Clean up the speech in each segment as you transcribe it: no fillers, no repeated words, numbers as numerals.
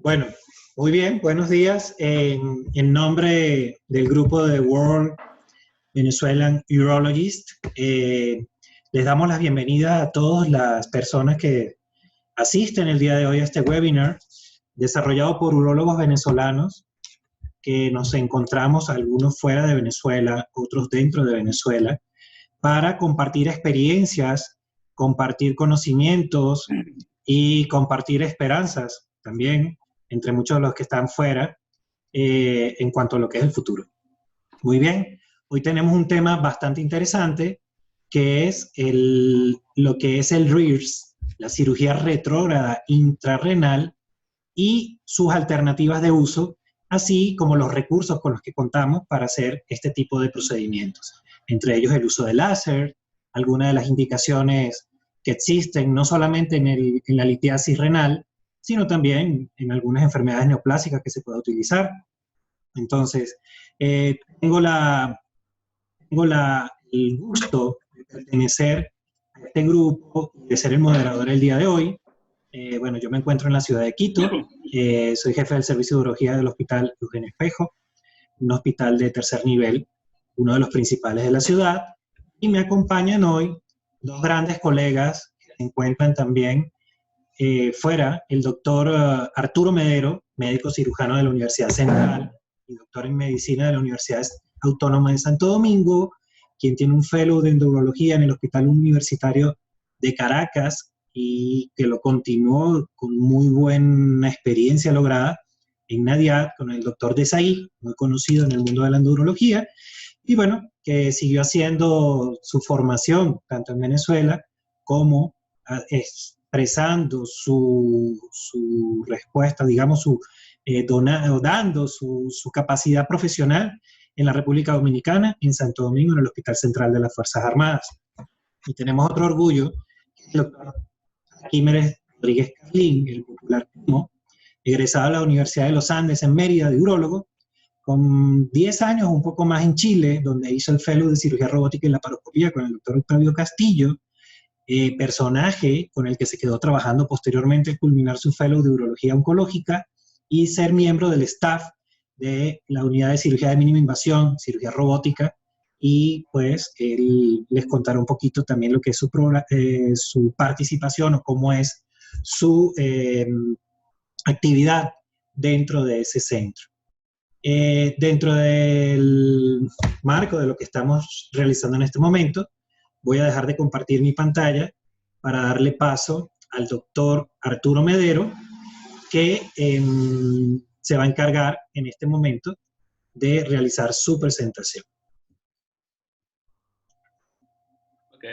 Bueno, muy bien, buenos días. En nombre del grupo de World Venezuelan Urologists, les damos la bienvenida a todas las personas que asisten el día de hoy a este webinar desarrollado por urólogos venezolanos que nos encontramos, algunos fuera de Venezuela, otros dentro de Venezuela, para compartir experiencias, compartir conocimientos y compartir esperanzas también entre muchos de los que están fuera en cuanto a lo que es el futuro. Muy bien, hoy tenemos un tema bastante interesante que es lo que es el RIRS, la cirugía retrógrada intrarrenal y sus alternativas de uso, así como los recursos con los que contamos para hacer este tipo de procedimientos. Entre ellos el uso de láser, algunas de las indicaciones que existen no solamente en la litiasis renal, sino también en algunas enfermedades neoplásicas que se puede utilizar. Entonces, tengo el gusto de pertenecer a este grupo, de ser el moderador el día de hoy. Bueno, yo me encuentro en la ciudad de Quito, soy jefe del servicio de urología del Hospital Eugenio Espejo, un hospital de tercer nivel, uno de los principales de la ciudad, y me acompañan hoy dos grandes colegas que se encuentran también fuera, el doctor Arturo Medero, médico cirujano de la Universidad Central y doctor en medicina de la Universidad Autónoma de Santo Domingo, quien tiene un fellow de urología en el Hospital Universitario de Caracas y que lo continuó con muy buena experiencia lograda en Nadiad con el doctor Desai, muy conocido en el mundo de la urología, y bueno, que siguió haciendo su formación tanto en Venezuela como expresando su respuesta, digamos, dando su capacidad profesional en la República Dominicana, en Santo Domingo, en el Hospital Central de las Fuerzas Armadas. Y tenemos otro orgullo, el doctor Químeres Rodríguez Carlín, el popular Timo, egresado de la Universidad de los Andes en Mérida, de urólogo, con 10 años, un poco más en Chile, donde hizo el fellow de cirugía robótica y laparoscopía con el doctor Octavio Castillo, personaje con el que se quedó trabajando posteriormente al culminar su fellow de urología oncológica y ser miembro del staff de la unidad de cirugía de mínima invasión, cirugía robótica, y pues él les contará un poquito también lo que es su participación o cómo es su actividad dentro de ese centro. Dentro del marco de lo que estamos realizando en este momento, voy a dejar de compartir mi pantalla para darle paso al doctor Arturo Medero, que se va a encargar en este momento de realizar su presentación. Ok.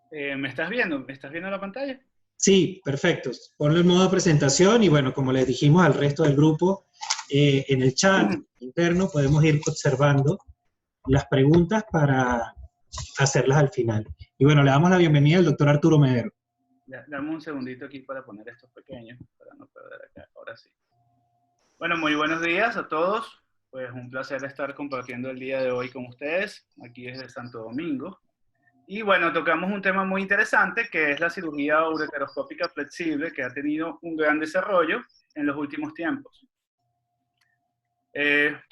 ¿Me estás viendo? ¿Me estás viendo la pantalla? Sí, perfecto. Ponlo en modo presentación y bueno, como les dijimos al resto del grupo, en el chat interno podemos ir observando las preguntas para hacerlas al final. Y bueno, le damos la bienvenida al doctor Arturo Medero. Dame un segundito aquí para poner estos pequeños, para no perder acá. Ahora sí. Bueno, muy buenos días a todos. Pues un placer estar compartiendo el día de hoy con ustedes, aquí desde Santo Domingo. Y bueno, tocamos un tema muy interesante, que es la cirugía ureteroscópica flexible, que ha tenido un gran desarrollo en los últimos tiempos.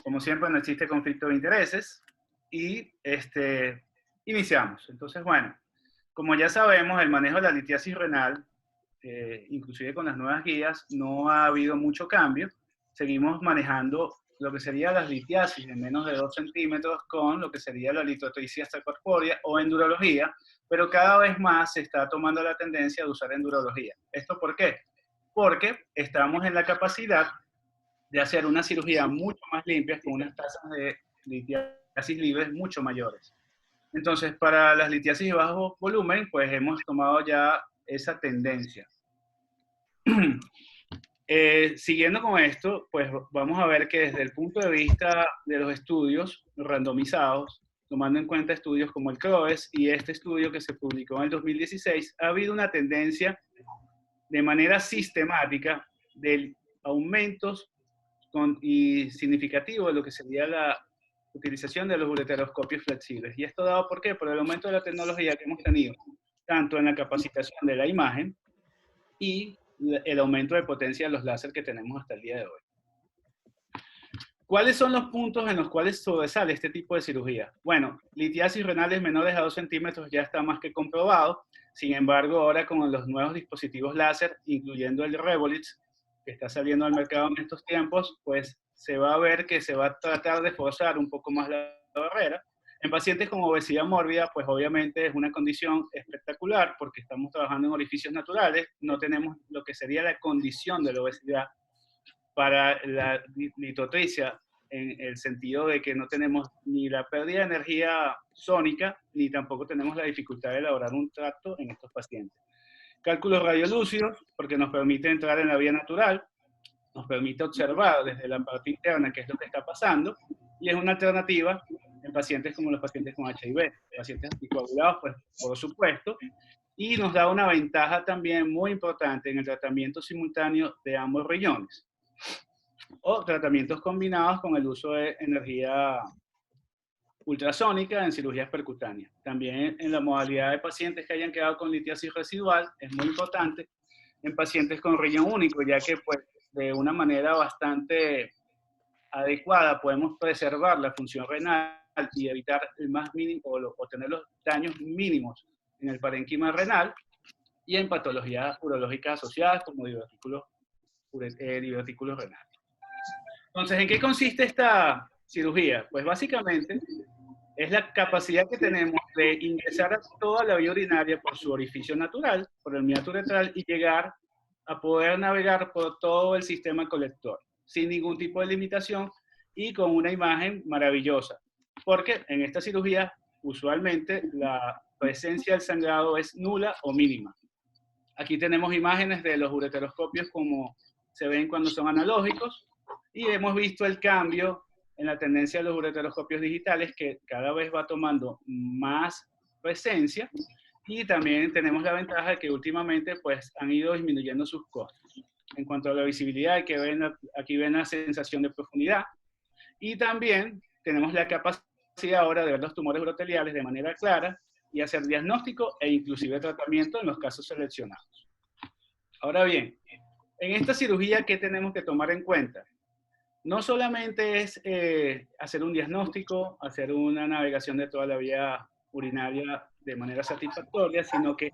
Como siempre, no existe conflicto de intereses. Y iniciamos. Entonces, bueno, como ya sabemos, el manejo de la litiasis renal, inclusive con las nuevas guías, no ha habido mucho cambio. Seguimos manejando lo que sería las litiasis de menos de 2 centímetros con lo que sería la litotripsia extracorpórea o endurología, pero cada vez más se está tomando la tendencia de usar endurología. ¿Esto por qué? Porque estamos en la capacidad de hacer una cirugía mucho más limpia con unas tasas de litiasis libres mucho mayores. Entonces, para las litiasis de bajo volumen, pues hemos tomado ya esa tendencia. Siguiendo con esto, pues vamos a ver que desde el punto de vista de los estudios randomizados, tomando en cuenta estudios como el CROES y este estudio que se publicó en el 2016, ha habido una tendencia de manera sistemática de aumentos y significativo de lo que sería la utilización de los ureteroscopios flexibles. ¿Y esto dado por qué? Por el aumento de la tecnología que hemos tenido, tanto en la capacitación de la imagen y el aumento de potencia de los láser que tenemos hasta el día de hoy. ¿Cuáles son los puntos en los cuales sobresale este tipo de cirugía? Bueno, litiasis renales menores a 2 centímetros ya está más que comprobado. Sin embargo, ahora con los nuevos dispositivos láser, incluyendo el Revolitz, que está saliendo al mercado en estos tiempos, pues se va a ver que se va a tratar de forzar un poco más la barrera. En pacientes con obesidad mórbida, pues obviamente es una condición espectacular porque estamos trabajando en orificios naturales, no tenemos lo que sería la condición de la obesidad para la litotricia, en el sentido de que no tenemos ni la pérdida de energía sónica, ni tampoco tenemos la dificultad de elaborar un tracto en estos pacientes. Cálculos radiolúcidos, porque nos permite entrar en la vía natural, nos permite observar desde la parte interna qué es lo que está pasando, y es una alternativa en pacientes como los pacientes con HIV, pacientes anticoagulados, pues por supuesto, y nos da una ventaja también muy importante en el tratamiento simultáneo de ambos riñones, o tratamientos combinados con el uso de energía ultrasónica en cirugías percutáneas. También en la modalidad de pacientes que hayan quedado con litiasis residual, es muy importante en pacientes con riñón único, ya que pues de una manera bastante adecuada podemos preservar la función renal y evitar el más mínimo o tener los daños mínimos en el parénquima renal y en patologías urológicas asociadas como divertículos renales. Entonces, ¿en qué consiste esta cirugía? Pues básicamente es la capacidad que tenemos de ingresar a toda la vía urinaria por su orificio natural, por el meato uretral, y llegar a poder navegar por todo el sistema colector, sin ningún tipo de limitación y con una imagen maravillosa. Porque en esta cirugía, usualmente, la presencia del sangrado es nula o mínima. Aquí tenemos imágenes de los ureteroscopios como se ven cuando son analógicos, y hemos visto el cambio en la tendencia de los ureteroscopios digitales, que cada vez va tomando más presencia, y también tenemos la ventaja de que últimamente pues, han ido disminuyendo sus costos. En cuanto a la visibilidad, aquí ven la sensación de profundidad, y también tenemos la capacidad ahora de ver los tumores uroteliales de manera clara y hacer diagnóstico e inclusive tratamiento en los casos seleccionados. Ahora bien, en esta cirugía, ¿qué tenemos que tomar en cuenta? No solamente es hacer un diagnóstico, hacer una navegación de toda la vía urinaria de manera satisfactoria, sino que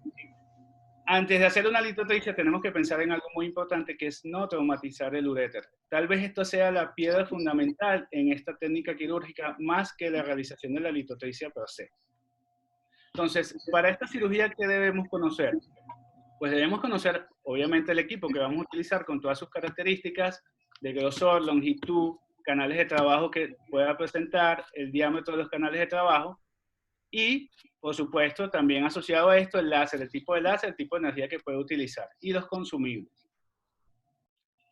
antes de hacer una litotricia tenemos que pensar en algo muy importante, que es no traumatizar el uréter. Tal vez esto sea la piedra fundamental en esta técnica quirúrgica, más que la realización de la litotricia per se. Entonces, para esta cirugía, ¿qué debemos conocer? Pues debemos conocer, obviamente, el equipo que vamos a utilizar con todas sus características de grosor, longitud, canales de trabajo que pueda presentar, el diámetro de los canales de trabajo y, por supuesto, también asociado a esto, el láser, el tipo de láser, el tipo de energía que puede utilizar y los consumibles.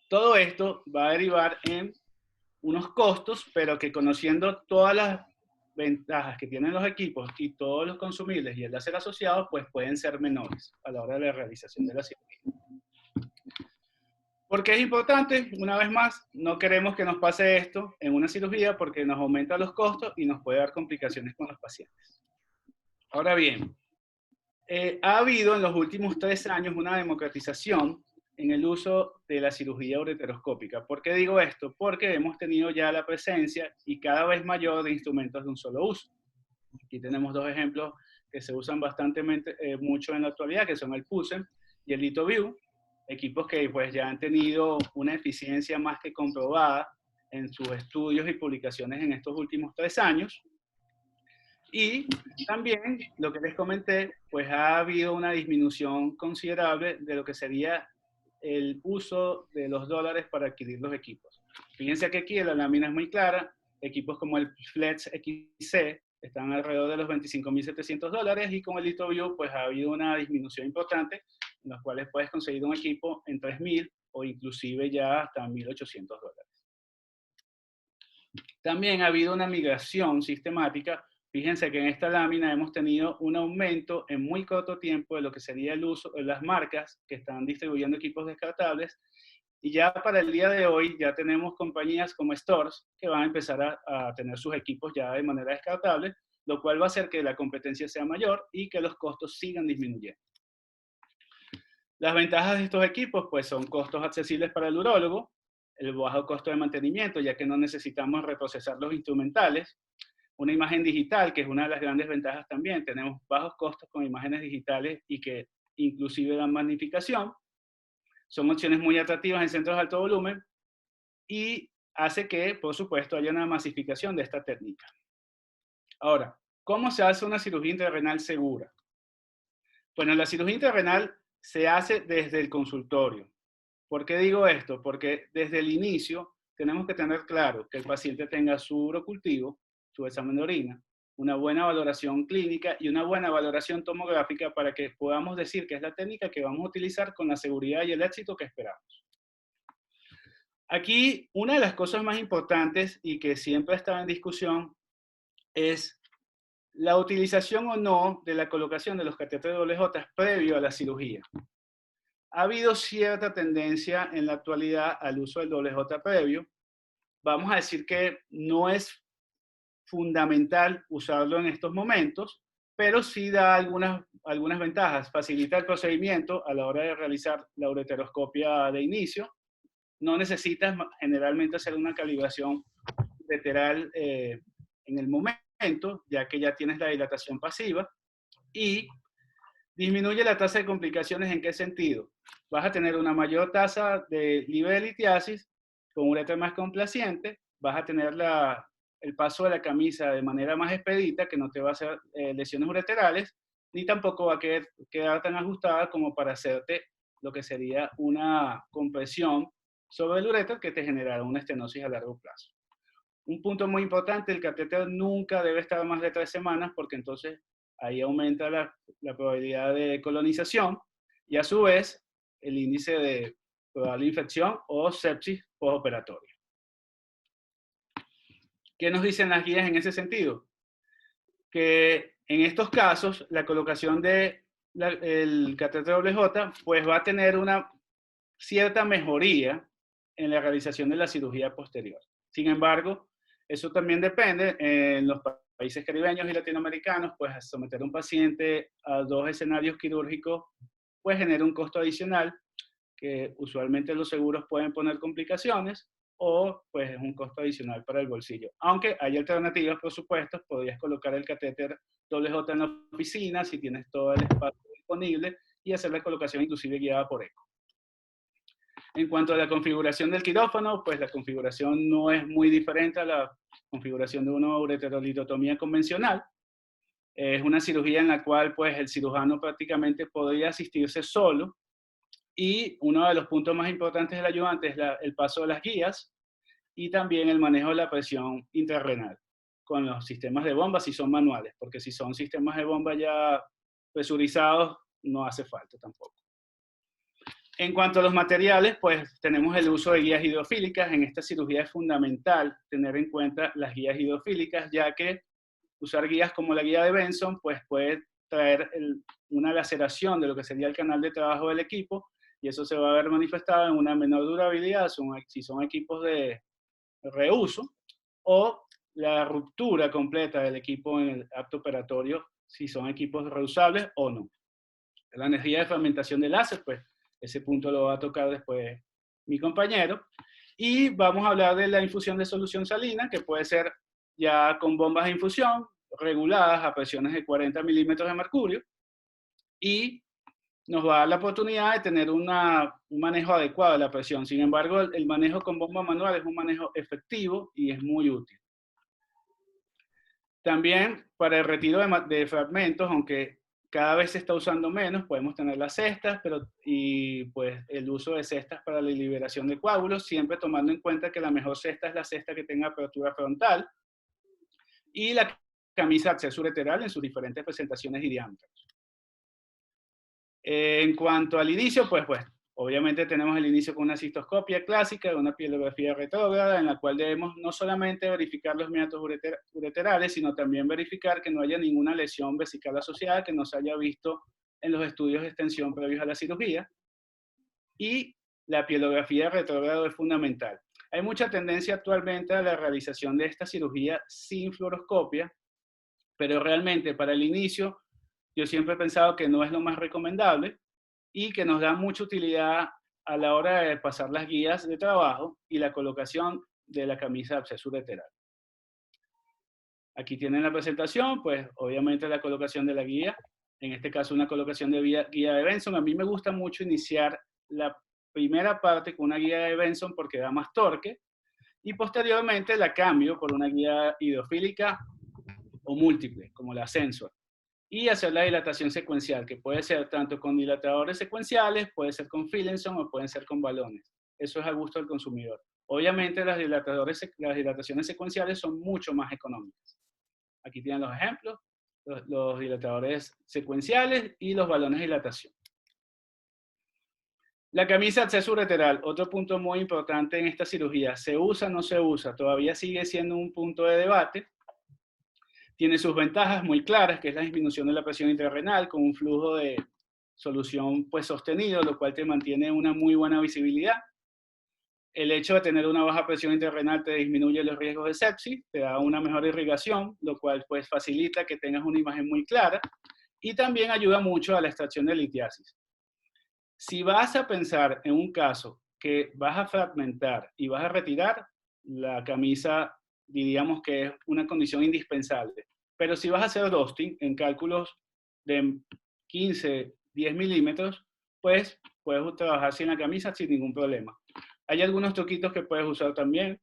Todo esto va a derivar en unos costos, pero que conociendo todas las ventajas que tienen los equipos y todos los consumibles y el láser asociado, pues pueden ser menores a la hora de la realización de la cirugía. ¿Por qué es importante? Una vez más, no queremos que nos pase esto en una cirugía porque nos aumenta los costos y nos puede dar complicaciones con los pacientes. Ahora bien, ha habido en los últimos 3 años una democratización en el uso de la cirugía ureteroscópica. ¿Por qué digo esto? Porque hemos tenido ya la presencia y cada vez mayor de instrumentos de un solo uso. Aquí tenemos 2 ejemplos que se usan bastante mucho en la actualidad, que son el PUSEM y el LitoView, equipos que pues ya han tenido una eficiencia más que comprobada en sus estudios y publicaciones en estos últimos 3 años. Y también, lo que les comenté, pues ha habido una disminución considerable de lo que sería el uso de los dólares para adquirir los equipos. Fíjense que aquí la lámina es muy clara, equipos como el Flex XC están alrededor de los $25,700 y con el LitoView pues ha habido una disminución importante en los cuales puedes conseguir un equipo en $3,000 o inclusive ya hasta $1,800. También ha habido una migración sistemática. Fíjense que en esta lámina hemos tenido un aumento en muy corto tiempo de lo que sería el uso de las marcas que están distribuyendo equipos descartables. Y ya para el día de hoy ya tenemos compañías como Stores que van a empezar a tener sus equipos ya de manera descartable, lo cual va a hacer que la competencia sea mayor y que los costos sigan disminuyendo. Las ventajas de estos equipos pues son costos accesibles para el urólogo, el bajo costo de mantenimiento, ya que no necesitamos reprocesar los instrumentales, una imagen digital, que es una de las grandes ventajas también, tenemos bajos costos con imágenes digitales y que inclusive dan magnificación, son opciones muy atractivas en centros de alto volumen y hace que, por supuesto, haya una masificación de esta técnica. Ahora, ¿cómo se hace una cirugía intrarrenal segura? Bueno, la cirugía intrarrenal se hace desde el consultorio. ¿Por qué digo esto? Porque desde el inicio tenemos que tener claro que el paciente tenga su urocultivo, su examen de orina, una buena valoración clínica y una buena valoración tomográfica para que podamos decir que es la técnica que vamos a utilizar con la seguridad y el éxito que esperamos. Aquí, una de las cosas más importantes y que siempre está en discusión es la utilización o no de la colocación de los catéteres doble J previo a la cirugía. Ha habido cierta tendencia en la actualidad al uso del doble J previo. Vamos a decir que no es fundamental usarlo en estos momentos, pero sí da algunas ventajas. Facilita el procedimiento a la hora de realizar la ureteroscopia de inicio. No necesitas generalmente hacer una calibración ureteral en el momento, ya que ya tienes la dilatación pasiva. Y disminuye la tasa de complicaciones. ¿En qué sentido? Vas a tener una mayor tasa de libre de litiasis con ureter más complaciente, vas a tener el paso de la camisa de manera más expedita, que no te va a hacer lesiones ureterales, ni tampoco va a quedar tan ajustada como para hacerte lo que sería una compresión sobre el ureter que te generará una estenosis a largo plazo. Un punto muy importante, el catéter nunca debe estar más de 3 semanas porque entonces ahí aumenta la probabilidad de colonización y a su vez el índice de probable infección o sepsis postoperatoria. ¿Qué nos dicen las guías en ese sentido? Que en estos casos la colocación del catéter WJ pues va a tener una cierta mejoría en la realización de la cirugía posterior. Sin embargo, eso también depende. En los países caribeños y latinoamericanos, pues someter a un paciente a 2 escenarios quirúrgicos pues genera un costo adicional que usualmente los seguros pueden poner complicaciones o pues es un costo adicional para el bolsillo. Aunque hay alternativas, por supuesto, podrías colocar el catéter WJ en la oficina si tienes todo el espacio disponible y hacer la colocación inclusive guiada por eco. En cuanto a la configuración del quirófano, pues la configuración no es muy diferente a la configuración de una ureterolitotomía convencional. Es una cirugía en la cual pues el cirujano prácticamente podría asistirse solo y uno de los puntos más importantes del ayudante es el paso de las guías y también el manejo de la presión intrarrenal con los sistemas de bomba si son manuales, porque si son sistemas de bomba ya presurizados no hace falta tampoco. En cuanto a los materiales, pues tenemos el uso de guías hidrofílicas. En esta cirugía es fundamental tener en cuenta las guías hidrofílicas, ya que usar guías como la guía de Benson, pues puede traer una laceración de lo que sería el canal de trabajo del equipo, y eso se va a ver manifestado en una menor durabilidad si son equipos de reuso, o la ruptura completa del equipo en el acto operatorio, si son equipos reusables o no. La energía de fragmentación de láser, pues ese punto lo va a tocar después mi compañero. Y vamos a hablar de la infusión de solución salina, que puede ser ya con bombas de infusión reguladas a presiones de 40 milímetros de mercurio. Y nos va a dar la oportunidad de tener un manejo adecuado de la presión. Sin embargo, el manejo con bomba manual es un manejo efectivo y es muy útil. También para el retiro de fragmentos, aunque cada vez se está usando menos, podemos tener las cestas, y pues el uso de cestas para la liberación de coágulos, siempre tomando en cuenta que la mejor cesta es la cesta que tenga apertura frontal, y la camisa de acceso ureteral en sus diferentes presentaciones y diámetros. En cuanto al inicio, pues obviamente tenemos el inicio con una cistoscopia clásica, una pielografía retrógrada, en la cual debemos no solamente verificar los meatos ureterales, sino también verificar que no haya ninguna lesión vesical asociada que no se haya visto en los estudios de extensión previos a la cirugía. Y la pielografía retrógrada es fundamental. Hay mucha tendencia actualmente a la realización de esta cirugía sin fluoroscopia, pero realmente para el inicio yo siempre he pensado que no es lo más recomendable, y que nos da mucha utilidad a la hora de pasar las guías de trabajo y la colocación de la camisa de acceso ureteral. Aquí tienen la presentación, pues obviamente la colocación de la guía, en este caso una colocación de guía de Benson. A mí me gusta mucho iniciar la primera parte con una guía de Benson porque da más torque, y posteriormente la cambio por una guía hidrofílica o múltiple, como la Sensor, y hacer la dilatación secuencial, que puede ser tanto con dilatadores secuenciales, puede ser con Finlayson o pueden ser con balones. Eso es a gusto del consumidor. Obviamente las dilataciones secuenciales son mucho más económicas. Aquí tienen los ejemplos, los dilatadores secuenciales y los balones de dilatación. La camisa de acceso ureteral, otro punto muy importante en esta cirugía. ¿Se usa o no se usa? Todavía sigue siendo un punto de debate. Tiene sus ventajas muy claras, que es la disminución de la presión intrarrenal con un flujo de solución pues sostenido, lo cual te mantiene una muy buena visibilidad. El hecho de tener una baja presión intrarrenal te disminuye los riesgos de sepsis, te da una mejor irrigación, lo cual pues facilita que tengas una imagen muy clara, y también ayuda mucho a la extracción de litiasis. Si vas a pensar en un caso que vas a fragmentar y vas a retirar, la camisa diríamos que es una condición indispensable. Pero si vas a hacer dusting en cálculos de 15, 10 milímetros, pues puedes trabajar sin la camisa sin ningún problema. Hay algunos truquitos que puedes usar también,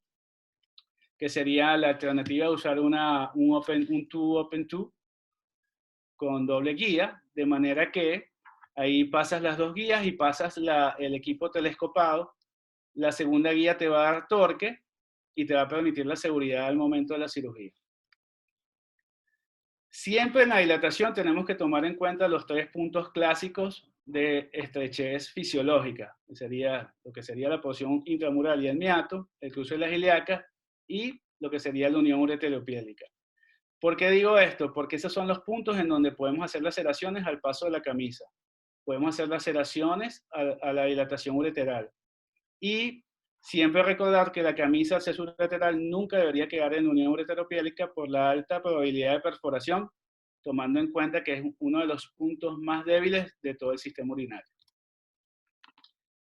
que sería la alternativa de usar un open two con doble guía, de manera que ahí pasas las dos guías y pasas el equipo telescopado. La segunda guía te va a dar torque y te va a permitir la seguridad al momento de la cirugía. Siempre en la dilatación tenemos que tomar en cuenta los 3 puntos clásicos de estrechez fisiológica, que sería lo que sería la porción intramural y el meato, el cruce de las ilíacas y lo que sería la unión ureteropiélica. ¿Por qué digo esto? Porque esos son los puntos en donde podemos hacer laceraciones al paso de la camisa. Podemos hacer laceraciones a la dilatación ureteral. Y siempre recordar que la camisa acceso ureteral nunca debería quedar en unión ureteropiélica por la alta probabilidad de perforación, tomando en cuenta que es uno de los puntos más débiles de todo el sistema urinario.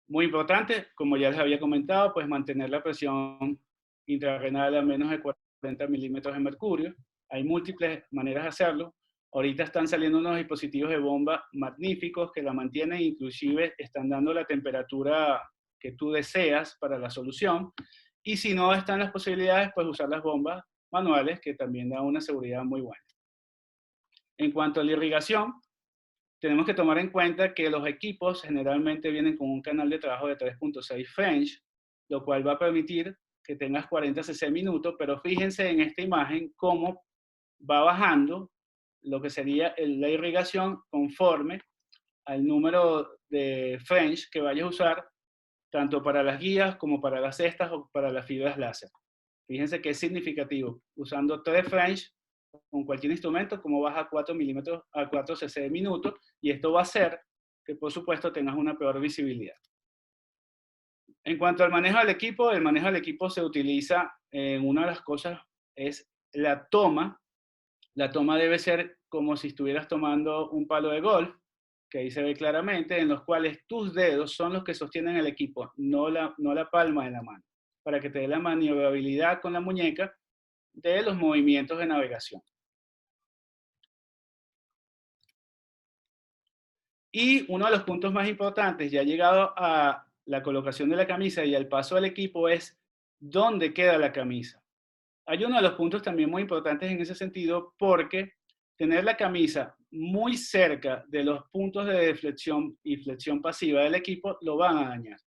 Muy importante, como ya les había comentado, pues mantener la presión intrarrenal a menos de 40 milímetros de mercurio. Hay múltiples maneras de hacerlo. Ahorita están saliendo unos dispositivos de bomba magníficos que la mantienen, inclusive están dando la temperatura que tú deseas para la solución. Y si no están las posibilidades, pues usar las bombas manuales, que también dan una seguridad muy buena. En cuanto a la irrigación, tenemos que tomar en cuenta que los equipos generalmente vienen con un canal de trabajo de 3.6 French, lo cual va a permitir que tengas 40 cc minutos, pero fíjense en esta imagen cómo va bajando lo que sería la irrigación conforme al número de French que vayas a usar, tanto para las guías como para las cestas o para las fibras láser. Fíjense que es significativo, usando 3 French con cualquier instrumento, como baja a 4 milímetros a 4 cc de minuto, y esto va a hacer que, por supuesto, tengas una peor visibilidad. En cuanto al manejo del equipo, el manejo del equipo se utiliza en una de las cosas, es la toma. La toma debe ser como si estuvieras tomando un palo de golf, que ahí se ve claramente, en los cuales tus dedos son los que sostienen el equipo, no la palma de la mano, para que te dé la maniobrabilidad con la muñeca de los movimientos de navegación. Y uno de los puntos más importantes, ya llegado a la colocación de la camisa y al paso del equipo, es dónde queda la camisa. Hay uno de los puntos también muy importantes en ese sentido, porque tener la camisa muy cerca de los puntos de deflexión y flexión pasiva del equipo lo van a dañar.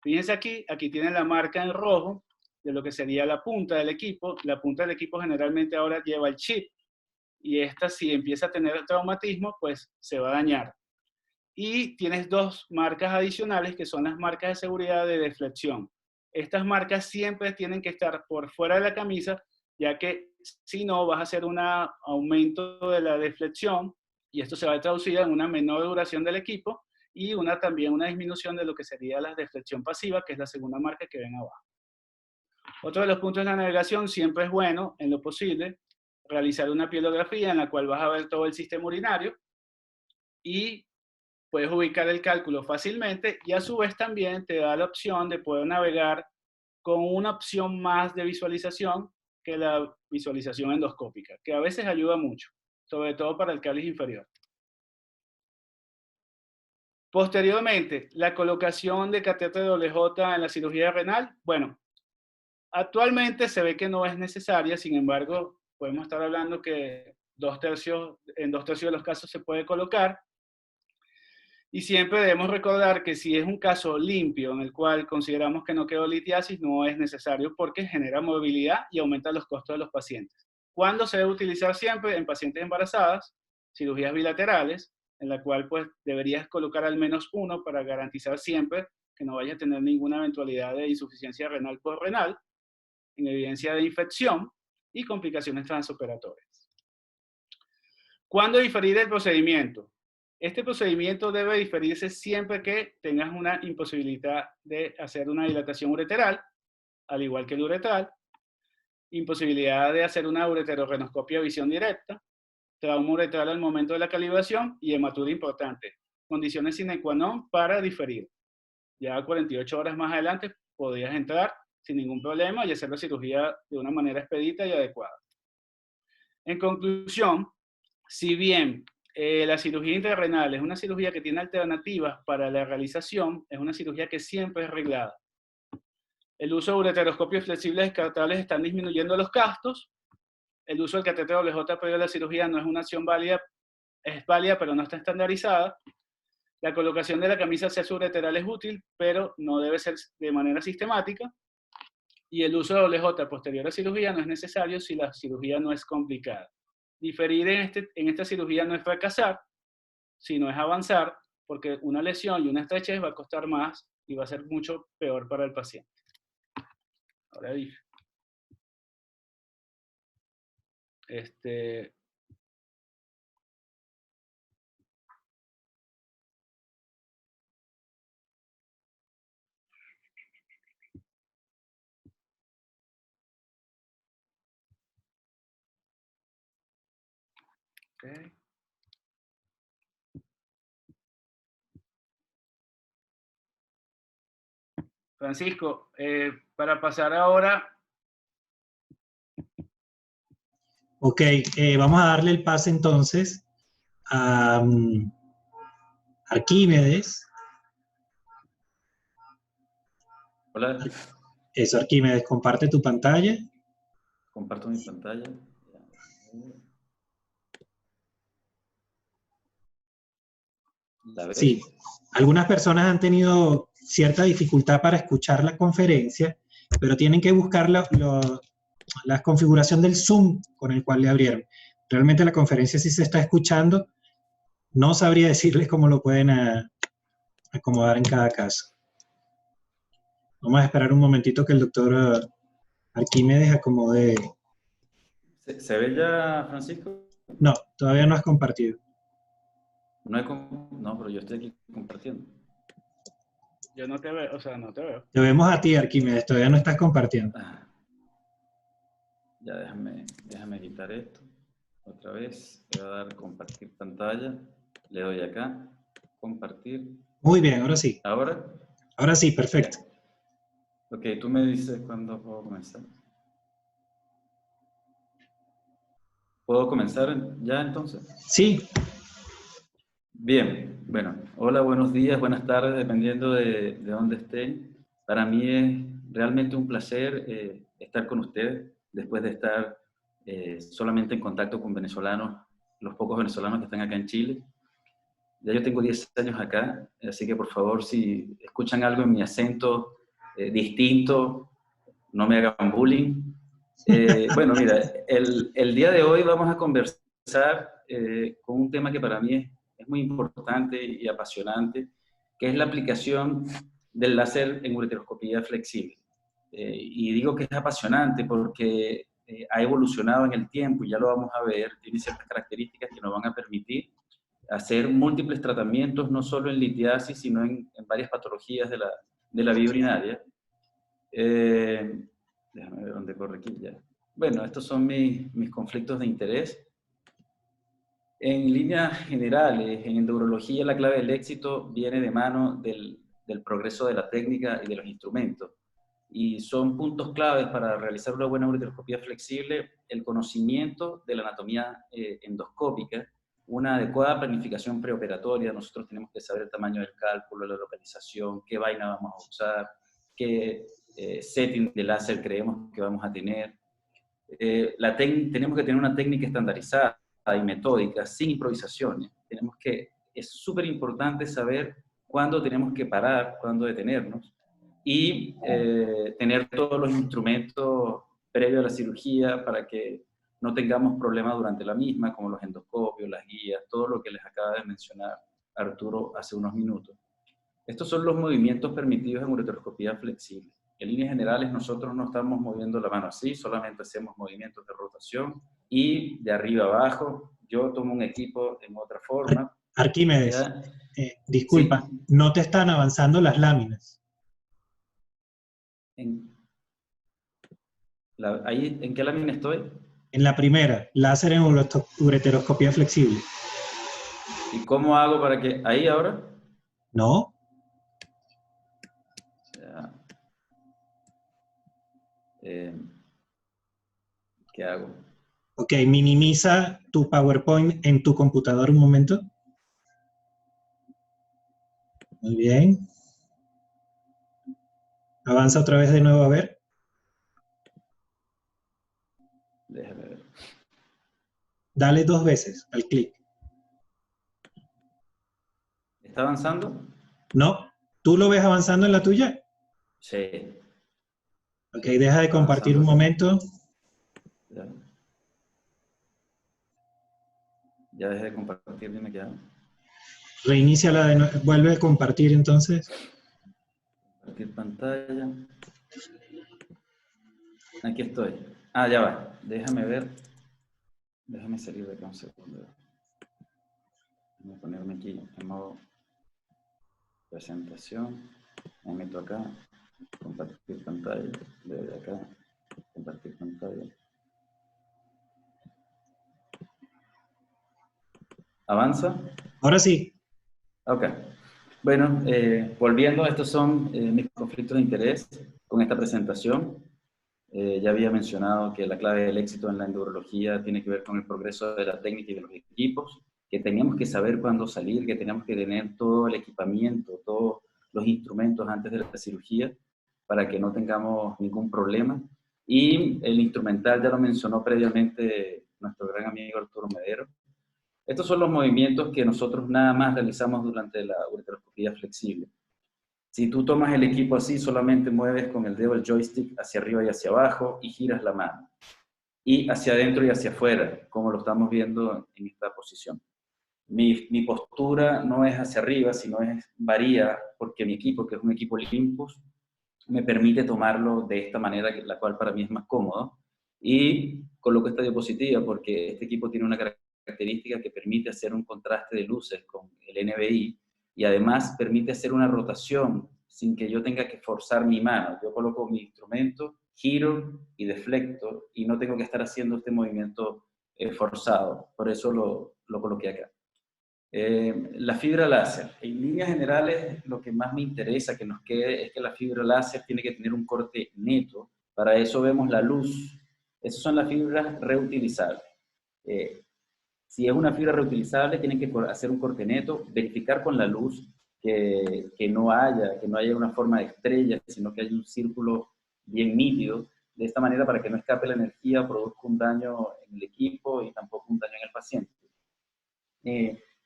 Fíjense aquí tienen la marca en rojo de lo que sería la punta del equipo. La punta del equipo generalmente ahora lleva el chip, y esta, si empieza a tener traumatismo, pues se va a dañar. Y tienes 2 marcas adicionales que son las marcas de seguridad de deflexión. Estas marcas siempre tienen que estar por fuera de la camisa, ya que si no vas a hacer un aumento de la deflexión, y esto se va a traducir en una menor duración del equipo y también una disminución de lo que sería la deflexión pasiva, que es la segunda marca que ven abajo. Otro de los puntos de la navegación, siempre es bueno, en lo posible, realizar una pielografía en la cual vas a ver todo el sistema urinario, y puedes ubicar el cálculo fácilmente y a su vez también te da la opción de poder navegar con una opción más de visualización que la visualización endoscópica, que a veces ayuda mucho, sobre todo para el cáliz inferior. Posteriormente, la colocación de catéter WJ en la cirugía renal, bueno, actualmente se ve que no es necesaria, sin embargo, podemos estar hablando que en 2/3 de los casos se puede colocar. Y siempre debemos recordar que si es un caso limpio en el cual consideramos que no quedó litiasis, no es necesario porque genera movilidad y aumenta los costos de los pacientes. ¿Cuándo se debe utilizar siempre? En pacientes embarazadas, cirugías bilaterales, en la cual pues deberías colocar al menos uno para garantizar siempre que no vaya a tener ninguna eventualidad de insuficiencia renal postrenal, en evidencia de infección y complicaciones transoperatorias. ¿Cuándo diferir el procedimiento? Este procedimiento debe diferirse siempre que tengas una imposibilidad de hacer una dilatación ureteral, al igual que el uretral, imposibilidad de hacer una ureterorrenoscopia visión directa, trauma uretral al momento de la calibración y hematura importante. Condiciones sine qua non para diferir. Ya 48 horas más adelante podrías entrar sin ningún problema y hacer la cirugía de una manera expedita y adecuada. En conclusión, si bien la cirugía intrarrenal es una cirugía que tiene alternativas para la realización, es una cirugía que siempre es reglada. El uso de ureteroscopios flexibles descartables están disminuyendo los gastos. El uso del catéter WJ previo a la cirugía no es una opción válida, es válida pero no está estandarizada. La colocación de la camisa ureteral es útil, pero no debe ser de manera sistemática. Y el uso de WJ posterior a cirugía no es necesario si la cirugía no es complicada. Diferir en esta cirugía no es fracasar, sino es avanzar, porque una lesión y una estrechez va a costar más y va a ser mucho peor para el paciente. Ahora dije. Okay. Francisco, para pasar ahora. Ok, vamos a darle el pase entonces a Arquímedes. Hola. Eso, Arquímedes, comparte tu pantalla. Comparto mi pantalla. Sí, algunas personas han tenido cierta dificultad para escuchar la conferencia, pero tienen que buscar la configuración del Zoom con el cual le abrieron. Realmente la conferencia sí se está escuchando. No sabría decirles cómo lo pueden acomodar en cada caso. Vamos a esperar un momentito que el doctor Arquímedes acomode. ¿Se ve ya, Francisco? No, todavía no has compartido. No, pero yo estoy aquí compartiendo. Yo no te veo, o sea, no te veo. Te vemos a ti, Arquímedes, todavía no estás compartiendo. Ya déjame quitar esto. Otra vez, le voy a dar compartir pantalla. Le doy acá, compartir. Muy bien, ahora sí. ¿Ahora? Ahora sí, perfecto. Ok, tú me dices cuándo puedo comenzar. ¿Puedo comenzar ya entonces? Sí. Bien, bueno, hola, buenos días, buenas tardes, dependiendo de dónde estén. Para mí es realmente un placer estar con ustedes, después de estar solamente en contacto con venezolanos, los pocos venezolanos que están acá en Chile. Ya yo tengo 10 años acá, así que por favor, si escuchan algo en mi acento distinto, no me hagan bullying. Bueno, mira, el día de hoy vamos a conversar con un tema que para mí es muy importante y apasionante, que es la aplicación del láser en ureteroscopía flexible. Y digo que es apasionante porque ha evolucionado en el tiempo, y ya lo vamos a ver, tiene ciertas características que nos van a permitir hacer múltiples tratamientos, no solo en litiasis, sino en varias patologías de la vía urinaria. Déjame ver dónde corre aquí ya. Bueno, estos son mis conflictos de interés. En líneas generales, en endourología la clave del éxito viene de mano del progreso de la técnica y de los instrumentos. Y son puntos claves para realizar una buena ureteroscopía flexible: el conocimiento de la anatomía endoscópica, una adecuada planificación preoperatoria. Nosotros tenemos que saber el tamaño del cálculo, la localización, qué vaina vamos a usar, qué setting de láser creemos que vamos a tener. Tenemos que tener una técnica estandarizada y metódica, sin improvisaciones. Es súper importante saber cuándo tenemos que parar, cuándo detenernos, y tener todos los instrumentos previos a la cirugía para que no tengamos problemas durante la misma, como los endoscopios, las guías, todo lo que les acaba de mencionar Arturo hace unos minutos. Estos son los movimientos permitidos en ureteroscopía flexible. En líneas generales, nosotros no estamos moviendo la mano así, solamente hacemos movimientos de rotación y de arriba abajo. Yo tomo un equipo en otra forma. Arquímedes, disculpa, Sí. no te están avanzando las láminas. ¿En qué lámina estoy? En la primera, láser en ureteroscopía flexible. ¿Y cómo hago para que... ahí ahora? ¿No? Ya. ¿Qué hago? Ok, minimiza tu PowerPoint en tu computador un momento. Muy bien. Avanza otra vez de nuevo a ver. Déjame ver. Dale 2 veces al clic. ¿Está avanzando? ¿No? ¿Tú lo ves avanzando en la tuya? Sí. Ok, deja de compartir un momento. Ya. Ya dejé de compartir, dime qué hago. Reiníciala de nuevo. Vuelve a compartir entonces. Compartir pantalla. Aquí estoy. Ah, ya va. Déjame ver. Déjame salir de acá un segundo. Voy a ponerme aquí en modo presentación. Me meto acá. Compartir pantalla. Desde acá. Compartir pantalla. ¿Avanza? Ahora sí. Ok. Bueno, volviendo, estos son mis conflictos de interés con esta presentación. Ya había mencionado que la clave del éxito en la endurología tiene que ver con el progreso de la técnica y de los equipos, que teníamos que saber cuándo salir, que teníamos que tener todo el equipamiento, todos los instrumentos antes de la cirugía para que no tengamos ningún problema. Y el instrumental ya lo mencionó previamente nuestro gran amigo Arturo Medero. Estos son los movimientos que nosotros nada más realizamos durante la ureteroscopía flexible. Si tú tomas el equipo así, solamente mueves con el dedo el joystick hacia arriba y hacia abajo y giras la mano. Y hacia adentro y hacia afuera, como lo estamos viendo en esta posición. Mi postura no es hacia arriba, sino varía porque mi equipo, que es un equipo Olympus, me permite tomarlo de esta manera, la cual para mí es más cómodo. Y coloco esta diapositiva porque este equipo tiene una característica que permite hacer un contraste de luces con el NBI y además permite hacer una rotación sin que yo tenga que forzar mi mano. Yo coloco mi instrumento, giro y deflecto y no tengo que estar haciendo este movimiento forzado. Por eso lo coloqué acá. La fibra láser. En líneas generales, lo que más me interesa que nos quede es que la fibra láser tiene que tener un corte neto. Para eso vemos la luz. Esas son las fibras reutilizables. Si es una fibra reutilizable, tienen que hacer un corte neto, verificar con la luz que no haya una forma de estrella, sino que haya un círculo bien nítido, de esta manera para que no escape la energía, produzca un daño en el equipo y tampoco un daño en el paciente.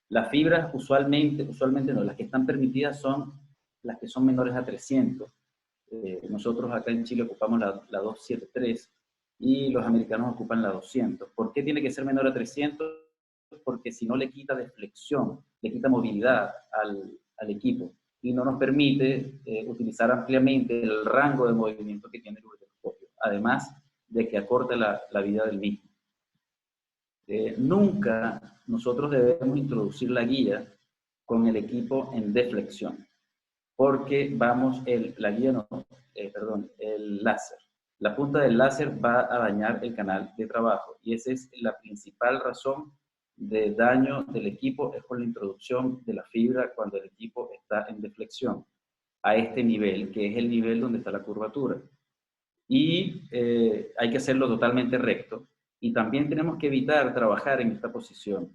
Las fibras usualmente no, las que están permitidas son las que son menores a 300. Nosotros acá en Chile ocupamos la 273 y los americanos ocupan la 200. ¿Por qué tiene que ser menor a 300? Porque si no le quita deflexión, le quita movilidad al equipo y no nos permite utilizar ampliamente el rango de movimiento que tiene el ureteroscopio, además de que acorta la vida del mismo. Nunca nosotros debemos introducir la guía con el equipo en deflexión, porque el láser. La punta del láser va a dañar el canal de trabajo y esa es la principal razón de daño del equipo es con la introducción de la fibra cuando el equipo está en deflexión, a este nivel, que es el nivel donde está la curvatura. Y hay que hacerlo totalmente recto. Y también tenemos que evitar trabajar en esta posición.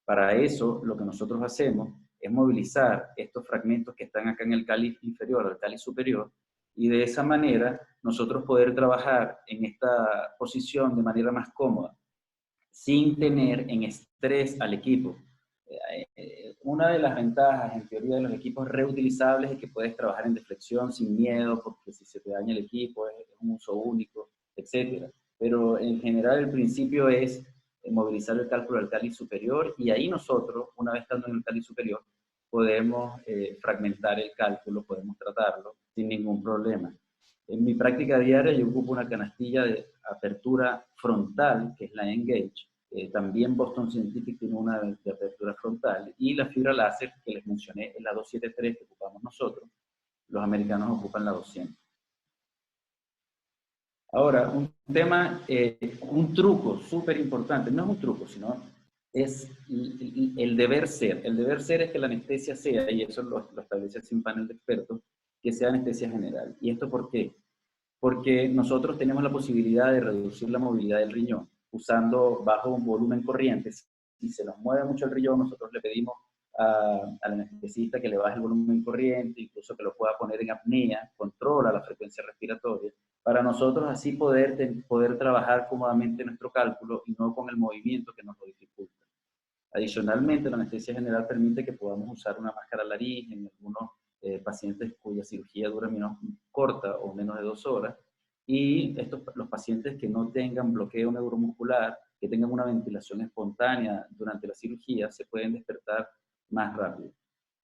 Para eso, lo que nosotros hacemos es movilizar estos fragmentos que están acá en el cáliz inferior al cáliz superior, y de esa manera nosotros poder trabajar en esta posición de manera más cómoda, sin tener en estrés al equipo. Una de las ventajas, en teoría, de los equipos reutilizables es que puedes trabajar en deflexión sin miedo, porque si se te daña el equipo es un uso único, etc. Pero en general el principio es movilizar el cálculo del cáliz superior, y ahí nosotros, una vez estando en el cáliz superior, podemos fragmentar el cálculo, podemos tratarlo sin ningún problema. En mi práctica diaria yo ocupo una canastilla de apertura frontal, que es la Engage. También Boston Scientific tiene una de apertura frontal, y la fibra láser que les mencioné es la 273 que ocupamos nosotros. Los americanos ocupan la 200. Ahora, un tema, un truco súper importante, no es un truco, sino es el deber ser. El deber ser es que la anestesia sea, y eso lo establece así un panel de expertos, que sea anestesia general. ¿Y esto por qué? Porque nosotros tenemos la posibilidad de reducir la movilidad del riñón usando bajo un volumen corriente. Si se nos mueve mucho el riñón, nosotros le pedimos al anestesista que le baje el volumen corriente, incluso que lo pueda poner en apnea, controla la frecuencia respiratoria, para nosotros así poder trabajar cómodamente nuestro cálculo y no con el movimiento que nos lo dificulta. Adicionalmente, la anestesia general permite que podamos usar una máscara laringe en algunos pacientes cuya cirugía dura menos corta o menos de 2 horas, y los pacientes que no tengan bloqueo neuromuscular, que tengan una ventilación espontánea durante la cirugía, se pueden despertar más rápido.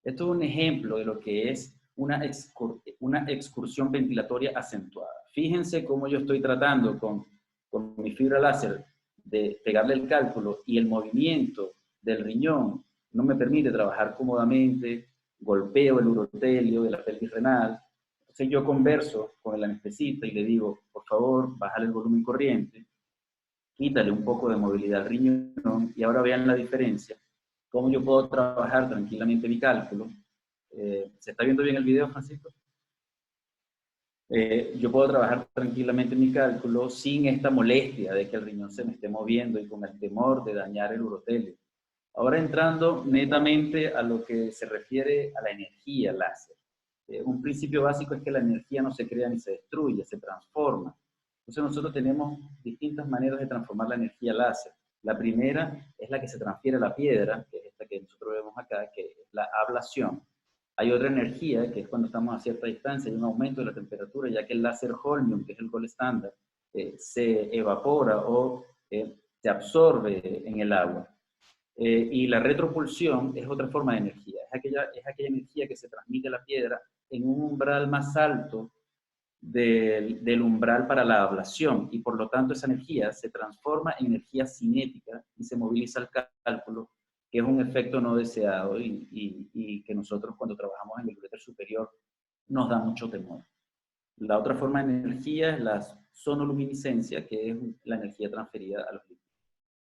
Esto es un ejemplo de lo que es una excursión ventilatoria acentuada. Fíjense cómo yo estoy tratando con mi fibra láser de pegarle el cálculo, y el movimiento del riñón no me permite trabajar cómodamente, golpeo el urotelio de la pelvis renal. Entonces yo converso con el anestesista y le digo, por favor, bájale el volumen corriente, quítale un poco de movilidad al riñón, y ahora vean la diferencia, cómo yo puedo trabajar tranquilamente mi cálculo. ¿Se está viendo bien el video, Francisco? Yo puedo trabajar tranquilamente mi cálculo sin esta molestia de que el riñón se me esté moviendo y con el temor de dañar el urotelio. Ahora entrando netamente a lo que se refiere a la energía láser. Un principio básico es que la energía no se crea ni se destruye, se transforma. Entonces nosotros tenemos distintas maneras de transformar la energía láser. La primera es la que se transfiere a la piedra, que es esta que nosotros vemos acá, que es la ablación. Hay otra energía, que es cuando estamos a cierta distancia, hay un aumento de la temperatura, ya que el láser holmium, que es el gold estándar, se evapora o se absorbe en el agua. Y la retropulsión es otra forma de energía. Es aquella energía que se transmite a la piedra en un umbral más alto del umbral para la ablación, y por lo tanto esa energía se transforma en energía cinética y se moviliza al cálculo, que es un efecto no deseado y que nosotros cuando trabajamos en el uréter superior nos da mucho temor. La otra forma de energía es la sonoluminiscencia, que es la energía transferida a los líquidos.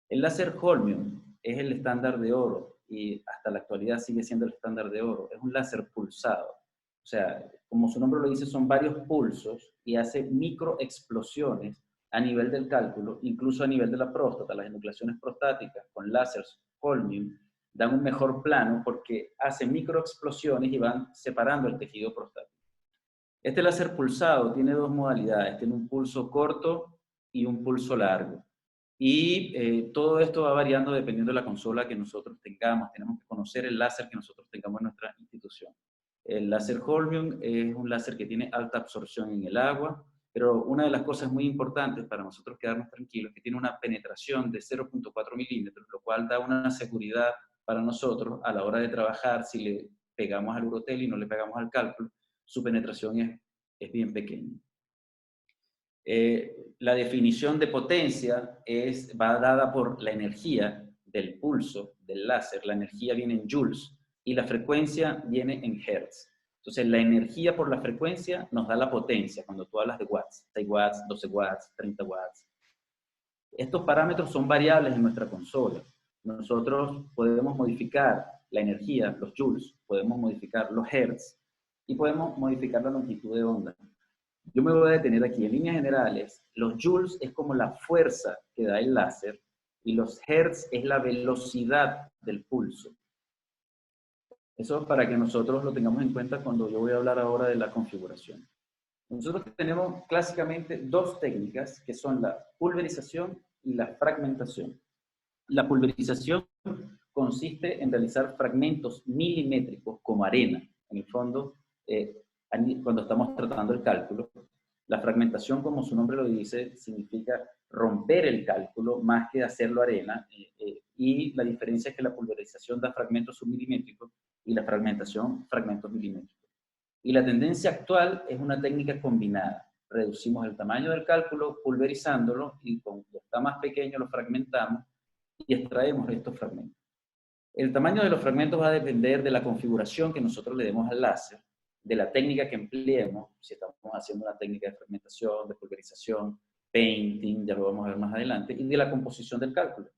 El láser holmium es el estándar de oro, y hasta la actualidad sigue siendo el estándar de oro. Es un láser pulsado. O sea, como su nombre lo dice, son varios pulsos y hace microexplosiones a nivel del cálculo, incluso a nivel de la próstata. Las enucleaciones prostáticas con láseres holmium dan un mejor plano porque hacen microexplosiones y van separando el tejido prostático. Este láser pulsado tiene 2 modalidades, tiene un pulso corto y un pulso largo. Y todo esto va variando dependiendo de la consola que nosotros tengamos. Tenemos que conocer el láser que nosotros tengamos en nuestra institución. El láser holmium es un láser que tiene alta absorción en el agua, pero una de las cosas muy importantes para nosotros quedarnos tranquilos es que tiene una penetración de 0.4 milímetros, lo cual da una seguridad para nosotros a la hora de trabajar. Si le pegamos al urotelio y no le pegamos al cálculo, su penetración es bien pequeña. La definición de potencia va dada por la energía del pulso del láser. La energía viene en joules y la frecuencia viene en hertz. Entonces, la energía por la frecuencia nos da la potencia cuando tú hablas de watts, 6 watts, 12 watts, 30 watts. Estos parámetros son variables en nuestra consola. Nosotros podemos modificar la energía, los joules, podemos modificar los hertz y podemos modificar la longitud de onda. Yo me voy a detener aquí. En líneas generales, los joules es como la fuerza que da el láser y los hertz es la velocidad del pulso. Eso es para que nosotros lo tengamos en cuenta cuando yo voy a hablar ahora de la configuración. Nosotros tenemos clásicamente dos técnicas que son la pulverización y la fragmentación. La pulverización consiste en realizar fragmentos milimétricos como arena, en el fondo, cuando estamos tratando el cálculo. La fragmentación, como su nombre lo dice, significa romper el cálculo más que hacerlo arena, y la diferencia es que la pulverización da fragmentos submilimétricos y la fragmentación fragmentos milimétricos. Y la tendencia actual es una técnica combinada. Reducimos el tamaño del cálculo pulverizándolo y cuando está más pequeño lo fragmentamos y extraemos estos fragmentos. El tamaño de los fragmentos va a depender de la configuración que nosotros le demos al láser, de la técnica que empleemos, si estamos haciendo una técnica de fragmentación, de pulverización, painting, ya lo vamos a ver más adelante, y de la composición del cálculo.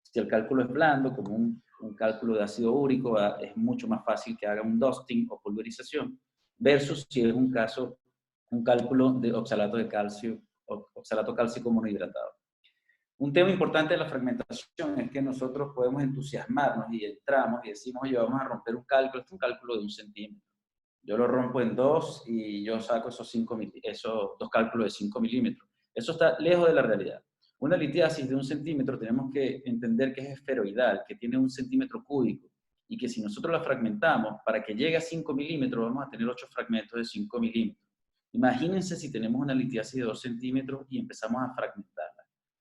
Si el cálculo es blando, como un cálculo de ácido úrico, es mucho más fácil que haga un dusting o pulverización, versus si es un cálculo de oxalato de calcio, o oxalato cálcico monohidratado. Un tema importante de la fragmentación es que nosotros podemos entusiasmarnos y entramos y decimos, oye, vamos a romper un cálculo, este es un cálculo de 1 centímetro. Yo lo rompo en 2 y yo saco esos 2 cálculos de 5 milímetros. Eso está lejos de la realidad. Una litiasis de 1 centímetro tenemos que entender que es esferoidal, que tiene 1 centímetro cúbico, y que si nosotros la fragmentamos, para que llegue a 5 milímetros vamos a tener 8 fragmentos de 5 milímetros. Imagínense si tenemos una litiasis de 2 centímetros y empezamos a fragmentarla.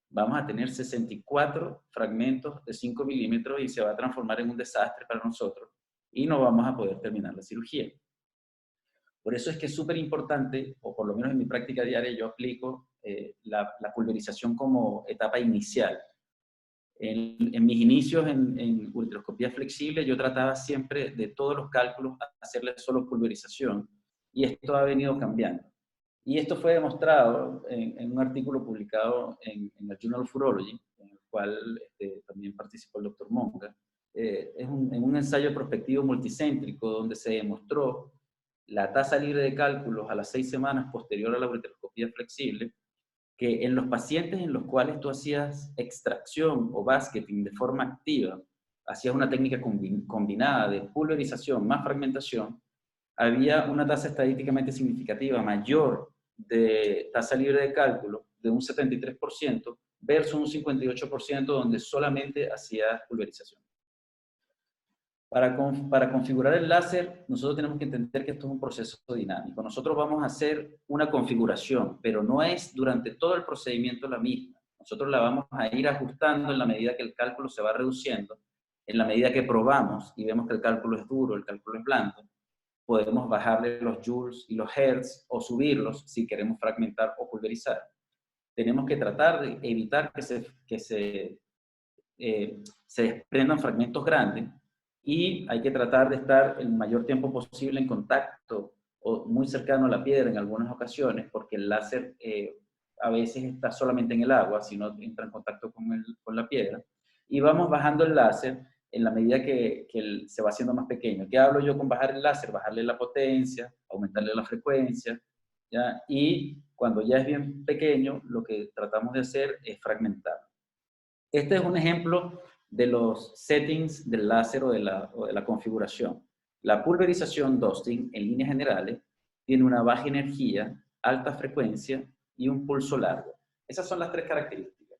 Vamos a tener 64 fragmentos de 5 milímetros y se va a transformar en un desastre para nosotros y no vamos a poder terminar la cirugía. Por eso es que es súper importante, o por lo menos en mi práctica diaria yo aplico la pulverización como etapa inicial. En mis inicios en ureteroscopía flexible yo trataba siempre de todos los cálculos hacerle solo pulverización y esto ha venido cambiando. Y esto fue demostrado en un artículo publicado en el Journal of Urology, en el cual también participó el doctor Monga. En un ensayo prospectivo multicéntrico donde se demostró la tasa libre de cálculos a las 6 semanas posterior a la ureteroscopía flexible, que en los pacientes en los cuales tú hacías extracción o basketing de forma activa, hacías una técnica combinada de pulverización más fragmentación, había una tasa estadísticamente significativa mayor de tasa libre de cálculo de un 73% versus un 58% donde solamente hacía pulverización. Para configurar el láser, nosotros tenemos que entender que esto es un proceso dinámico. Nosotros vamos a hacer una configuración, pero no es durante todo el procedimiento la misma. Nosotros la vamos a ir ajustando en la medida que el cálculo se va reduciendo, en la medida que probamos y vemos que el cálculo es duro, el cálculo es blando, podemos bajarle los joules y los hertz o subirlos si queremos fragmentar o pulverizar. Tenemos que tratar de evitar que se desprendan fragmentos grandes y hay que tratar de estar el mayor tiempo posible en contacto o muy cercano a la piedra en algunas ocasiones porque el láser a veces está solamente en el agua, si no entra en contacto con la piedra. Y vamos bajando el láser en la medida que se va haciendo más pequeño. ¿Qué hablo yo con bajar el láser? Bajarle la potencia, aumentarle la frecuencia, ¿ya? Y cuando ya es bien pequeño, lo que tratamos de hacer es fragmentar. Este es un ejemplo de los settings del láser o de la configuración. La pulverización dusting, en líneas generales, tiene una baja energía, alta frecuencia y un pulso largo. Esas son las 3 características.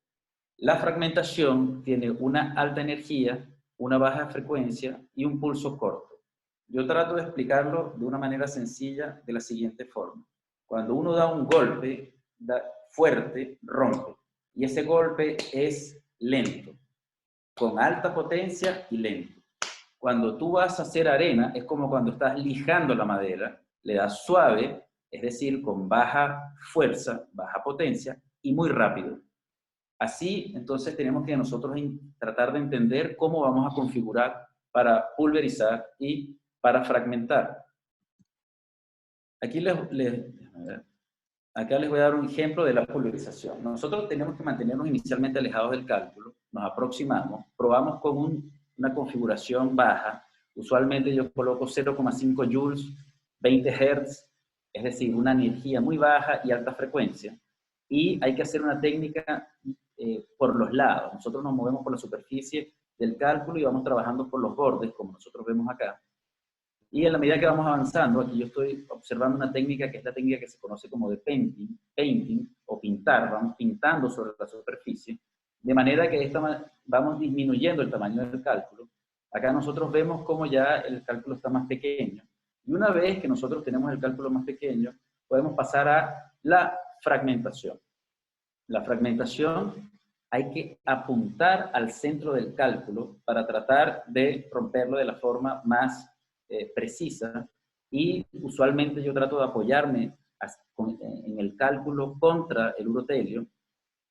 La fragmentación tiene una alta energía, una baja frecuencia y un pulso corto. Yo trato de explicarlo de una manera sencilla de la siguiente forma. Cuando uno da un golpe fuerte, rompe. Y ese golpe es lento, con alta potencia y lento. Cuando tú vas a hacer arena, es como cuando estás lijando la madera, le das suave, es decir, con baja fuerza, baja potencia y muy rápido. Así, entonces, tenemos que nosotros tratar de entender cómo vamos a configurar para pulverizar y para fragmentar. Aquí Acá les voy a dar un ejemplo de la pulverización. Nosotros tenemos que mantenernos inicialmente alejados del cálculo, nos aproximamos, probamos con una configuración baja. Usualmente yo coloco 0,5 joules, 20 Hz, es decir, una energía muy baja y alta frecuencia. Y hay que hacer una técnica por los lados. Nosotros nos movemos por la superficie del cálculo y vamos trabajando por los bordes, como nosotros vemos acá. Y en la medida que vamos avanzando, aquí yo estoy observando una técnica que es la técnica que se conoce como de painting o pintar. Vamos pintando sobre la superficie, de manera que vamos disminuyendo el tamaño del cálculo. Acá nosotros vemos cómo ya el cálculo está más pequeño. Y una vez que nosotros tenemos el cálculo más pequeño, podemos pasar a la fragmentación. La fragmentación hay que apuntar al centro del cálculo para tratar de romperlo de la forma más precisa, y usualmente yo trato de apoyarme en el cálculo contra el urotelio.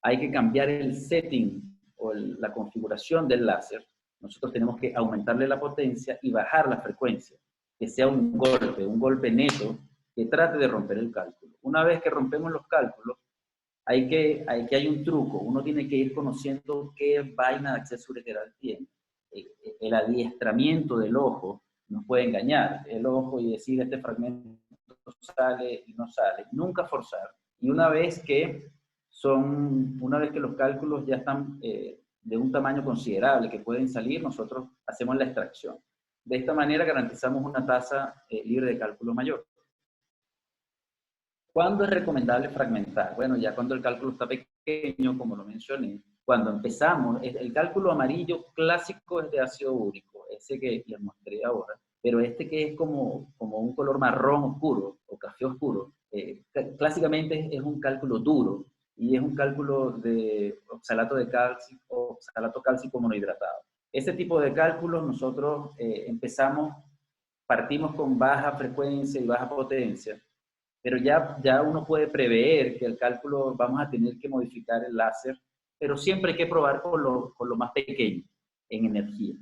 Hay que cambiar el setting o la configuración del láser. Nosotros tenemos que aumentarle la potencia y bajar la frecuencia, que sea un golpe neto que trate de romper el cálculo. Una vez que rompemos los cálculos, hay un truco. Uno tiene que ir conociendo qué vaina de acceso ureteral tiene. El adiestramiento del ojo nos puede engañar. El ojo y decir este fragmento sale y no sale. Nunca forzar. Y una vez que los cálculos ya están de un tamaño considerable que pueden salir, nosotros hacemos la extracción. De esta manera garantizamos una tasa libre de cálculo mayor. ¿Cuándo es recomendable fragmentar? Bueno, ya cuando el cálculo está pequeño, como lo mencioné. Cuando empezamos, el cálculo amarillo clásico es de ácido úrico, ese que les mostré ahora, pero este que es como un color marrón oscuro o café oscuro, clásicamente es un cálculo duro y es un cálculo de oxalato de calcio o oxalato cálcico monohidratado. Ese tipo de cálculos nosotros partimos con baja frecuencia y baja potencia, pero ya uno puede prever que el cálculo vamos a tener que modificar el láser, pero siempre hay que probar con lo más pequeño en energía.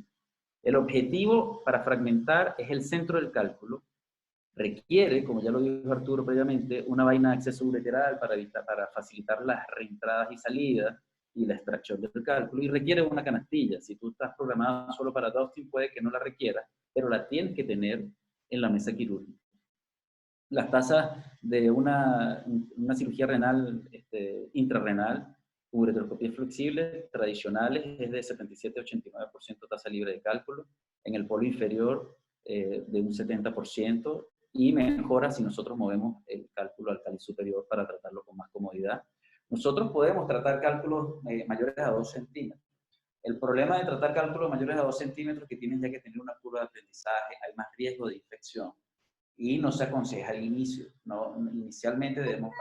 El objetivo para fragmentar es el centro del cálculo. Requiere, como ya lo dijo Arturo previamente, una vaina de acceso ureteral para facilitar las reentradas y salidas y la extracción del cálculo, y requiere una canastilla. Si tú estás programado solo para dusting, puede que no la requieras, pero la tienes que tener en la mesa quirúrgica. Las tasas de una cirugía renal intrarrenal, ureteroscopías flexibles tradicionales, es de 77-89% tasa libre de cálculo, en el polo inferior de un 70%, y mejora si nosotros movemos el cálculo al cáliz superior para tratarlo con más comodidad. Nosotros podemos tratar cálculos mayores a 2 centímetros. El problema de tratar cálculos mayores a 2 centímetros es que tienes ya que tener una curva de aprendizaje, hay más riesgo de infección. Y no se aconseja al inicio, ¿no? Inicialmente debemos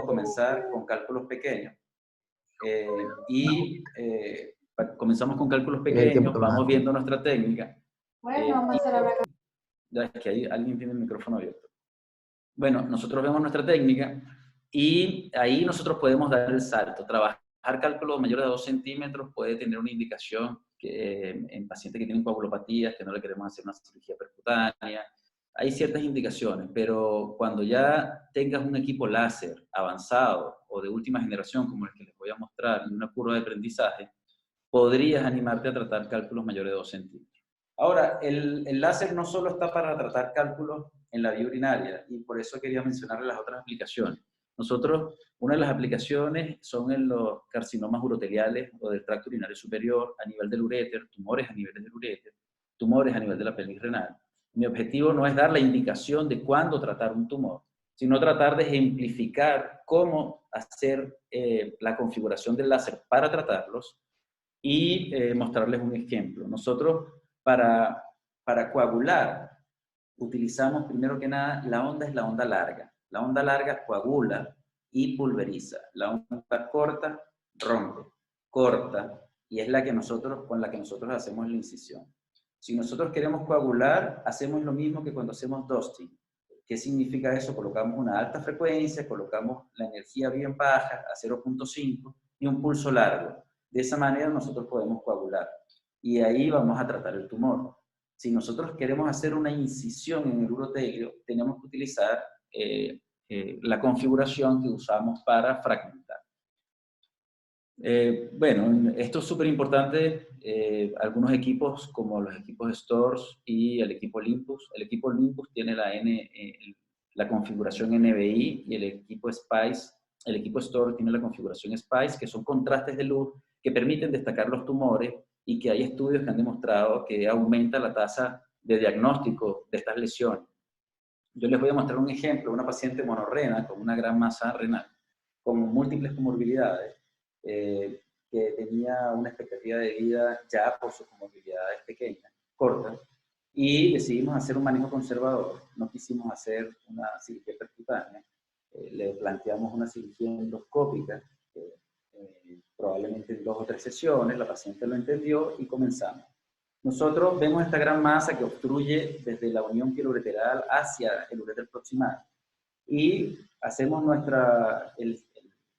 comenzar con cálculos pequeños. Comenzamos con cálculos pequeños, vamos viendo nuestra técnica. Bueno, vamos a hacer ahora. Es que alguien tiene el micrófono abierto. Bueno, nosotros vemos nuestra técnica y ahí nosotros podemos dar el salto. Trabajar cálculos mayores a 2 centímetros puede tener una indicación en pacientes que tienen coagulopatías, que no le queremos hacer una cirugía percutánea. Hay ciertas indicaciones, pero cuando ya tengas un equipo láser avanzado o de última generación, como el que les voy a mostrar en una curva de aprendizaje, podrías animarte a tratar cálculos mayores de 2 centímetros. Ahora, el láser no solo está para tratar cálculos en la vía urinaria, y por eso quería mencionarles las otras aplicaciones. Nosotros, una de las aplicaciones son en los carcinomas uroteliales o del tracto urinario superior a nivel del uréter, tumores a nivel del uréter, tumores a nivel de la pelvis renal. Mi objetivo no es dar la indicación de cuándo tratar un tumor, sino tratar de ejemplificar cómo hacer la configuración del láser para tratarlos y mostrarles un ejemplo. Nosotros, para coagular, utilizamos primero que nada, la onda es la onda larga. La onda larga coagula y pulveriza. La onda corta rompe, corta, y es con la que nosotros hacemos la incisión. Si nosotros queremos coagular, hacemos lo mismo que cuando hacemos dusting. ¿Qué significa eso? Colocamos una alta frecuencia, colocamos la energía bien baja, a 0.5, y un pulso largo. De esa manera nosotros podemos coagular. Y ahí vamos a tratar el tumor. Si nosotros queremos hacer una incisión en el urotelio, tenemos que utilizar la configuración que usamos para fragmentar. Bueno, esto es súper importante. Algunos equipos, como los equipos Stores y el equipo Olympus. El equipo Olympus tiene la configuración NBI, y el equipo Spice, el equipo Store tiene la configuración Spice, que son contrastes de luz que permiten destacar los tumores, y que hay estudios que han demostrado que aumenta la tasa de diagnóstico de estas lesiones. Yo les voy a mostrar un ejemplo, una paciente monorrena con una gran masa renal, con múltiples comorbilidades, que tenía una expectativa de vida ya por sus comorbilidades pequeñas, cortas, y decidimos hacer un manejo conservador. No quisimos hacer una cirugía percutánea, le planteamos una cirugía endoscópica, probablemente en 2 o 3 sesiones. La paciente lo entendió y comenzamos. Nosotros vemos esta gran masa que obstruye desde la unión pieloureteral hacia el uréter proximal, y hacemos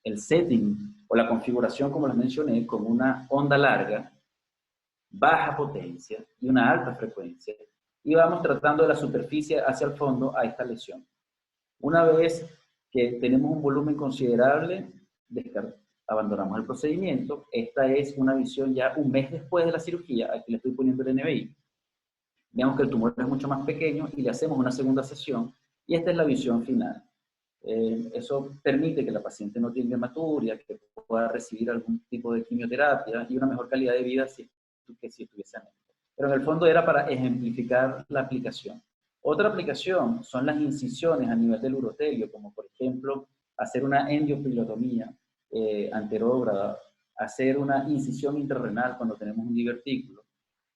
el setting o la configuración, como les mencioné, con una onda larga, baja potencia y una alta frecuencia, y vamos tratando de la superficie hacia el fondo a esta lesión. Una vez que tenemos un volumen considerable, abandonamos el procedimiento. Esta es una visión ya un mes después de la cirugía. Aquí le estoy poniendo el NBI. Vemos que el tumor es mucho más pequeño y le hacemos una segunda sesión, y esta es la visión final. Eso permite que la paciente no tenga hematuria, que pueda recibir algún tipo de quimioterapia y una mejor calidad de vida que si estuviese anémica. Pero en el fondo era para ejemplificar la aplicación. Otra aplicación son las incisiones a nivel del urotelio, como por ejemplo hacer una endiopilotomía anterógrada, hacer una incisión intrarrenal cuando tenemos un divertículo.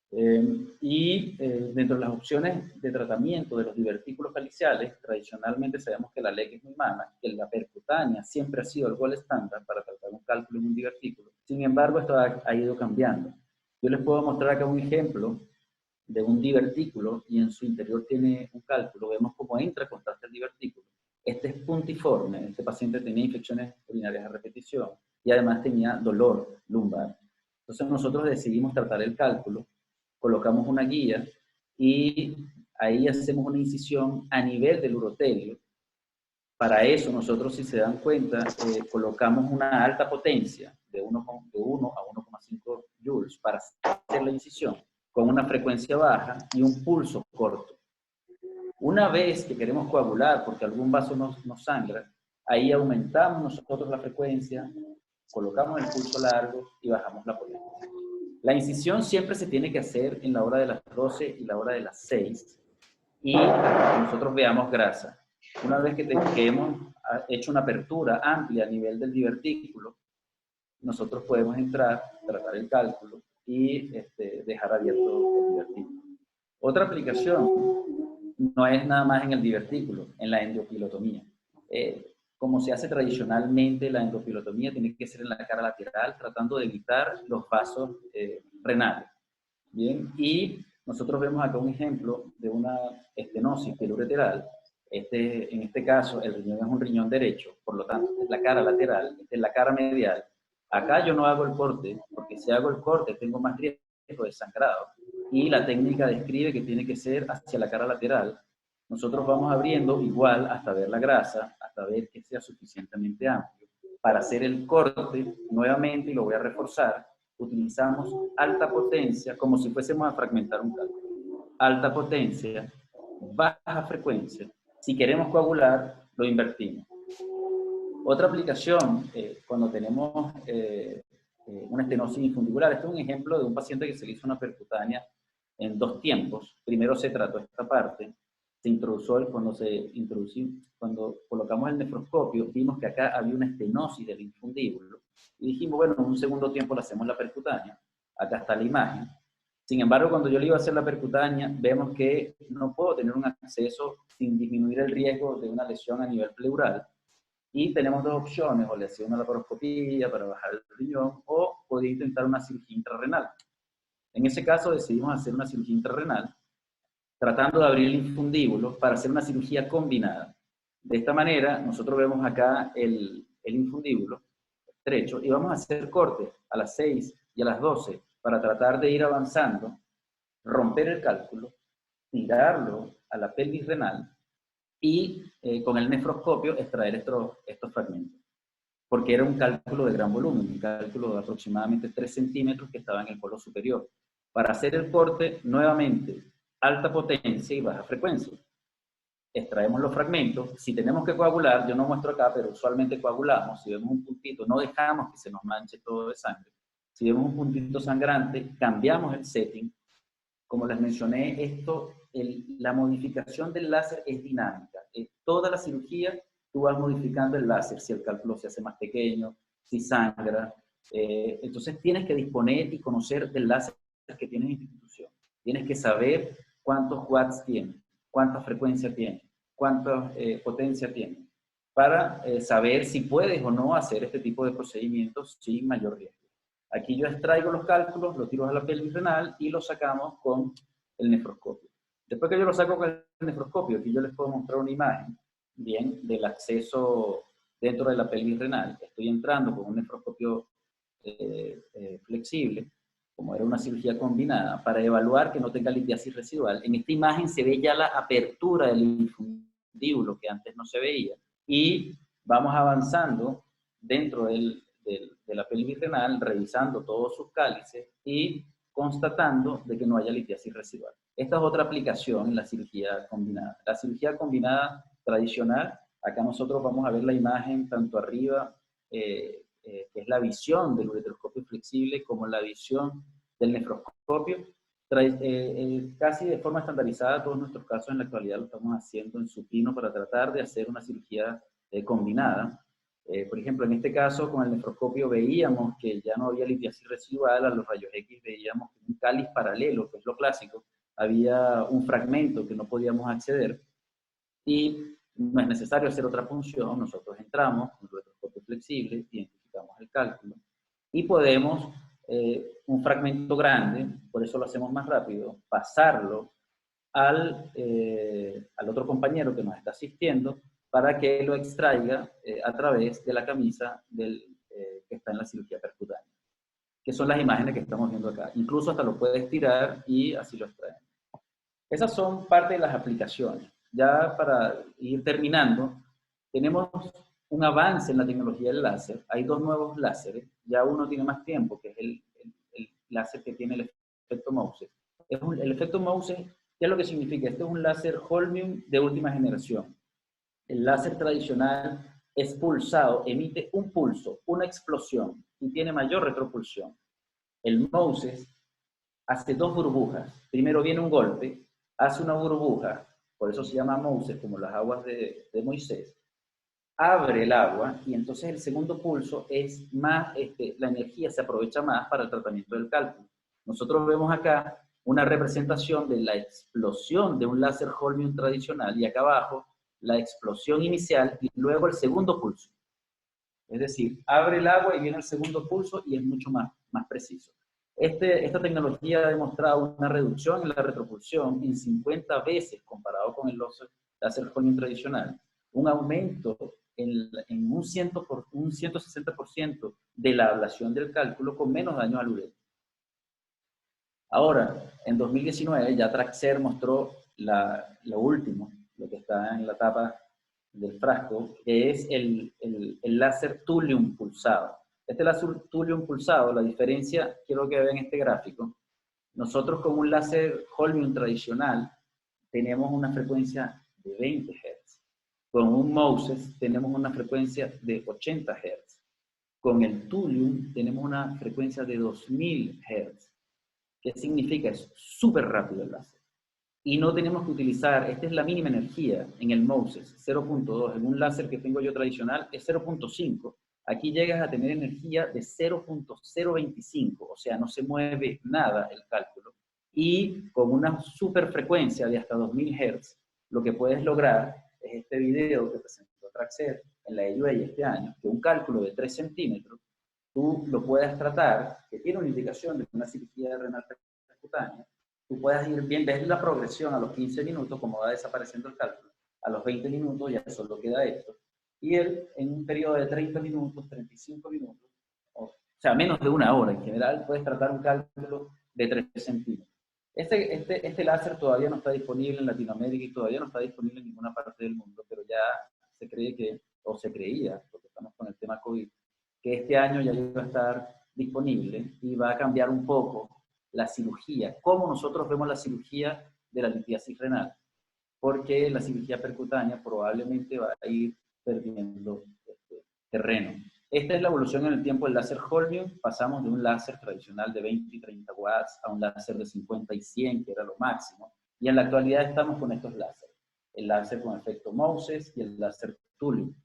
Dentro de las opciones de tratamiento de los divertículos caliciales, tradicionalmente sabemos que la LEC es muy mala, que la percutánea siempre ha sido el gol estándar para tratar un cálculo en un divertículo. Sin embargo, esto ha ido cambiando. Yo les puedo mostrar acá un ejemplo de un divertículo, y en su interior tiene un cálculo. Vemos cómo entra contraste el divertículo. Este es puntiforme. Este paciente tenía infecciones urinarias a repetición y además tenía dolor lumbar. Entonces nosotros decidimos tratar el cálculo, colocamos una guía y ahí hacemos una incisión a nivel del urotelio. Para eso nosotros, si se dan cuenta, colocamos una alta potencia de 1 a 1,5 joules para hacer la incisión, con una frecuencia baja y un pulso corto. Una vez que queremos coagular porque algún vaso nos sangra, ahí aumentamos nosotros la frecuencia, colocamos el pulso largo y bajamos la potencia. La incisión siempre se tiene que hacer en la hora de las 12 y la hora de las 6, y nosotros veamos grasa. Una vez que hemos hecho una apertura amplia a nivel del divertículo, nosotros podemos entrar, tratar el cálculo y dejar abierto el divertículo. Otra aplicación no es nada más en el divertículo, en la endiopilotomía. Como se hace tradicionalmente, la endopilotomía tiene que ser en la cara lateral, tratando de evitar los vasos renales. Bien, y nosotros vemos acá un ejemplo de una estenosis pieloureteral. En este caso, el riñón es un riñón derecho, por lo tanto, es la cara lateral, esta es la cara medial. Acá yo no hago el corte, porque si hago el corte tengo más riesgo de sangrado, y la técnica describe que tiene que ser hacia la cara lateral. Nosotros vamos abriendo igual hasta ver la grasa, hasta ver que sea suficientemente amplio. Para hacer el corte, nuevamente, y lo voy a reforzar, utilizamos alta potencia, como si fuésemos a fragmentar un cálculo. Alta potencia, baja frecuencia. Si queremos coagular, lo invertimos. Otra aplicación, cuando tenemos una estenosis infundibular. Este es un ejemplo de un paciente que se le hizo una percutánea en 2 tiempos. Primero se trató esta parte, se introdujo, cuando colocamos el nefroscopio, vimos que acá había una estenosis del infundíbulo, y dijimos, bueno, en un segundo tiempo le hacemos la percutánea. Acá está la imagen. Sin embargo, cuando yo le iba a hacer la percutánea, vemos que no puedo tener un acceso sin disminuir el riesgo de una lesión a nivel pleural, y tenemos 2 opciones: o le hacía una laparoscopía para bajar el riñón, o podía intentar una cirugía intrarrenal. En ese caso decidimos hacer una cirugía intrarrenal, tratando de abrir el infundíbulo para hacer una cirugía combinada. De esta manera, nosotros vemos acá el infundíbulo estrecho, y vamos a hacer corte a las 6 y a las 12 para tratar de ir avanzando, romper el cálculo, tirarlo a la pelvis renal y con el nefroscopio extraer estos fragmentos. Porque era un cálculo de gran volumen, un cálculo de aproximadamente 3 centímetros que estaba en el polo superior. Para hacer el corte, nuevamente, alta potencia y baja frecuencia. Extraemos los fragmentos. Si tenemos que coagular, yo no muestro acá, pero usualmente coagulamos. Si vemos un puntito, no dejamos que se nos manche todo de sangre. Si vemos un puntito sangrante, cambiamos el setting. Como les mencioné, la modificación del láser es dinámica. Toda la cirugía, tú vas modificando el láser, si el cálculo se hace más pequeño, si sangra. Entonces tienes que disponer y conocer del láser que tienes en institución. Tienes que saber cuántos watts tiene, cuánta frecuencia tiene, cuánta potencia tiene, para saber si puedes o no hacer este tipo de procedimientos sin mayor riesgo. Aquí yo extraigo los cálculos, los tiro a la pelvis renal y los sacamos con el nefroscopio. Después que yo lo saco con el nefroscopio, aquí yo les puedo mostrar una imagen, bien, del acceso dentro de la pelvis renal. Estoy entrando con un nefroscopio flexible, como era una cirugía combinada, para evaluar que no tenga litiasis residual. En esta imagen se ve ya la apertura del infundíbulo, que antes no se veía, y vamos avanzando dentro de la pelvis renal, revisando todos sus cálices y constatando de que no haya litiasis residual. Esta es otra aplicación en la cirugía combinada. La cirugía combinada tradicional, acá nosotros vamos a ver la imagen tanto arriba, que es la visión del ureteroscopio flexible, como la visión del nefroscopio. Casi de forma estandarizada, todos nuestros casos en la actualidad lo estamos haciendo en supino para tratar de hacer una cirugía combinada. Por ejemplo, en este caso, con el nefroscopio veíamos que ya no había litiasis residual, a los rayos X veíamos un cáliz paralelo, que es lo clásico, había un fragmento que no podíamos acceder, y no es necesario hacer otra punción. Nosotros entramos con el ureteroscopio flexible, identificamos el cálculo, y podemos, un fragmento grande, por eso lo hacemos más rápido, pasarlo al otro compañero que nos está asistiendo, para que lo extraiga a través de la camisa que está en la cirugía percutánea, que son las imágenes que estamos viendo acá. Incluso hasta lo puede estirar y así lo extraemos. Esas son parte de las aplicaciones. Ya para ir terminando, tenemos un avance en la tecnología del láser. Hay 2 nuevos láseres. Ya uno tiene más tiempo, que es el láser que tiene el efecto Moses. El efecto Moses, ¿qué es lo que significa? Este es un láser holmium de última generación. El láser tradicional es pulsado, emite un pulso, una explosión, y tiene mayor retropulsión. El Moses hace 2 burbujas. Primero viene un golpe, hace una burbuja, por eso se llama Moses, como las aguas de Moisés. Abre el agua, y entonces el segundo pulso es más, la energía se aprovecha más para el tratamiento del cálculo. Nosotros vemos acá una representación de la explosión de un láser holmium tradicional, y acá abajo la explosión inicial y luego el segundo pulso. Es decir, abre el agua y viene el segundo pulso, y es mucho más preciso. Esta tecnología ha demostrado una reducción en la retropulsión en 50 veces comparado con el láser holmium tradicional, un aumento en un 160% de la ablación del cálculo con menos daño al ureter. Ahora, en 2019 ya Traxer mostró lo último, lo que está en la tapa del frasco, que es el láser thulium pulsado. Este láser thulium pulsado, la diferencia, quiero que vean este gráfico. Nosotros con un láser holmium tradicional tenemos una frecuencia de 20 Hz. Con un Moses tenemos una frecuencia de 80 Hz. Con el thulium tenemos una frecuencia de 2000 Hz. ¿Qué significa? Es súper rápido el láser. Y no tenemos que utilizar, esta es la mínima energía en el Moses, 0.2. En un láser que tengo yo tradicional es 0.5. Aquí llegas a tener energía de 0.025, o sea, no se mueve nada el cálculo. Y con una super frecuencia de hasta 2000 Hz, lo que puedes lograr es este video que presentó Traxer en la AUA este año, que un cálculo de 3 centímetros, tú lo puedas tratar, que tiene una indicación de una cirugía renal percutánea. Tú puedes ir bien, ves la progresión a los 15 minutos, como va desapareciendo el cálculo. A los 20 minutos ya solo queda esto. Y él, en un periodo de 30 minutos, 35 minutos, o sea, menos de 1 hora en general, puedes tratar un cálculo de 3 centímetros. Este láser todavía no está disponible en Latinoamérica y todavía no está disponible en ninguna parte del mundo, pero ya se cree que, o se creía, porque estamos con el tema COVID, que este año ya iba a estar disponible y va a cambiar un poco la cirugía, cómo nosotros vemos la cirugía de la litiasis renal, porque la cirugía percutánea probablemente va a ir perdiendo terreno. Esta es la evolución en el tiempo del láser Holmium. Pasamos de un láser tradicional de 20 y 30 watts a un láser de 50 y 100, que era lo máximo. Y en la actualidad estamos con estos láseres. El láser con efecto Moses y el láser Thulium.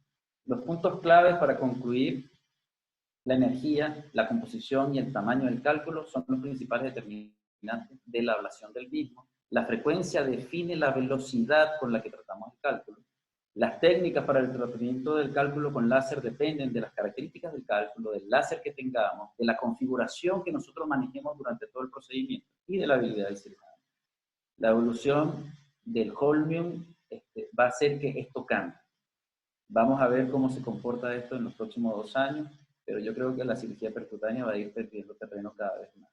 Los puntos claves para concluir: la energía, la composición y el tamaño del cálculo son los principales determinantes de la ablación del mismo. La frecuencia define la velocidad con la que tratamos el cálculo. Las técnicas para el tratamiento del cálculo con láser dependen de las características del cálculo, del láser que tengamos, de la configuración que nosotros manejemos durante todo el procedimiento y de la habilidad del cirujano. La evolución del Holmium va a hacer que esto cambie. Vamos a ver cómo se comporta esto en los próximos 2 años, pero yo creo que la cirugía percutánea va a ir perdiendo terreno cada vez más.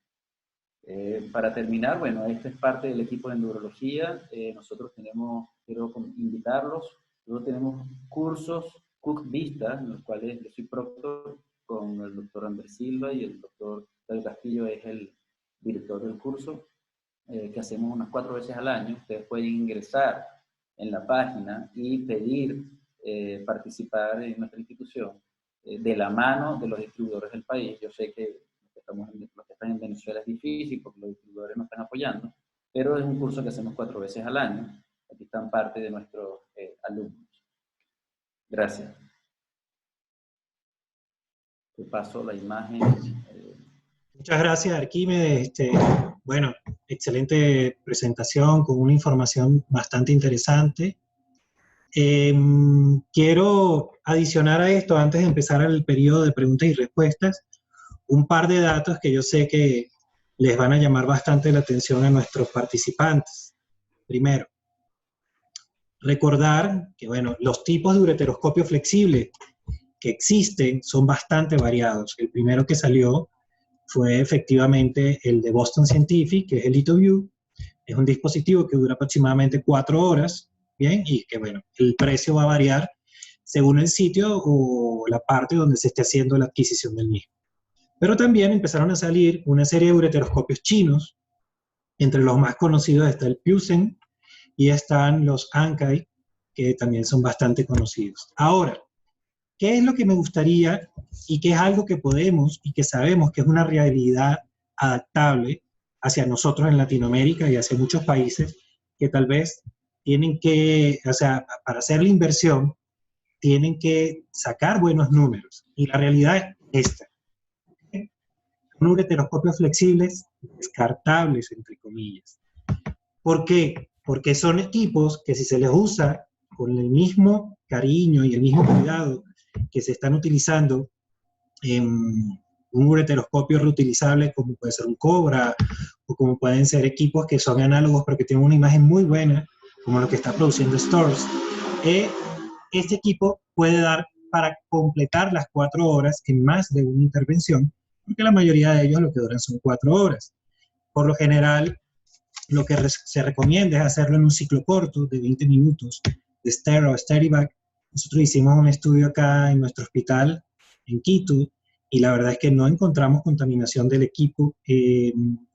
Para terminar, bueno, este es parte del equipo de neurología. Nosotros quiero invitarlos. Luego tenemos cursos Cook Vista, en los cuales yo soy proctor con el doctor Andrés Silva y el doctor David Castillo es el director del curso, que hacemos unas 4 veces al año. Ustedes pueden ingresar en la página y pedir participar en nuestra institución de la mano de los distribuidores del país. Yo sé que los que están en Venezuela es difícil porque los distribuidores no están apoyando, pero es un curso que hacemos 4 veces al año. Aquí están parte de nuestros alumnos. Gracias. Te paso la imagen. Muchas gracias, Arquímedes. Bueno, excelente presentación con una información bastante interesante. Quiero adicionar a esto, antes de empezar el periodo de preguntas y respuestas, un par de datos que yo sé que les van a llamar bastante la atención a nuestros participantes. Primero, recordar que, bueno, los tipos de ureteroscopio flexible que existen son bastante variados. El primero que salió fue efectivamente el de Boston Scientific, que es el LithoVue. Es un dispositivo que dura aproximadamente 4 horas, ¿bien? Y que, bueno, el precio va a variar según el sitio o la parte donde se esté haciendo la adquisición del mismo. Pero también empezaron a salir una serie de ureteroscopios chinos. Entre los más conocidos está el Pusen y están los Ankai, que también son bastante conocidos. Ahora, ¿qué es lo que me gustaría y qué es algo que podemos y que sabemos que es una realidad adaptable hacia nosotros en Latinoamérica y hacia muchos países que tal vez tienen que, o sea, para hacer la inversión, tienen que sacar buenos números? Y la realidad es esta. Son ureteroscopios flexibles descartables, entre comillas. ¿Por qué? Porque son equipos que si se les usa con el mismo cariño y el mismo cuidado que se están utilizando en un ureteroscopio reutilizable como puede ser un Cobra o como pueden ser equipos que son análogos pero que tienen una imagen muy buena como lo que está produciendo Storz, este equipo puede dar para completar las 4 horas en más de una intervención, porque la mayoría de ellos lo que duran son 4 horas. Por lo general, lo que se recomienda es hacerlo en un ciclo corto de 20 minutos de Stero o Sterivac. Nosotros hicimos un estudio acá en nuestro hospital en Quito y la verdad es que no encontramos contaminación del equipo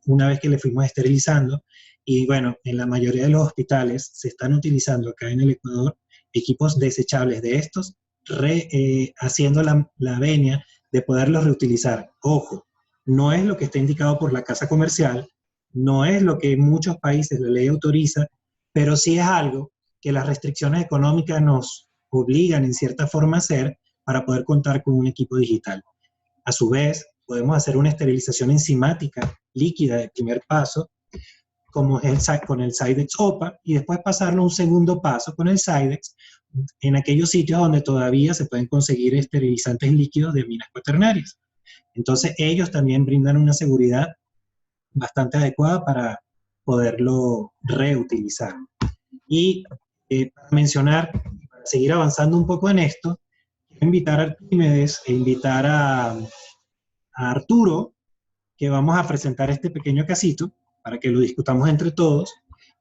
una vez que le fuimos esterilizando. Y bueno, en la mayoría de los hospitales se están utilizando acá en el Ecuador equipos desechables de estos, haciendo la venia de poderlos reutilizar. Ojo, no es lo que está indicado por la casa comercial, no es lo que en muchos países la ley autoriza, pero sí es algo que las restricciones económicas nos obligan en cierta forma a hacer para poder contar con un equipo digital. A su vez, podemos hacer una esterilización enzimática líquida de primer paso, como es con el Cydex OPA, y después pasarlo a un segundo paso con el Cydex en aquellos sitios donde todavía se pueden conseguir esterilizantes líquidos de aminas cuaternarias. Entonces, ellos también brindan una seguridad bastante adecuada para poderlo reutilizar. Y para mencionar, para seguir avanzando un poco en esto, quiero invitar a Arquímedes e invitar a Arturo, que vamos a presentar este pequeño casito. para que lo discutamos entre todos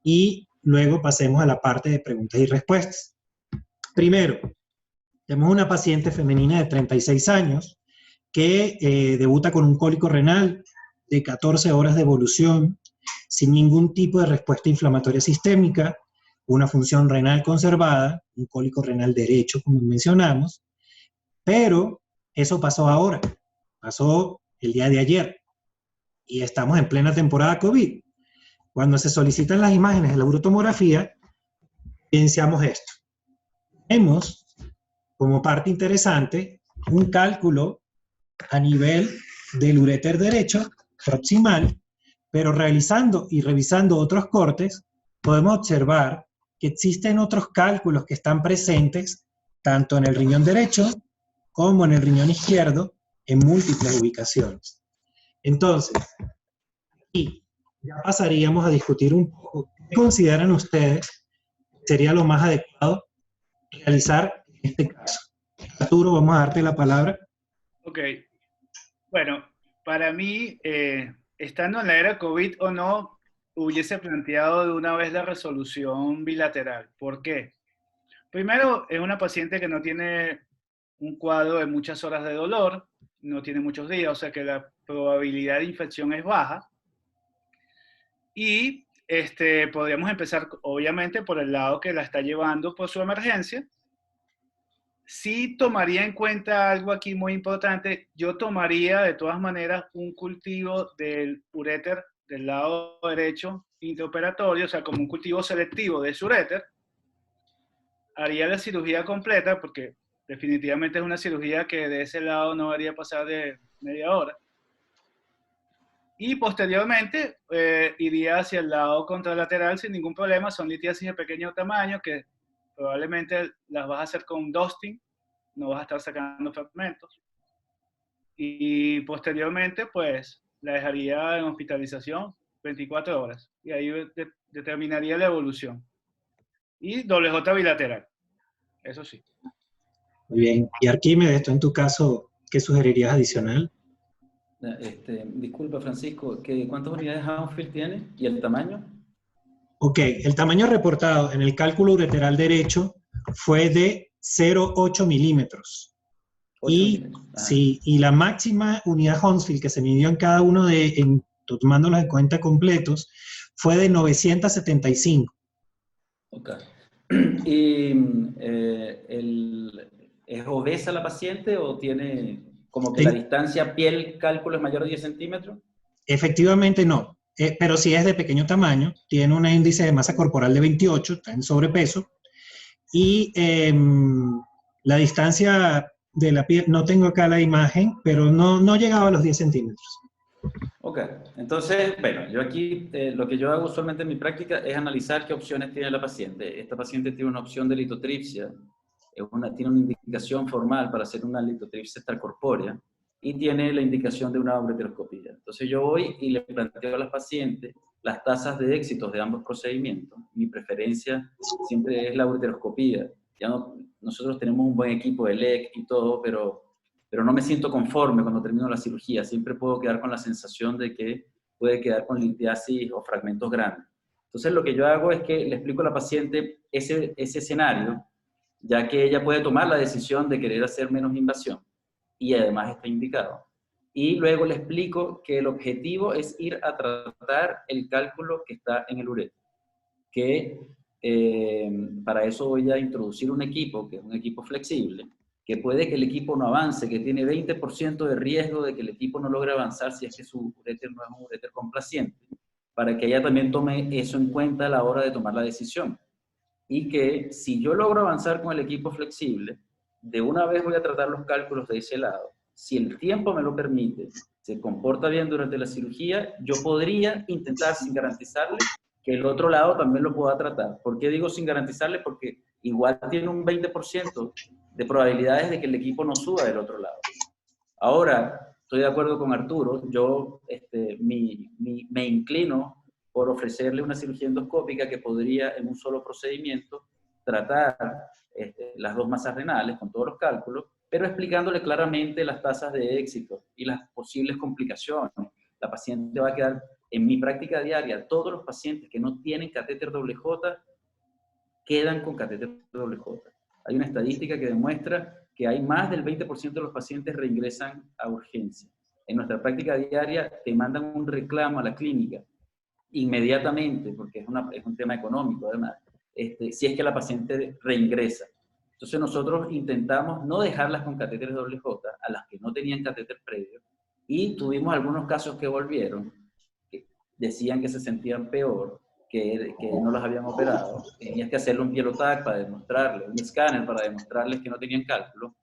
y luego pasemos a la parte de preguntas y respuestas. Primero, tenemos una paciente femenina de 36 años que debuta con un cólico renal de 14 horas de evolución, sin ningún tipo de respuesta inflamatoria sistémica, una función renal conservada, un cólico renal derecho, como mencionamos, pero eso pasó ahora, pasó el día de ayer, y estamos en plena temporada COVID. Cuando se solicitan las imágenes de la urotomografía, evidenciamos esto. Vemos, como parte interesante, un cálculo a nivel del uréter derecho, proximal, pero realizando y revisando otros cortes, podemos observar que existen otros cálculos que están presentes tanto en el riñón derecho como en el riñón izquierdo en múltiples ubicaciones. Entonces, aquí ya pasaríamos a discutir un poco qué consideran ustedes sería lo más adecuado realizar en este caso. Arturo, vamos a darte la palabra. Ok. Bueno, para mí, estando en la era COVID o no, hubiese planteado de una vez la resolución bilateral. ¿Por qué? Primero, es una paciente que no tiene un cuadro de muchas horas de dolor, no tiene muchos días, o sea que la probabilidad de infección es baja. Y podríamos empezar, obviamente, por el lado que la está llevando por su emergencia. Sí tomaría en cuenta algo aquí muy importante. Yo tomaría de todas maneras un cultivo del uréter del lado derecho intraoperatorio, o sea, como un cultivo selectivo de su uréter. Haría la cirugía completa porque definitivamente es una cirugía que de ese lado no debería pasar de media hora. Y posteriormente iría hacia el lado contralateral sin ningún problema. Son litiasis de pequeño tamaño que probablemente las vas a hacer con dusting, no vas a estar sacando fragmentos. Y posteriormente, pues, la dejaría en hospitalización 24 horas. Y ahí determinaría la evolución. Y doble J bilateral, eso sí. Muy bien. Y Arquímedes, tú en tu caso, ¿qué sugerirías adicional? Disculpa, Francisco, ¿cuántas unidades Hounsfield tiene y el tamaño? Ok, el tamaño reportado en el cálculo ureteral derecho fue de 0,8 milímetros. Y, sí, y la máxima unidad Hounsfield que se midió en cada uno tomándolos en cuenta completos, fue de 975. Ok. ¿Y es obesa la paciente o tiene como que la distancia piel-cálculo es mayor de 10 centímetros? Efectivamente no, pero sí es de pequeño tamaño, tiene un índice de masa corporal de 28, está en sobrepeso, y la distancia de la piel, no tengo acá la imagen, pero no llegaba a los 10 centímetros. Ok, entonces, bueno, yo aquí lo que yo hago usualmente en mi práctica es analizar qué opciones tiene la paciente. Esta paciente tiene una opción de litotripsia, tiene una indicación formal para hacer una litotripsia extracorpórea y tiene la indicación de una ureteroscopía. Entonces yo voy y le planteo a las pacientes las tasas de éxitos de ambos procedimientos. Mi preferencia siempre es la ureteroscopía. Nosotros tenemos un buen equipo de LEC y todo, pero no me siento conforme cuando termino la cirugía. Siempre puedo quedar con la sensación de que puede quedar con litiasis o fragmentos grandes. Entonces lo que yo hago es que le explico a la paciente ese escenario, ya que ella puede tomar la decisión de querer hacer menos invasión y además está indicado. Y luego le explico que el objetivo es ir a tratar el cálculo que está en el ureter, que para eso voy a introducir un equipo, que es un equipo flexible, que puede que el equipo no avance, que tiene 20% de riesgo de que el equipo no logre avanzar si es que su uréter no es un uréter complaciente, para que ella también tome eso en cuenta a la hora de tomar la decisión. Y que si yo logro avanzar con el equipo flexible, de una vez voy a tratar los cálculos de ese lado. Si el tiempo me lo permite, se comporta bien durante la cirugía, yo podría intentar, sin garantizarle, que el otro lado también lo pueda tratar. ¿Por qué digo sin garantizarle? Porque igual tiene un 20% de probabilidades de que el equipo no suba del otro lado. Ahora, estoy de acuerdo con Arturo, yo me inclino por ofrecerle una cirugía endoscópica que podría en un solo procedimiento tratar las dos masas renales con todos los cálculos, pero explicándole claramente las tasas de éxito y las posibles complicaciones. La paciente va a quedar en mi práctica diaria, todos los pacientes que no tienen catéter WJ quedan con catéter WJ. Hay una estadística que demuestra que hay más del 20% de los pacientes reingresan a urgencia. En nuestra práctica diaria te mandan un reclamo a la clínica inmediatamente, porque es un tema económico además, si es que la paciente reingresa. Entonces nosotros intentamos no dejarlas con catéteres WJ a las que no tenían catéter previo, y tuvimos algunos casos que volvieron, que decían que se sentían peor, que no los habían operado. Tenías que hacerle un Pielo-TAC para demostrarles, un escáner para demostrarles que no tenían cálculo.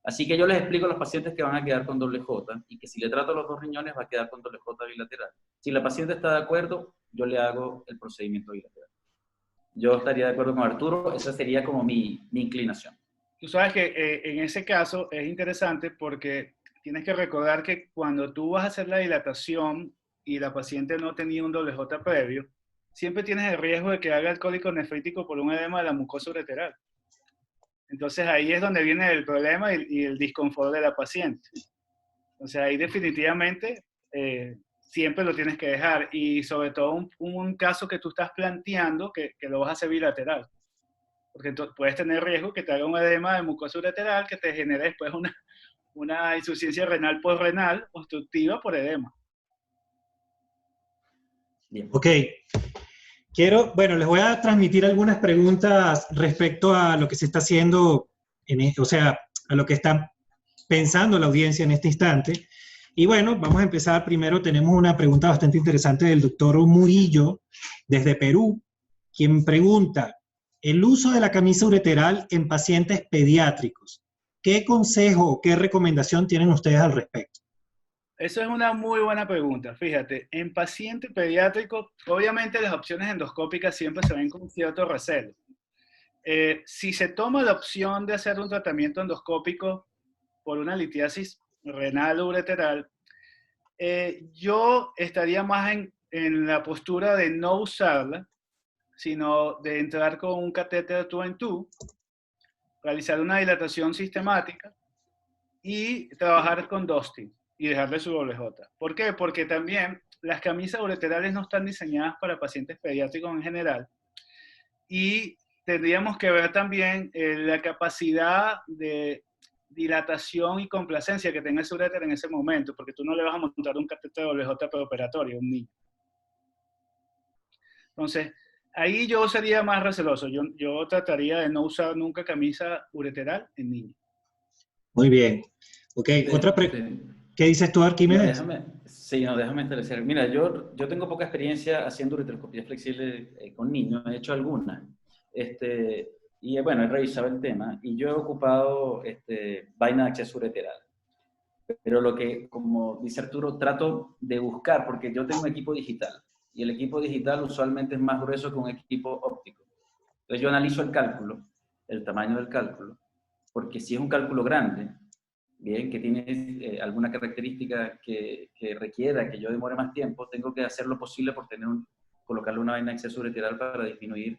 Así que yo les explico a los pacientes que van a quedar con WJ y que si le trato los 2 riñones va a quedar con WJ bilateral. Si la paciente está de acuerdo, yo le hago el procedimiento bilateral. Yo estaría de acuerdo con Arturo, esa sería como mi inclinación. Tú sabes que en ese caso es interesante porque tienes que recordar que cuando tú vas a hacer la dilatación y la paciente no tenía un WJ previo, siempre tienes el riesgo de que haga el cólico nefrítico por un edema de la mucosa ureteral. Entonces ahí es donde viene el problema y el disconfort de la paciente. Entonces ahí definitivamente siempre lo tienes que dejar, y sobre todo un caso que tú estás planteando que lo vas a hacer bilateral. Porque entonces puedes tener riesgo que te haga un edema de mucosa ureteral que te genere después una insuficiencia renal postrenal obstructiva por edema. Bien. Ok. Bueno, les voy a transmitir algunas preguntas respecto a lo que se está haciendo, o sea, a lo que está pensando la audiencia en este instante. Y bueno, vamos a empezar. Primero tenemos una pregunta bastante interesante del doctor Murillo, desde Perú, quien pregunta: el uso de la camisa ureteral en pacientes pediátricos. ¿Qué consejo o qué recomendación tienen ustedes al respecto? Eso es una muy buena pregunta. Fíjate, en paciente pediátrico, obviamente las opciones endoscópicas siempre se ven con cierto recelo. Si se toma la opción de hacer un tratamiento endoscópico por una litiasis renal o ureteral, yo estaría más en la postura de no usarla, sino de entrar con un catéter 2-en-2, realizar una dilatación sistemática y trabajar con dusting y dejarle su WJ. ¿Por qué? Porque también las camisas ureterales no están diseñadas para pacientes pediátricos en general, y tendríamos que ver también la capacidad de dilatación y complacencia que tenga ese uréter en ese momento, porque tú no le vas a montar un catéter WJ preoperatorio a un niño. Entonces, ahí yo sería más receloso. Yo trataría de no usar nunca camisa ureteral en niños. Muy bien. Ok, ¿qué dices tú, Arquímedes? Déjame establecer. Mira, yo tengo poca experiencia haciendo ureteroscopía flexible con niños, he hecho algunas. Y bueno, he revisado el tema y yo he ocupado vaina de acceso ureteral. Pero lo que, como dice Arturo, trato de buscar, porque yo tengo un equipo digital y el equipo digital usualmente es más grueso que un equipo óptico. Entonces yo analizo el cálculo, el tamaño del cálculo, porque si es un cálculo grande, bien, que tiene alguna característica que requiera que yo demore más tiempo, tengo que hacer lo posible por colocarle una vaina de acceso ureteral para disminuir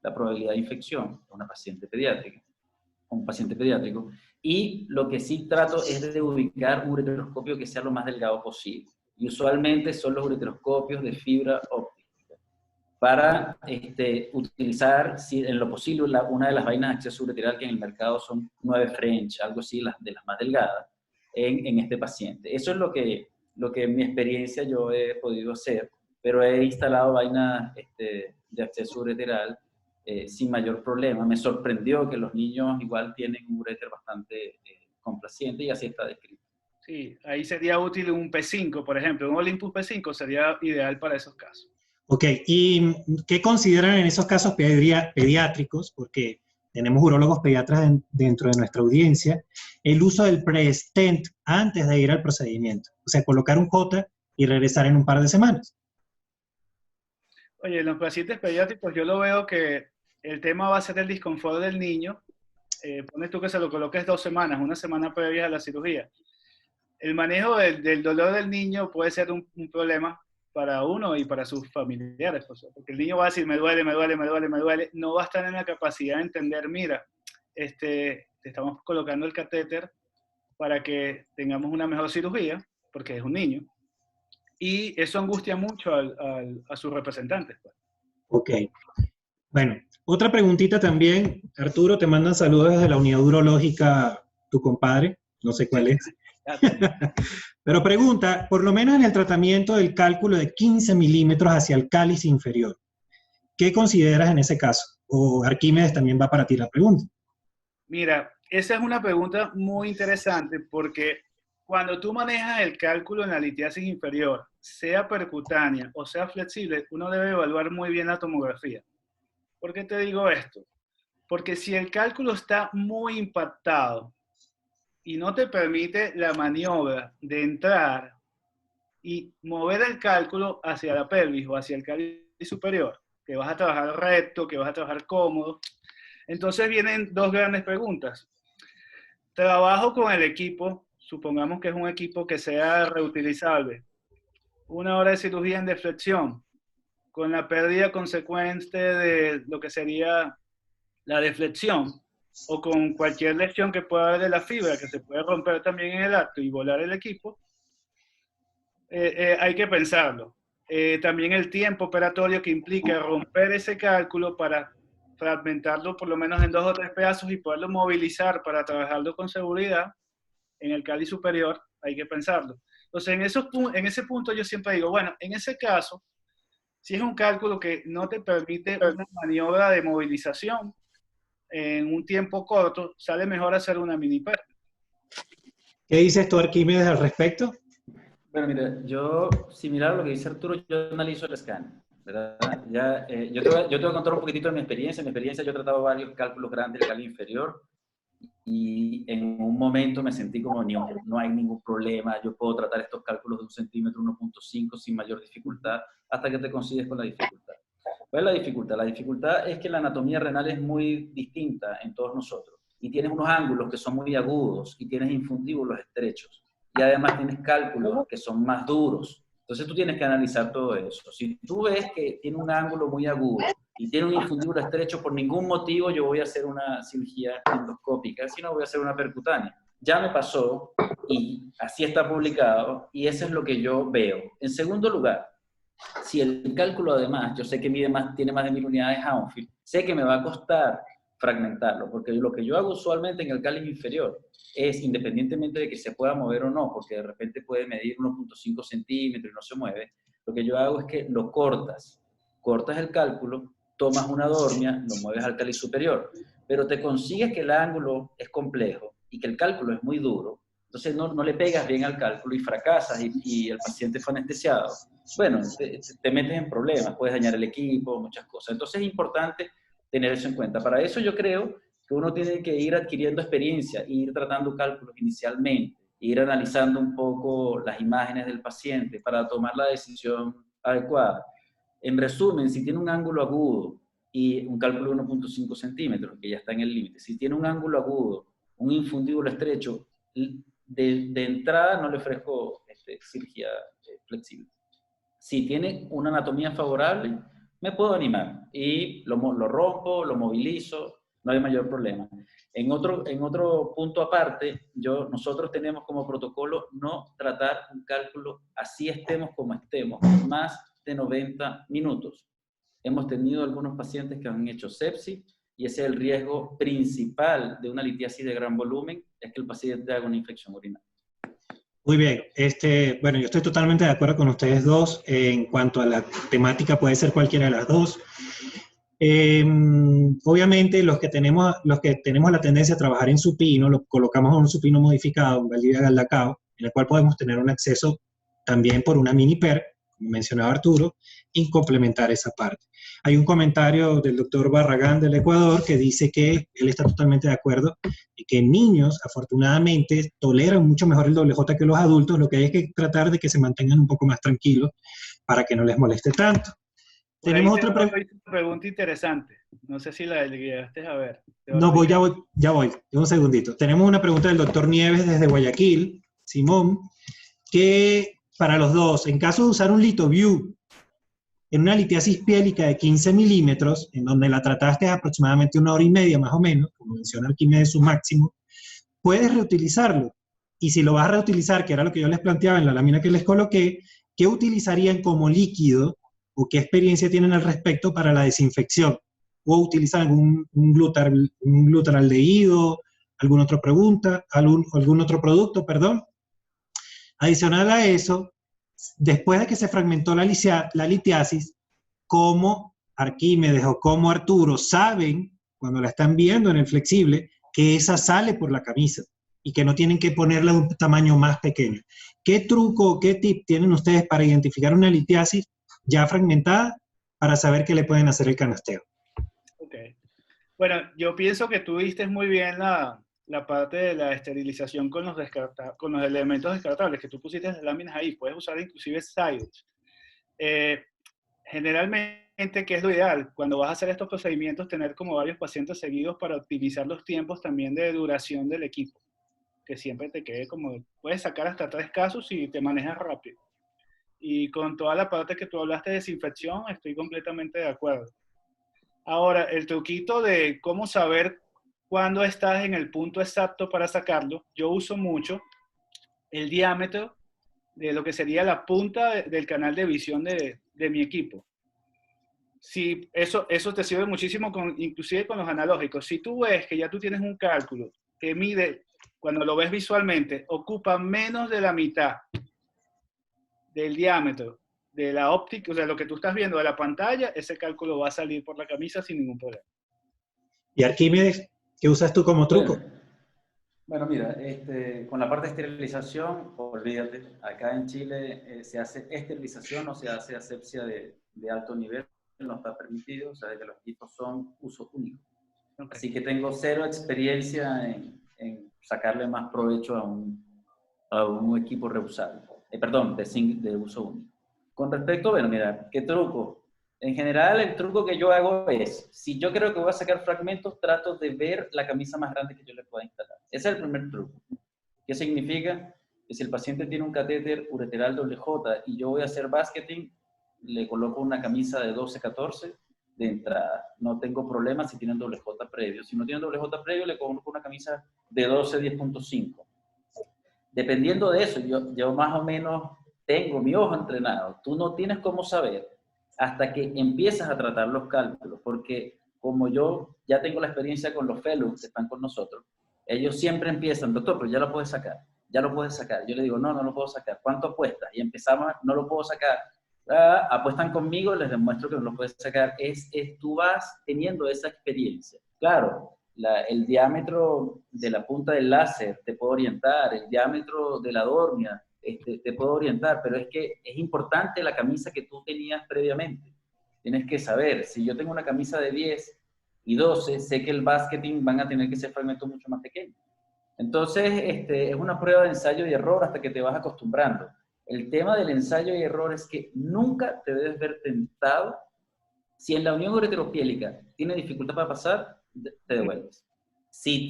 la probabilidad de infección a una paciente pediátrica, a un paciente pediátrico. Y lo que sí trato es de ubicar un ureteroscopio que sea lo más delgado posible. Y usualmente son los ureteroscopios de fibra óptica, para utilizar, en lo posible, una de las vainas de acceso ureteral que en el mercado son 9 French, algo así, de las más delgadas, en este paciente. Eso es lo que en mi experiencia yo he podido hacer, pero he instalado vainas de acceso ureteral sin mayor problema. Me sorprendió que los niños igual tienen un uréter bastante complaciente, y así está descrito. Sí, ahí sería útil un P5, por ejemplo. Un Olympus P5 sería ideal para esos casos. Ok, ¿y qué consideran en esos casos pediátricos? Porque tenemos urólogos pediatras dentro de nuestra audiencia, el uso del pre-stent antes de ir al procedimiento. O sea, colocar un J y regresar en un par de semanas. Oye, en los pacientes pediátricos yo lo veo que el tema va a ser el disconfort del niño. Pones tú que se lo coloques 2 semanas, una semana previa a la cirugía. El manejo del dolor del niño puede ser un problema para uno y para sus familiares, porque el niño va a decir, me duele, me duele, me duele, me duele, no va a estar en la capacidad de entender, mira, te estamos colocando el catéter para que tengamos una mejor cirugía, porque es un niño, y eso angustia mucho a sus representantes, pues. Ok. Bueno, otra preguntita también. Arturo, te mandan saludos desde la unidad urológica, tu compadre, no sé cuál es. Pero pregunta, por lo menos en el tratamiento del cálculo de 15 milímetros hacia el cáliz inferior, ¿qué consideras en ese caso? O Arquímedes también va para ti la pregunta. Mira, esa es una pregunta muy interesante porque cuando tú manejas el cálculo en la litiasis inferior, sea percutánea o sea flexible, uno debe evaluar muy bien la tomografía. ¿Por qué te digo esto? Porque si el cálculo está muy impactado y no te permite la maniobra de entrar y mover el cálculo hacia la pelvis o hacia el cáliz superior, que vas a trabajar recto, que vas a trabajar cómodo, entonces vienen dos grandes preguntas. Trabajo con el equipo, supongamos que es un equipo que sea reutilizable. 1 hora de cirugía en deflexión, con la pérdida consecuente de lo que sería la deflexión, o con cualquier lesión que pueda haber de la fibra, que se puede romper también en el acto y volar el equipo, hay que pensarlo. También el tiempo operatorio que implica romper ese cálculo para fragmentarlo por lo menos en 2 o 3 pedazos y poderlo movilizar para trabajarlo con seguridad en el cáliz superior, hay que pensarlo. Entonces, en ese punto yo siempre digo, bueno, en ese caso, si es un cálculo que no te permite una maniobra de movilización en un tiempo corto, sale mejor hacer una mini PERC. ¿Qué dices tú, Arquímedes, al respecto? Bueno, mira, yo, similar a lo que dice Arturo, yo analizo el scan, ¿verdad? Ya, yo te voy a contar un poquitito de mi experiencia. En mi experiencia yo he tratado varios cálculos grandes del cáliz inferior y en un momento me sentí como, no hay ningún problema, yo puedo tratar estos cálculos de 1 centímetro, 1.5 sin mayor dificultad, hasta que te consigues con la dificultad. ¿Cuál es la dificultad? La dificultad es que la anatomía renal es muy distinta en todos nosotros y tienes unos ángulos que son muy agudos y tienes infundíbulos estrechos. Y además tienes cálculos que son más duros. Entonces tú tienes que analizar todo eso. Si tú ves que tiene un ángulo muy agudo y tiene un infundíbulo estrecho, por ningún motivo yo voy a hacer una cirugía endoscópica, sino voy a hacer una percutánea. Ya me pasó y así está publicado y eso es lo que yo veo. En segundo lugar, si el cálculo además, yo sé que tiene más de 1000 unidades Hounsfield, sé que me va a costar fragmentarlo, porque lo que yo hago usualmente en el cáliz inferior es, independientemente de que se pueda mover o no, porque de repente puede medir 1.5 centímetros y no se mueve, lo que yo hago es que lo cortas el cálculo, tomas una dormia, lo mueves al cáliz superior, pero te consigues que el ángulo es complejo y que el cálculo es muy duro, entonces no le pegas bien al cálculo y fracasas y el paciente fue anestesiado. Bueno, te metes en problemas, puedes dañar el equipo, muchas cosas. Entonces es importante tener eso en cuenta. Para eso yo creo que uno tiene que ir adquiriendo experiencia, ir tratando cálculos inicialmente, ir analizando un poco las imágenes del paciente para tomar la decisión adecuada. En resumen, si tiene un ángulo agudo y un cálculo de 1.5 centímetros, que ya está en el límite, si tiene un ángulo agudo, un infundíbulo estrecho, de entrada no le ofrezco cirugía flexible. Si tiene una anatomía favorable, me puedo animar y lo rompo, lo movilizo, no hay mayor problema. En otro punto aparte, nosotros tenemos como protocolo no tratar un cálculo así estemos como estemos, más de 90 minutos. Hemos tenido algunos pacientes que han hecho sepsis y ese es el riesgo principal de una litiasis de gran volumen, es que el paciente haga una infección urinaria. Muy bien, bueno, yo estoy totalmente de acuerdo con ustedes dos en cuanto a la temática, puede ser cualquiera de las dos. Obviamente los que tenemos la tendencia a trabajar en supino, lo colocamos en un supino modificado, un Valdivia Galdacao, en el cual podemos tener un acceso también por una mini PERC, como mencionaba Arturo, y complementar esa parte. Hay un comentario del doctor Barragán del Ecuador que dice que él está totalmente de acuerdo y que niños, afortunadamente, toleran mucho mejor el WJ que los adultos, lo que hay es que tratar de que se mantengan un poco más tranquilos para que no les moleste tanto. Tenemos otra pregunta interesante. No sé si la llegaste a ver. No, ya voy. Un segundito. Tenemos una pregunta del doctor Nieves desde Guayaquil, Simón, que para los dos, en caso de usar un LitoView en una litiasis piélica de 15 milímetros, en donde la trataste aproximadamente 1 hora y media más o menos, como menciona Arquímedes su máximo, puedes reutilizarlo. Y si lo vas a reutilizar, que era lo que yo les planteaba en la lámina que les coloqué, ¿qué utilizarían como líquido o qué experiencia tienen al respecto para la desinfección? ¿O utilizan algún un glutaraldehído, algún otro producto, perdón? Adicional a eso, después de que se fragmentó la litiasis, ¿cómo Arquímedes o cómo Arturo saben, cuando la están viendo en el flexible, que esa sale por la camisa y que no tienen que ponerla de un tamaño más pequeño? ¿Qué truco o qué tip tienen ustedes para identificar una litiasis ya fragmentada para saber que le pueden hacer el canasteo? Ok. Bueno, yo pienso que tú diste muy bien la parte de la esterilización con con los elementos descartables, que tú pusiste las láminas ahí. Puedes usar inclusive silos. Generalmente, ¿qué es lo ideal? Cuando vas a hacer estos procedimientos, tener como varios pacientes seguidos para optimizar los tiempos también de duración del equipo. Que siempre te quede como, puedes sacar hasta 3 casos y te manejas rápido. Y con toda la parte que tú hablaste de desinfección, estoy completamente de acuerdo. Ahora, el truquito de cómo saber cuándo estás en el punto exacto para sacarlo, yo uso mucho el diámetro de lo que sería la punta del canal de visión de mi equipo. Si eso te sirve muchísimo, inclusive con los analógicos. Si tú ves que ya tú tienes un cálculo que mide, cuando lo ves visualmente, ocupa menos de la mitad del diámetro de la óptica, o sea, lo que tú estás viendo de la pantalla, ese cálculo va a salir por la camisa sin ningún problema. Y Arquímedes, ¿qué usas tú como truco? Bueno, mira, con la parte de esterilización, olvídate, acá en Chile se hace esterilización o se hace asepsia de alto nivel, no está permitido, o sea, que los equipos son uso único. Okay. Así que tengo cero experiencia en sacarle más provecho a un equipo reusable, de uso único. Con respecto, bueno, mira, ¿qué truco? En general, el truco que yo hago es, si yo creo que voy a sacar fragmentos, trato de ver la camisa más grande que yo le pueda instalar. Ese es el primer truco. ¿Qué significa? Que si el paciente tiene un catéter ureteral WJ y yo voy a hacer basketing, le coloco una camisa de 12-14 de entrada. No tengo problema si tienen WJ previo. Si no tienen WJ previo, le coloco una camisa de 12-10.5. Dependiendo de eso, yo más o menos tengo mi ojo entrenado. Tú no tienes cómo saber hasta que empiezas a tratar los cálculos, porque como yo ya tengo la experiencia con los fellows que están con nosotros, ellos siempre empiezan, doctor, pero ya lo puedes sacar, ya lo puedes sacar. Yo le digo, no lo puedo sacar. ¿Cuánto apuestas? Y empezamos, no lo puedo sacar. Apuestan conmigo, les demuestro que no lo puedes sacar. Tú vas teniendo esa experiencia. Claro, el diámetro de la punta del láser te puede orientar, el diámetro de la dormia te puedo orientar, pero es que es importante la camisa que tú tenías previamente. Tienes que saber, si yo tengo una camisa de 10 y 12, sé que el basketing van a tener que ser fragmentos mucho más pequeños. Entonces, es una prueba de ensayo y error hasta que te vas acostumbrando. El tema del ensayo y error es que nunca te debes ver tentado. Si en la unión ureteropiélica tiene dificultad para pasar, te devuelves. Si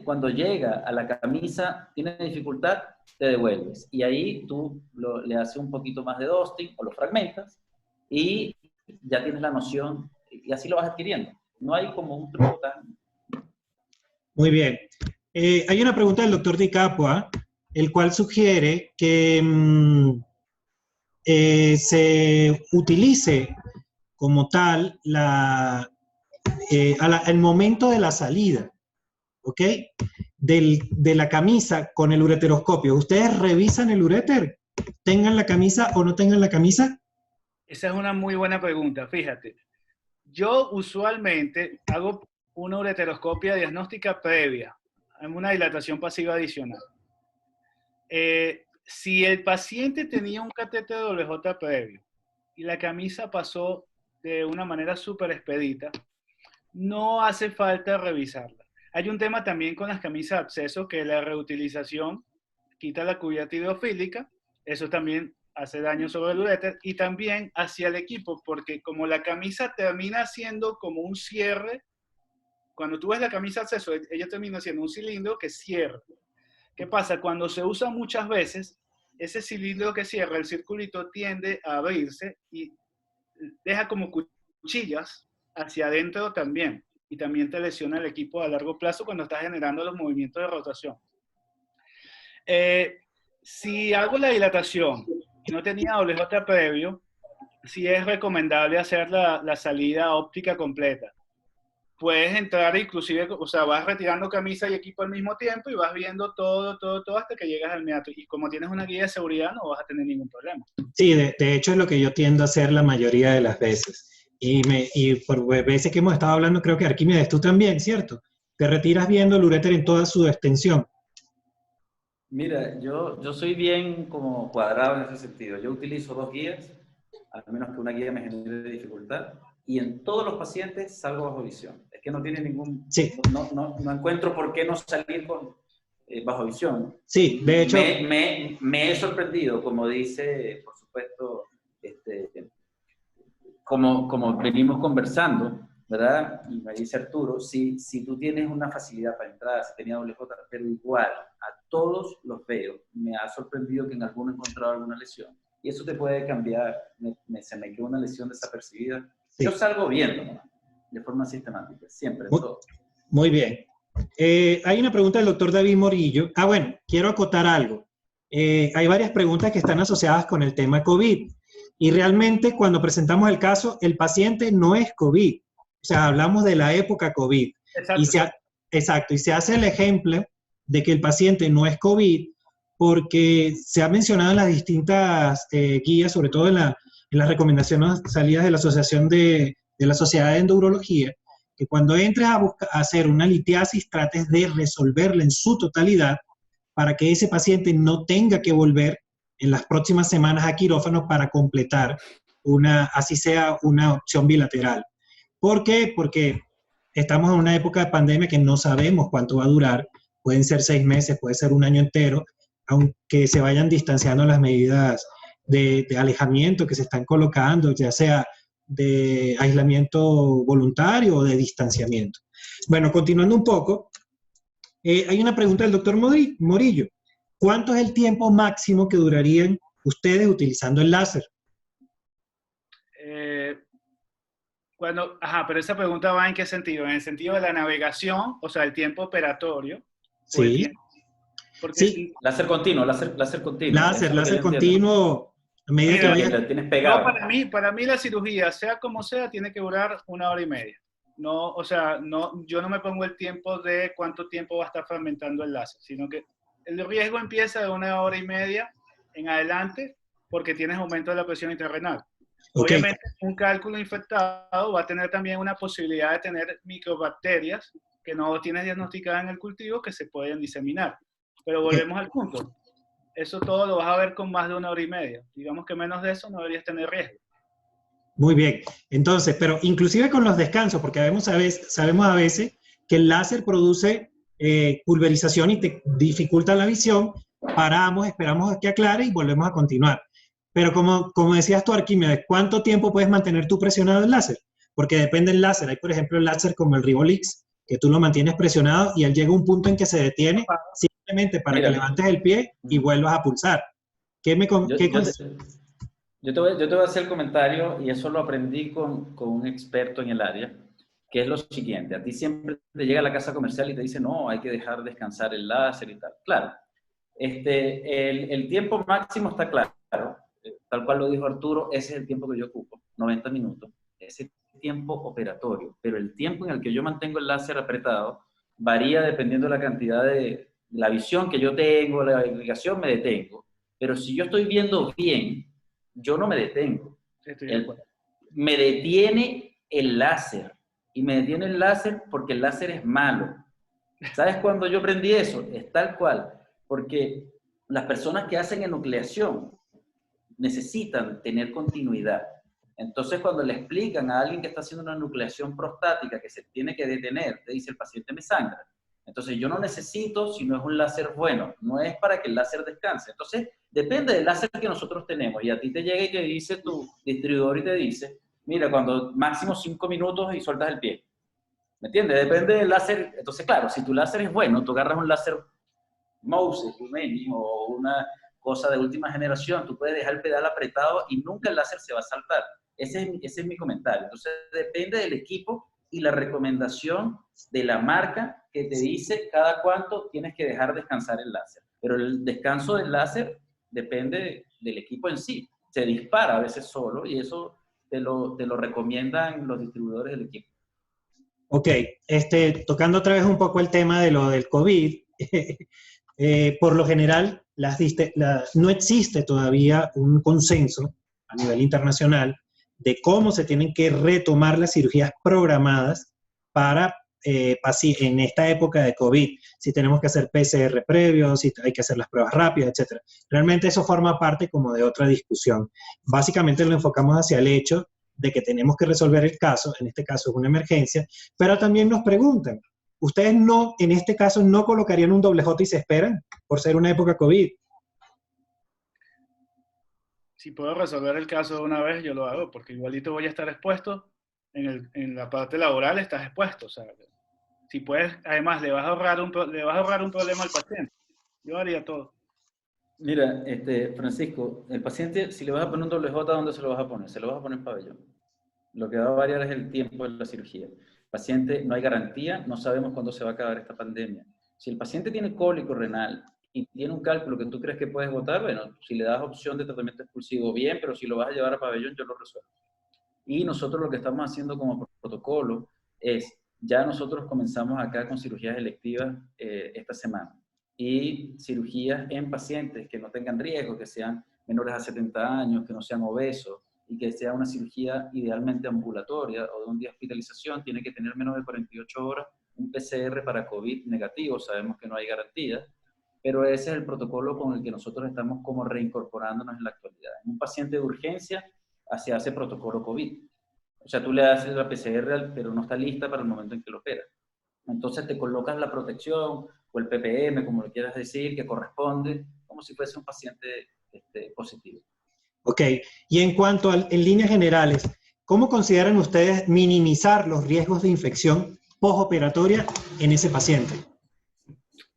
cuando llega a la camisa, tiene dificultad, te devuelves. Y ahí tú le haces un poquito más de dusting o lo fragmentas y ya tienes la noción y así lo vas adquiriendo. No hay como un truco tan... Muy bien. Hay una pregunta del doctor Di Capua, el cual sugiere que se utilice como tal el momento de la salida, ¿ok? De la camisa con el ureteroscopio. ¿Ustedes revisan el uréter? ¿Tengan la camisa o no tengan la camisa? Esa es una muy buena pregunta, fíjate. Yo usualmente hago una ureteroscopia diagnóstica previa, una dilatación pasiva adicional. Si el paciente tenía un catéter WJ previo y la camisa pasó de una manera súper expedita, no hace falta revisarla. Hay un tema también con las camisas de absceso, que la reutilización quita la cubierta hidrofílica, eso también hace daño sobre el uréter y también hacia el equipo, porque como la camisa termina siendo como un cierre, cuando tú ves la camisa de absceso, ella termina siendo un cilindro que cierra. ¿Qué pasa? Cuando se usa muchas veces, ese cilindro que cierra, el circulito tiende a abrirse y deja como cuchillas hacia adentro también. Y también te lesiona el equipo a largo plazo cuando estás generando los movimientos de rotación. Si hago la dilatación y no tenía doble J previo, sí es recomendable hacer la salida óptica completa. Puedes entrar inclusive, o sea, vas retirando camisa y equipo al mismo tiempo y vas viendo todo hasta que llegas al meato. Y como tienes una guía de seguridad, no vas a tener ningún problema. Sí, de hecho es lo que yo tiendo a hacer la mayoría de las veces. Y por veces que hemos estado hablando, creo que Arquímedes, tú también, ¿cierto? Te retiras viendo el uréter en toda su extensión. Mira, yo soy bien como cuadrado en ese sentido. Yo utilizo 2 guías, al menos que una guía me genere dificultad, y en todos los pacientes salgo bajo visión. Es que no tiene ningún... Sí. No encuentro por qué no salir con, bajo visión. Sí, de hecho... Me he sorprendido, como dice, por supuesto, como venimos conversando, ¿verdad? Y me dice Arturo, si tú tienes una facilidad para entrar, si tenía doble J, pero igual a todos los veo, me ha sorprendido que en alguno he encontrado alguna lesión. Y eso te puede cambiar, se me quedó una lesión desapercibida. Sí. Yo salgo viendo, ¿no? De forma sistemática, siempre, en todo. Muy bien. Hay una pregunta del doctor David Morillo. Bueno, quiero acotar algo. Hay varias preguntas que están asociadas con el tema COVID. Y realmente cuando presentamos el caso, el paciente no es COVID. O sea, hablamos de la época COVID. Exacto. Y se hace el ejemplo de que el paciente no es COVID porque se ha mencionado en las distintas guías, sobre todo en las recomendaciones salidas de la Asociación de la Sociedad de Endourología, que cuando entres a hacer una litiasis trates de resolverla en su totalidad para que ese paciente no tenga que volver en las próximas semanas a quirófano para completar así sea una opción bilateral. ¿Por qué? Porque estamos en una época de pandemia que no sabemos cuánto va a durar. Pueden ser 6 meses, puede ser un año entero, aunque se vayan distanciando las medidas de alejamiento que se están colocando, ya sea de aislamiento voluntario o de distanciamiento. Bueno, continuando un poco, hay una pregunta del doctor Morillo. ¿Cuánto es el tiempo máximo que durarían ustedes utilizando el láser? Pero esa pregunta va ¿en qué sentido? ¿En el sentido de la navegación? O sea, el tiempo operatorio. Sí. Sí. Láser continuo, láser continuo. Láser continuo. A medida que vayas... tienes pegado. Para mí la cirugía, sea como sea, tiene que durar 1 hora y media. No, o sea, yo no me pongo el tiempo de cuánto tiempo va a estar fragmentando el láser, sino que el riesgo empieza de 1 hora y media en adelante porque tienes aumento de la presión intrarrenal. Okay. Obviamente, un cálculo infectado va a tener también una posibilidad de tener microbacterias que no tienes diagnosticadas en el cultivo que se pueden diseminar. Pero volvemos al punto. Eso todo lo vas a ver con más de 1 hora y media. Digamos que menos de eso no deberías tener riesgo. Muy bien. Entonces, pero inclusive con los descansos, porque sabemos a veces que el láser produce pulverización y te dificulta la visión, paramos, esperamos a que aclare y volvemos a continuar. Pero como decías tú, Arquímedes, ¿cuánto tiempo puedes mantener tú presionado el láser? Porque depende del láser. Hay, por ejemplo, el láser como el Ribolix, que tú lo mantienes presionado y él llega a un punto en que se detiene simplemente para que levantes el pie y vuelvas a pulsar. Yo te voy a hacer el comentario, y eso lo aprendí con un experto en el área, que es lo siguiente. A ti siempre te llega a la casa comercial y te dice, no, hay que dejar descansar el láser y tal. Claro, el tiempo máximo está claro. Tal cual lo dijo Arturo, ese es el tiempo que yo ocupo, 90 minutos. Ese tiempo operatorio, pero el tiempo en el que yo mantengo el láser apretado varía dependiendo de la cantidad de la visión que yo tengo, la irrigación, me detengo. Pero si yo estoy viendo bien, yo no me detengo. Me detiene el láser. Y me detiene el láser porque el láser es malo. ¿Sabes cuándo yo aprendí eso? Es tal cual. Porque las personas que hacen enucleación necesitan tener continuidad. Entonces, cuando le explican a alguien que está haciendo una enucleación prostática que se tiene que detener, te dice el paciente me sangra. Entonces, yo no necesito si no es un láser bueno. No es para que el láser descanse. Entonces, depende del láser que nosotros tenemos. Y a ti te llega y te dice tu distribuidor y te dice, mira, cuando máximo 5 minutos y sueltas el pie. ¿Me entiendes? Depende del láser. Entonces, claro, si tu láser es bueno, tú agarras un láser Moses, o una cosa de última generación, tú puedes dejar el pedal apretado y nunca el láser se va a saltar. Ese es mi comentario. Entonces, depende del equipo y la recomendación de la marca que te dice cada cuánto tienes que dejar descansar el láser. Pero el descanso del láser depende del equipo en sí. Se dispara a veces solo y eso te lo recomiendan los distribuidores del equipo. Ok, tocando otra vez un poco el tema de lo del COVID, por lo general no existe todavía un consenso a nivel internacional de cómo se tienen que retomar las cirugías programadas para en esta época de COVID, si tenemos que hacer PCR previos, si hay que hacer las pruebas rápidas, etc. Realmente eso forma parte como de otra discusión. Básicamente lo enfocamos hacia el hecho de que tenemos que resolver el caso, en este caso es una emergencia, pero también nos preguntan, ¿ustedes no, en este caso, no colocarían un doble J y se esperan por ser una época COVID? Si puedo resolver el caso de una vez, yo lo hago, porque igualito voy a estar expuesto, en la parte laboral estás expuesto, o sea, si puedes, además le vas a ahorrar un problema al paciente. Yo haría todo. Mira, Francisco, el paciente, si le vas a poner un doble J, ¿dónde se lo vas a poner? Se lo vas a poner en pabellón. Lo que va a variar es el tiempo de la cirugía. El paciente, no hay garantía, no sabemos cuándo se va a acabar esta pandemia. Si el paciente tiene cólico renal y tiene un cálculo que tú crees que puedes votar, bueno, si le das opción de tratamiento expulsivo, bien, pero si lo vas a llevar a pabellón, yo lo resuelvo. Y nosotros lo que estamos haciendo como protocolo es, ya nosotros comenzamos acá con cirugías electivas esta semana. Y cirugías en pacientes que no tengan riesgo, que sean menores a 70 años, que no sean obesos, y que sea una cirugía idealmente ambulatoria o de un día de hospitalización, tiene que tener menos de 48 horas, un PCR para COVID negativo, sabemos que no hay garantía, pero ese es el protocolo con el que nosotros estamos como reincorporándonos en la actualidad. En un paciente de urgencia se hace protocolo COVID. O sea, tú le haces la PCR, pero no está lista para el momento en que lo operas. Entonces te colocas la protección o el ppm, como lo quieras decir, que corresponde, como si fuese un paciente positivo. Ok, y en cuanto a, en líneas generales, ¿cómo consideran ustedes minimizar los riesgos de infección postoperatoria en ese paciente?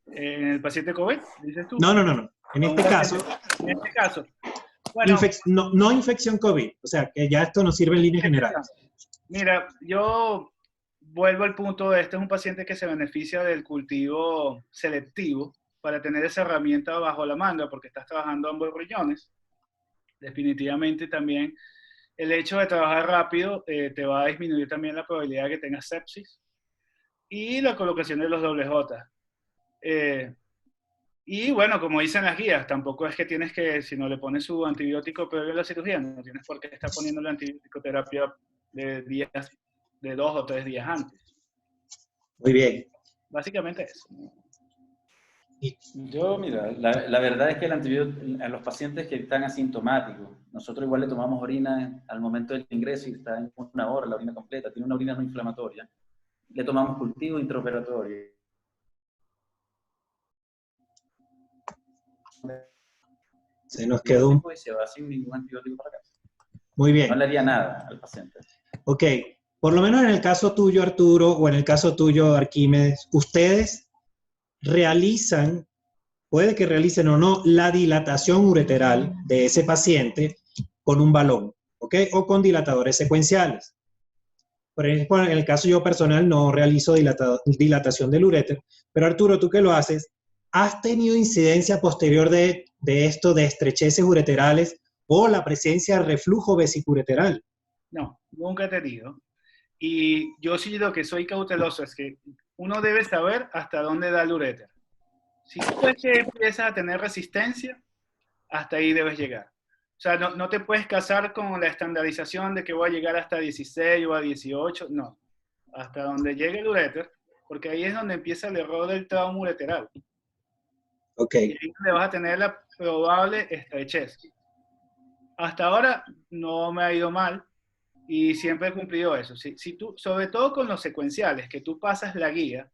¿En el paciente COVID, dices tú? No. En este caso, bueno, no infección COVID, o sea, que ya esto nos sirve en líneas generales. Mira, yo vuelvo al punto de este es un paciente que se beneficia del cultivo selectivo para tener esa herramienta bajo la manga porque estás trabajando ambos riñones. Definitivamente también el hecho de trabajar rápido te va a disminuir también la probabilidad de que tengas sepsis y la colocación de los doble J. Y bueno, como dicen las guías, tampoco es que tienes que, si no le pones su antibiótico previo a la cirugía, no tienes por qué estar poniendo la antibiótico terapia de 2 o 3 días antes. Muy bien. Básicamente eso. Yo, mira, la verdad es que el antibiótico, a los pacientes que están asintomáticos, nosotros igual le tomamos orina al momento del ingreso y está en 1 hora la orina completa, tiene una orina no inflamatoria, le tomamos cultivo intraoperatorio. Se nos quedó un... Y se va sin ningún antibiótico para casa. Muy bien. No le haría nada al paciente. Ok, por lo menos en el caso tuyo, Arturo, o en el caso tuyo, Arquímedes, ustedes realizan, puede que realicen o no, la dilatación ureteral de ese paciente con un balón, ¿ok? O con dilatadores secuenciales. Por ejemplo, en el caso yo personal no realizo dilatación del uréter, pero Arturo, tú que lo haces, ¿has tenido incidencia posterior de esto, de estrecheces ureterales o la presencia de reflujo vesicureteral? No, nunca he tenido. Y yo sí lo que soy cauteloso es que uno debe saber hasta dónde da el uréter. Si tú ves que empiezas a tener resistencia, hasta ahí debes llegar. O sea, no te puedes casar con la estandarización de que voy a llegar hasta 16 o a 18, no. Hasta donde llegue el uréter, porque ahí es donde empieza el error del trauma ureteral. Ok. Y ahí donde vas a tener la probable estrechez. Hasta ahora no me ha ido mal y siempre he cumplido eso. Si tú, sobre todo con los secuenciales, que tú pasas la guía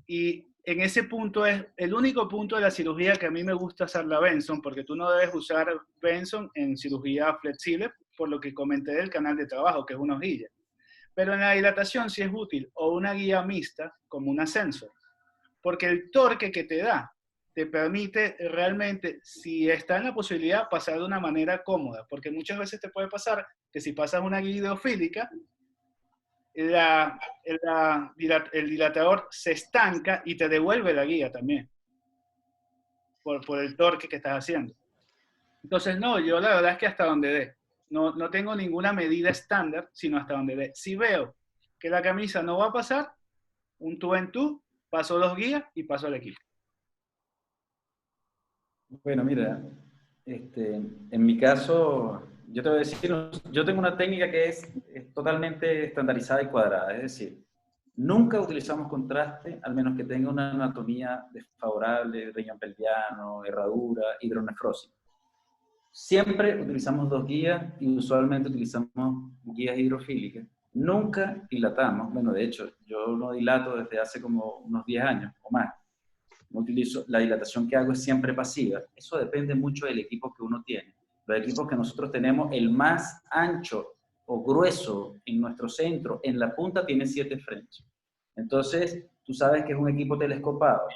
y en ese punto es el único punto de la cirugía que a mí me gusta hacer la Benson, porque tú no debes usar Benson en cirugía flexible, por lo que comenté del canal de trabajo, que es una hojilla. Pero en la dilatación sí es útil, o una guía mixta, como una sensor, porque el torque que te da te permite realmente, si está en la posibilidad, pasar de una manera cómoda, porque muchas veces te puede pasar que si pasas una guía hidrofílica, el dilatador se estanca y te devuelve la guía también, por el torque que estás haciendo. Entonces, no, yo la verdad es que hasta donde dé. No tengo ninguna medida estándar, sino hasta donde dé. Si veo que la camisa no va a pasar, un tú en tú, paso 2 guías y paso al equipo. Bueno, mira, en mi caso, yo te voy a decir, yo tengo una técnica que es totalmente estandarizada y cuadrada, es decir, nunca utilizamos contraste, al menos que tenga una anatomía desfavorable, riñón pelviano, herradura, hidronefrosis. Siempre utilizamos 2 guías y usualmente utilizamos guías hidrofílicas. Nunca dilatamos, bueno, de hecho, yo no dilato desde hace como unos 10 años o más. No utilizo, la dilatación que hago es siempre pasiva. Eso depende mucho del equipo que uno tiene. Los equipos que nosotros tenemos, el más ancho o grueso en nuestro centro, en la punta tiene 7 French. Entonces, tú sabes que es un equipo telescopado.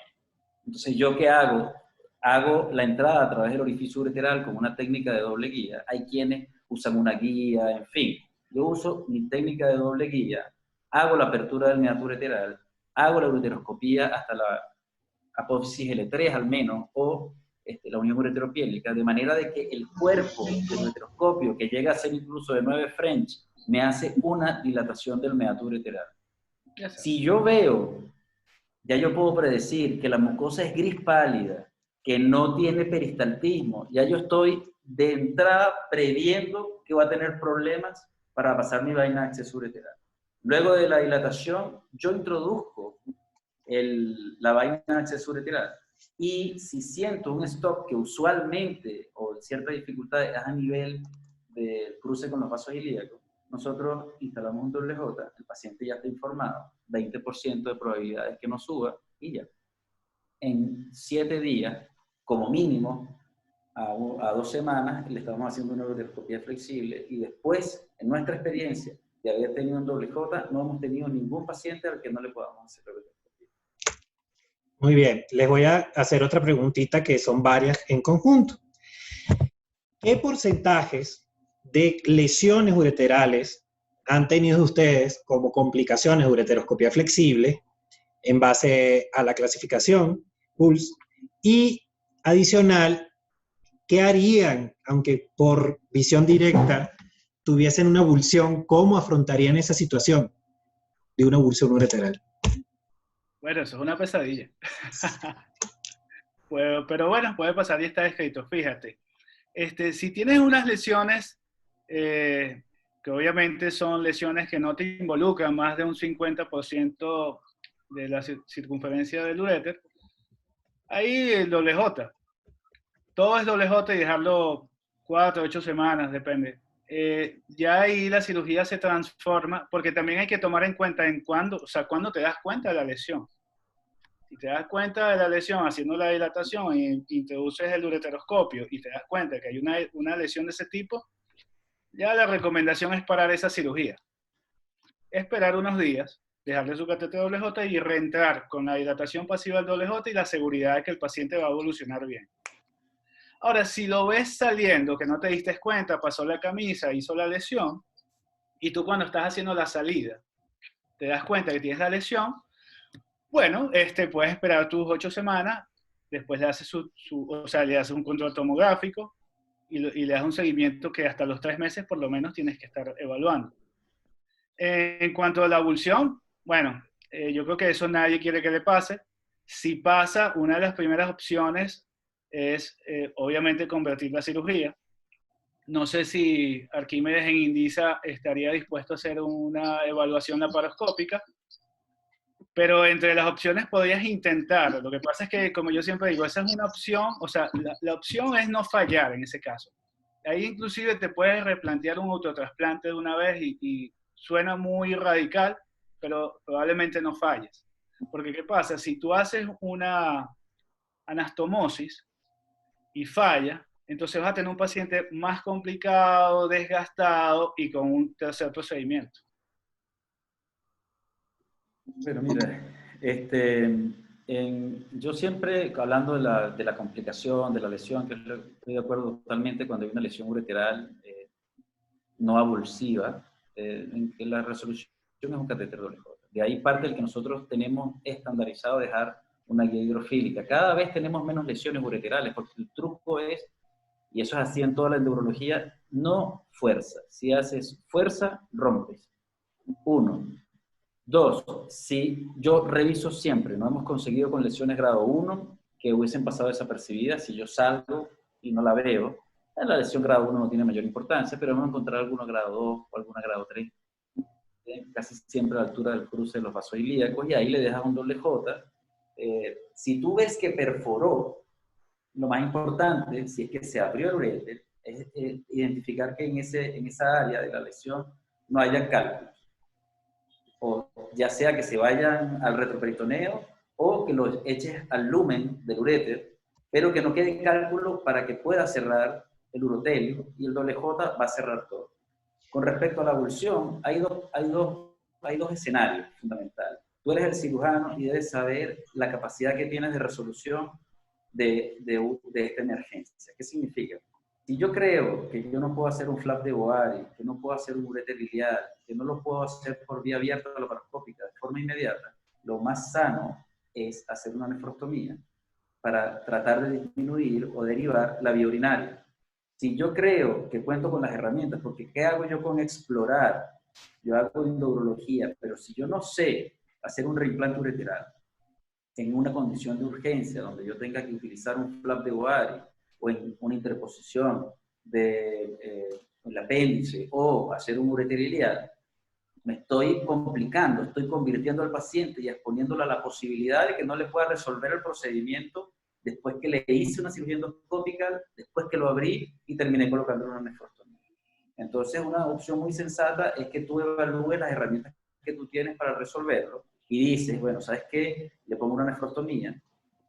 Entonces, ¿yo qué hago? Hago la entrada a través del orificio ureteral con una técnica de doble guía. Hay quienes usan una guía, en fin. Yo uso mi técnica de doble guía, hago la apertura del meato ureteral, hago la ureteroscopía hasta la apófisis L3 al menos, o la unión ureteropiélica, de manera de que el cuerpo del ureteroscopio, que llega a ser incluso de 9 French, me hace una dilatación del meato ureteral. Si yo veo, ya yo puedo predecir que la mucosa es gris pálida, que no tiene peristaltismo, ya yo estoy de entrada previendo que va a tener problemas para pasar mi vaina de acceso ureteral. Luego de la dilatación, yo introduzco la vaina de acceso ureteral. Y si siento un stop que usualmente, o cierta dificultad es a nivel del cruce con los vasos ilíacos, nosotros instalamos un doble J, el paciente ya está informado, 20% de probabilidades que no suba, y ya. En 7 días, como mínimo, a 2 semanas, le estamos haciendo una ureteroscopía flexible, y después, en nuestra experiencia de haber tenido un doble J, no hemos tenido ningún paciente al que no le podamos hacer la ureteroscopía. Muy bien, les voy a hacer otra preguntita que son varias en conjunto. ¿Qué porcentajes de lesiones ureterales han tenido ustedes como complicaciones de ureteroscopía flexible en base a la clasificación PULS? Y adicional, ¿qué harían, aunque por visión directa tuviesen una avulsión? ¿Cómo afrontarían esa situación de una avulsión ureteral? Bueno, eso es una pesadilla. Pero bueno, puede pasar y está escrito, fíjate. Si tienes unas lesiones, que obviamente son lesiones que no te involucran más de un 50% de la circunferencia del uréter, ahí el doble J. Todo es doble J y dejarlo 4 o 8 semanas, depende. Ya ahí la cirugía se transforma, porque también hay que tomar en cuenta cuándo te das cuenta de la lesión. Si te das cuenta de la lesión haciendo la dilatación e introduces el ureteroscopio y te das cuenta que hay una lesión de ese tipo, ya la recomendación es parar esa cirugía. Esperar unos días, dejarle su catéter doble J y reentrar con la dilatación pasiva del doble J y la seguridad de que el paciente va a evolucionar bien. Ahora, si lo ves saliendo, que no te diste cuenta, pasó la camisa, hizo la lesión, y tú cuando estás haciendo la salida te das cuenta que tienes la lesión, bueno, puedes esperar tus 8 semanas, después le haces le haces un control tomográfico y le das un seguimiento que hasta los 3 meses por lo menos tienes que estar evaluando. En cuanto a la avulsión, bueno, yo creo que eso nadie quiere que le pase. Si pasa, una de las primeras opciones es obviamente convertir la cirugía. No sé si Arquímedes en Indisa estaría dispuesto a hacer una evaluación laparoscópica, pero entre las opciones podrías intentar. Lo que pasa es que, como yo siempre digo, esa es una opción, o sea, la opción es no fallar en ese caso. Ahí inclusive te puedes replantear un autotrasplante de una vez y suena muy radical, pero probablemente no falles. Porque ¿qué pasa? Si tú haces una anastomosis y falla, entonces vas a tener un paciente más complicado, desgastado y con un tercer procedimiento. Pero mira, yo siempre, hablando de la complicación, de la lesión, que estoy de acuerdo totalmente cuando hay una lesión ureteral no avulsiva, en que la resolución es un catéter doble J. De ahí parte el que nosotros tenemos estandarizado dejar una guía hidrofílica. Cada vez tenemos menos lesiones ureterales, porque el truco es Y eso es así en toda la neurología, no fuerza. Si haces fuerza, rompes. 1. 2. Si yo reviso siempre, no hemos conseguido con lesiones grado 1 que hubiesen pasado desapercibidas, si yo salgo y no la veo, la lesión grado 1 no tiene mayor importancia, pero hemos encontrado algunos grado 2 o alguna grado 3, casi siempre a la altura del cruce de los vasos ilíacos, y ahí le dejas un doble J. Si tú ves que perforó, lo más importante, si es que se abrió el uréter, es identificar que en esa área de la lesión no haya cálculos. O ya sea que se vayan al retroperitoneo o que los eches al lumen del uréter, pero que no quede cálculo para que pueda cerrar el urotelio, y el doble J va a cerrar todo. Con respecto a la avulsión, hay dos escenarios fundamentales. Tú eres el cirujano y debes saber la capacidad que tienes de resolución de esta emergencia. ¿Qué significa? Si yo creo que yo no puedo hacer un flap de Boari, que no puedo hacer un uréter iliar, que no lo puedo hacer por vía abierta o laparoscópica de forma inmediata, lo más sano es hacer una nefrostomía para tratar de disminuir o derivar la vía urinaria. Si yo creo que cuento con las herramientas, porque ¿qué hago yo con explorar? Yo hago endourología, pero si yo no sé hacer un reimplante ureteral en una condición de urgencia donde yo tenga que utilizar un flap de Boari o en una interposición del apéndice o hacer un uréter iliar, me estoy complicando, estoy convirtiendo al paciente y exponiéndolo a la posibilidad de que no le pueda resolver el procedimiento después que le hice una cirugía endoscópica, después que lo abrí y terminé colocando una nefrostomía. Entonces, una opción muy sensata es que tú evalúes las herramientas que tú tienes para resolverlo y dices, bueno, ¿sabes qué? Le pongo una nefrostomía,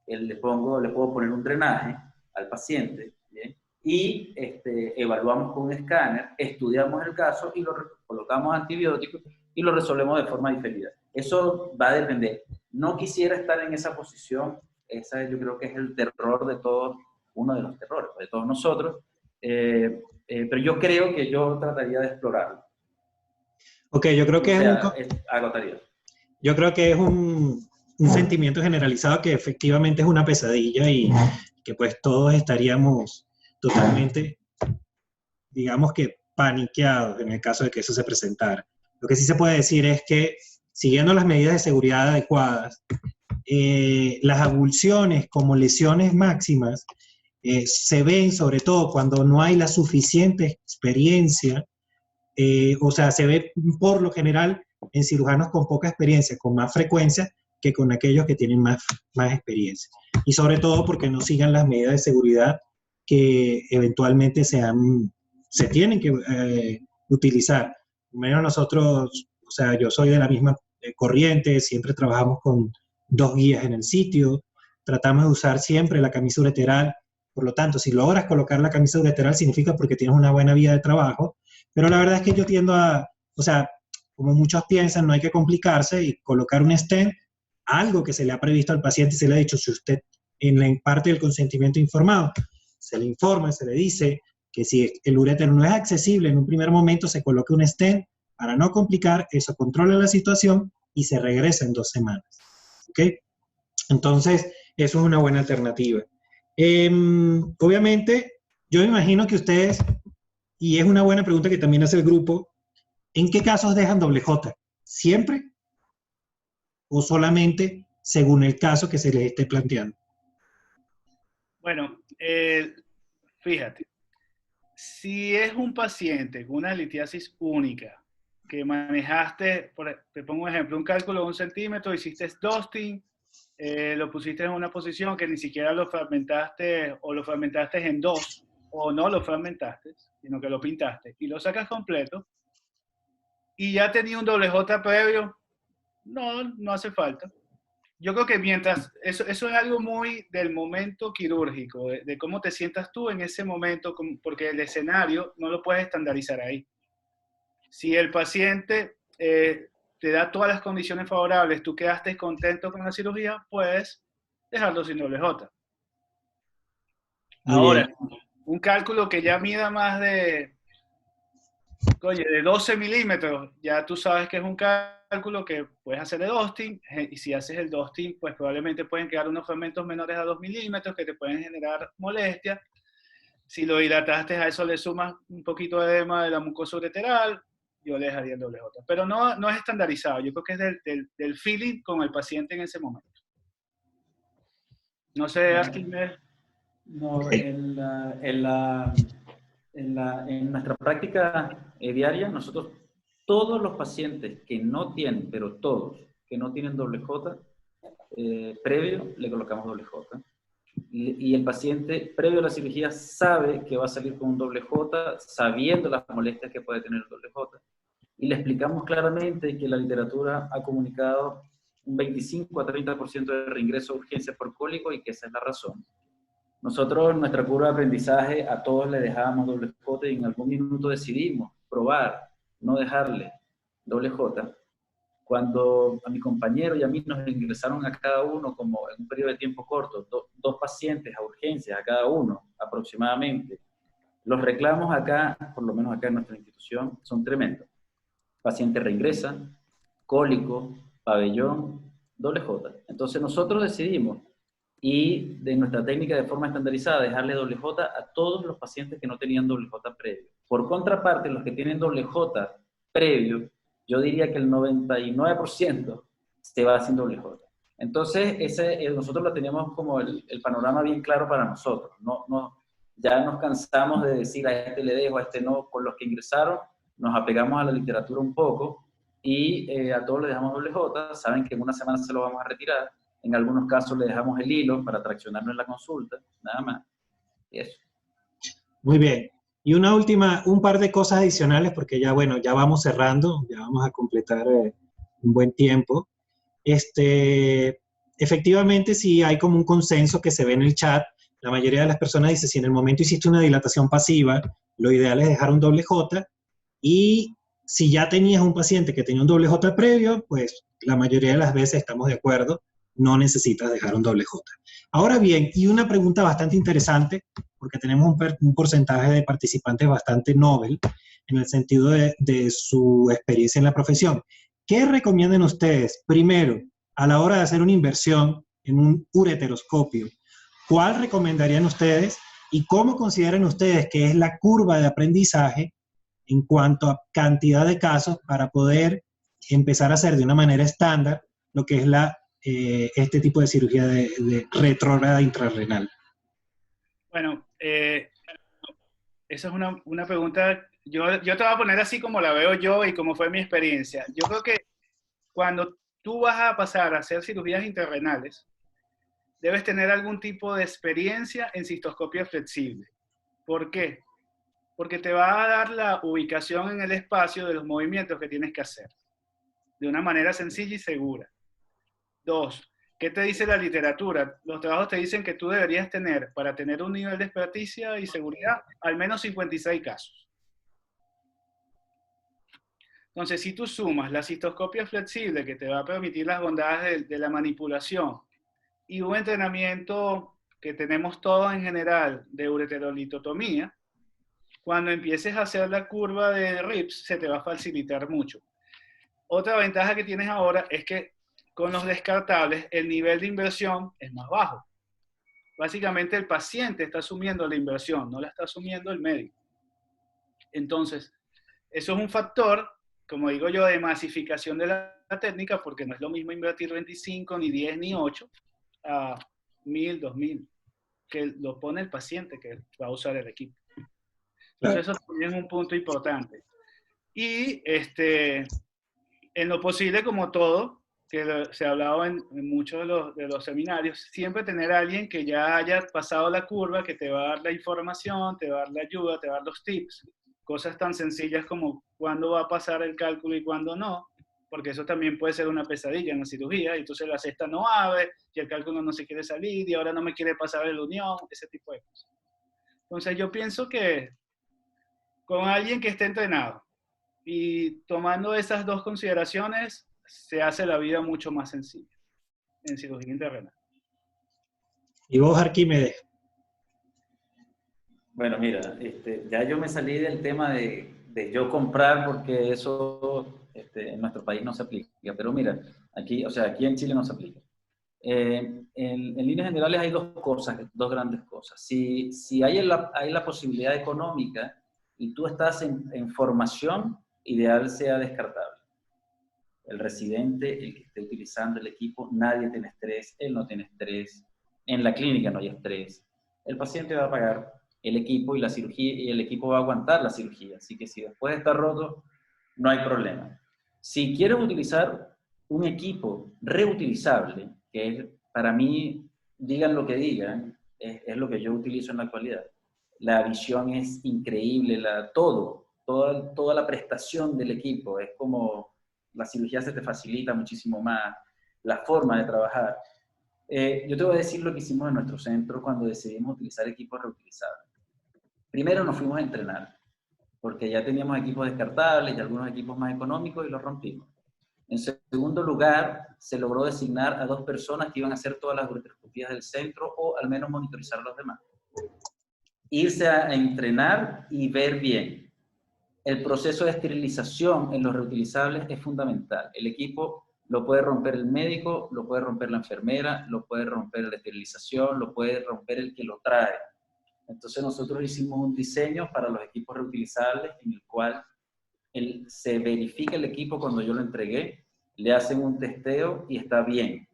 le puedo poner un drenaje al paciente, ¿bien? Y evaluamos con un escáner, estudiamos el caso y lo colocamos antibióticos y lo resolvemos de forma diferida. Eso va a depender. No quisiera estar en esa posición. Esa yo creo que es el terror de todos, uno de los terrores de todos nosotros, pero yo creo que yo trataría de explorarlo. Ok, yo creo que agotaría. Yo creo que es un sentimiento generalizado que efectivamente es una pesadilla y que pues todos estaríamos totalmente, digamos que paniqueados en el caso de que eso se presentara. Lo que sí se puede decir es que siguiendo las medidas de seguridad adecuadas, las avulsiones como lesiones máximas se ven sobre todo cuando no hay la suficiente experiencia, o sea, se ve por lo general en cirujanos con poca experiencia, con más frecuencia que con aquellos que tienen más experiencia. Y sobre todo porque no sigan las medidas de seguridad que eventualmente se tienen que utilizar. Menos nosotros, o sea, yo soy de la misma corriente, siempre trabajamos con 2 guías en el sitio, tratamos de usar siempre la camisa ureteral. Por lo tanto, si logras colocar la camisa ureteral significa porque tienes una buena vía de trabajo, pero la verdad es que yo tiendo o sea, como muchos piensan, no hay que complicarse y colocar un stent, algo que se le ha previsto al paciente y se le ha dicho, si usted en la parte del consentimiento informado, se le informa, se le dice que si el uréter no es accesible en un primer momento, se coloque un stent para no complicar, eso controla la situación y se regresa en 2 semanas. ¿Ok? Entonces, eso es una buena alternativa. Obviamente, yo me imagino que ustedes, y es una buena pregunta que también hace el grupo, ¿en qué casos dejan doble J? ¿Siempre? ¿O solamente según el caso que se les esté planteando? Bueno, fíjate, si es un paciente con una litiasis única, que manejaste, te pongo un ejemplo, un cálculo de 1 centímetro, hiciste dusting, lo pusiste en una posición que ni siquiera lo fragmentaste o lo fragmentaste en 2, o no lo fragmentaste, sino que lo pintaste y lo sacas completo, y ya tenía un doble J previo, no hace falta. Yo creo que mientras, eso es algo muy del momento quirúrgico, de cómo te sientas tú en ese momento, porque el escenario no lo puedes estandarizar ahí. Si el paciente te da todas las condiciones favorables, tú quedaste contento con la cirugía, puedes dejarlo sin doble J. Ahora, un cálculo que ya mida más de 12 milímetros, ya tú sabes que es un cálculo que puedes hacer de dusting, y si haces el dusting, pues probablemente pueden quedar unos fragmentos menores a 2 milímetros que te pueden generar molestia. Si lo dilataste, a eso le sumas un poquito de edema de la mucosa ureteral, yo le dejaría el doble J. Pero no es estandarizado, yo creo que es del feeling con el paciente en ese momento. No sé, Arquímedes. No, en nuestra práctica diaria, nosotros, todos los pacientes que no tienen, pero todos, que no tienen doble J, previo le colocamos doble J. Y el paciente, previo a la cirugía, sabe que va a salir con un doble J, sabiendo las molestias que puede tener el doble J. Y le explicamos claramente que la literatura ha comunicado un 25 a 30% de reingreso a urgencia por cólico y que esa es la razón. Nosotros en nuestra curva de aprendizaje a todos le dejábamos doble J y en algún minuto decidimos probar, no dejarle doble J. Cuando a mi compañero y a mí nos ingresaron a cada uno como en un periodo de tiempo corto, dos pacientes a urgencias a cada uno aproximadamente, los reclamos acá, por lo menos acá en nuestra institución, son tremendos. Paciente reingresa, cólico, pabellón, doble J. Entonces nosotros decidimos, y de nuestra técnica de forma estandarizada, dejarle doble J a todos los pacientes que no tenían doble J previo. Por contraparte, los que tienen doble J previo, yo diría que el 99% se va sin doble J. Entonces, nosotros lo teníamos como el panorama bien claro para nosotros. Ya nos cansamos de decir a este le dejo, a este no. Con los que ingresaron, nos apegamos a la literatura un poco y a todos le dejamos doble J. Saben que en una semana se lo vamos a retirar. En algunos casos le dejamos el hilo para traccionarlo en la consulta, nada más. Y eso. Muy bien. Y un par de cosas adicionales, porque ya, bueno, ya vamos cerrando, ya vamos a completar un buen tiempo. Efectivamente, sí hay como un consenso que se ve en el chat. La mayoría de las personas dice, si en el momento hiciste una dilatación pasiva, lo ideal es dejar un doble J. Y si ya tenías un paciente que tenía un doble J previo, pues la mayoría de las veces estamos de acuerdo, no necesitas dejar un doble J. Ahora bien, y una pregunta bastante interesante, porque tenemos un porcentaje de participantes bastante novel en el sentido de su experiencia en la profesión. ¿Qué recomiendan ustedes? Primero, a la hora de hacer una inversión en un ureteroscopio, ¿cuál recomendarían ustedes y cómo consideran ustedes que es la curva de aprendizaje en cuanto a cantidad de casos para poder empezar a hacer de una manera estándar lo que es este tipo de cirugía de retrógrada intrarrenal? Bueno, esa es una pregunta, yo te voy a poner así como la veo yo y como fue mi experiencia. Yo creo que cuando tú vas a pasar a hacer cirugías intrarrenales, debes tener algún tipo de experiencia en cistoscopia flexible. ¿Por qué? Porque te va a dar la ubicación en el espacio de los movimientos que tienes que hacer, de una manera sencilla y segura. 2. ¿Qué te dice la literatura? Los trabajos te dicen que tú deberías tener, para tener un nivel de experticia y seguridad, al menos 56 casos. Entonces, si tú sumas la cistoscopia flexible, que te va a permitir las bondades de la manipulación, y un entrenamiento que tenemos todos en general de ureterolitotomía, cuando empieces a hacer la curva de RIPS, se te va a facilitar mucho. Otra ventaja que tienes ahora es que con los descartables, el nivel de inversión es más bajo. Básicamente el paciente está asumiendo la inversión, no la está asumiendo el médico. Entonces, eso es un factor, como digo yo, de masificación de la técnica, porque no es lo mismo invertir 25, ni 10, ni 8, a 1000, 2000, que lo pone el paciente que va a usar el equipo. Entonces, eso también es un punto importante. Y en lo posible, como todo, que se ha hablado en muchos de los seminarios, siempre tener a alguien que ya haya pasado la curva, que te va a dar la información, te va a dar la ayuda, te va a dar los tips, cosas tan sencillas como cuándo va a pasar el cálculo y cuándo no, porque eso también puede ser una pesadilla en la cirugía, y entonces la cesta no abre, y el cálculo no se quiere salir, y ahora no me quiere pasar el unión, ese tipo de cosas. Entonces yo pienso que con alguien que esté entrenado, y tomando esas dos consideraciones, se hace la vida mucho más sencilla en cirugía intrarrenal. ¿Y vos, Arquímedes? Bueno, mira, ya yo me salí del tema de yo comprar porque eso en nuestro país no se aplica. Pero mira, aquí en Chile no se aplica. En líneas generales hay dos cosas, dos grandes cosas. Si hay la posibilidad económica y tú estás en formación, ideal sea descartable. El residente, el que esté utilizando el equipo, nadie tiene estrés, él no tiene estrés, en la clínica no hay estrés. El paciente va a pagar el equipo y la cirugía, y el equipo va a aguantar la cirugía. Así que si después está roto, no hay problema. Si quieres utilizar un equipo reutilizable, que es, para mí, digan lo que digan, es lo que yo utilizo en la actualidad. La visión es increíble, toda la prestación del equipo, es como la cirugía se te facilita muchísimo más, la forma de trabajar. Yo te voy a decir lo que hicimos en nuestro centro cuando decidimos utilizar equipos reutilizables. Primero nos fuimos a entrenar, porque ya teníamos equipos descartables y algunos equipos más económicos y los rompimos. En segundo lugar, se logró designar a 2 personas que iban a hacer todas las ureteroscopías del centro o al menos monitorizar a los demás. Irse a entrenar y ver bien. El proceso de esterilización en los reutilizables es fundamental. El equipo lo puede romper el médico, lo puede romper la enfermera, lo puede romper la esterilización, lo puede romper el que lo trae. Entonces nosotros hicimos un diseño para los equipos reutilizables en el cual se verifica el equipo cuando yo lo entregué, le hacen un testeo y está bien.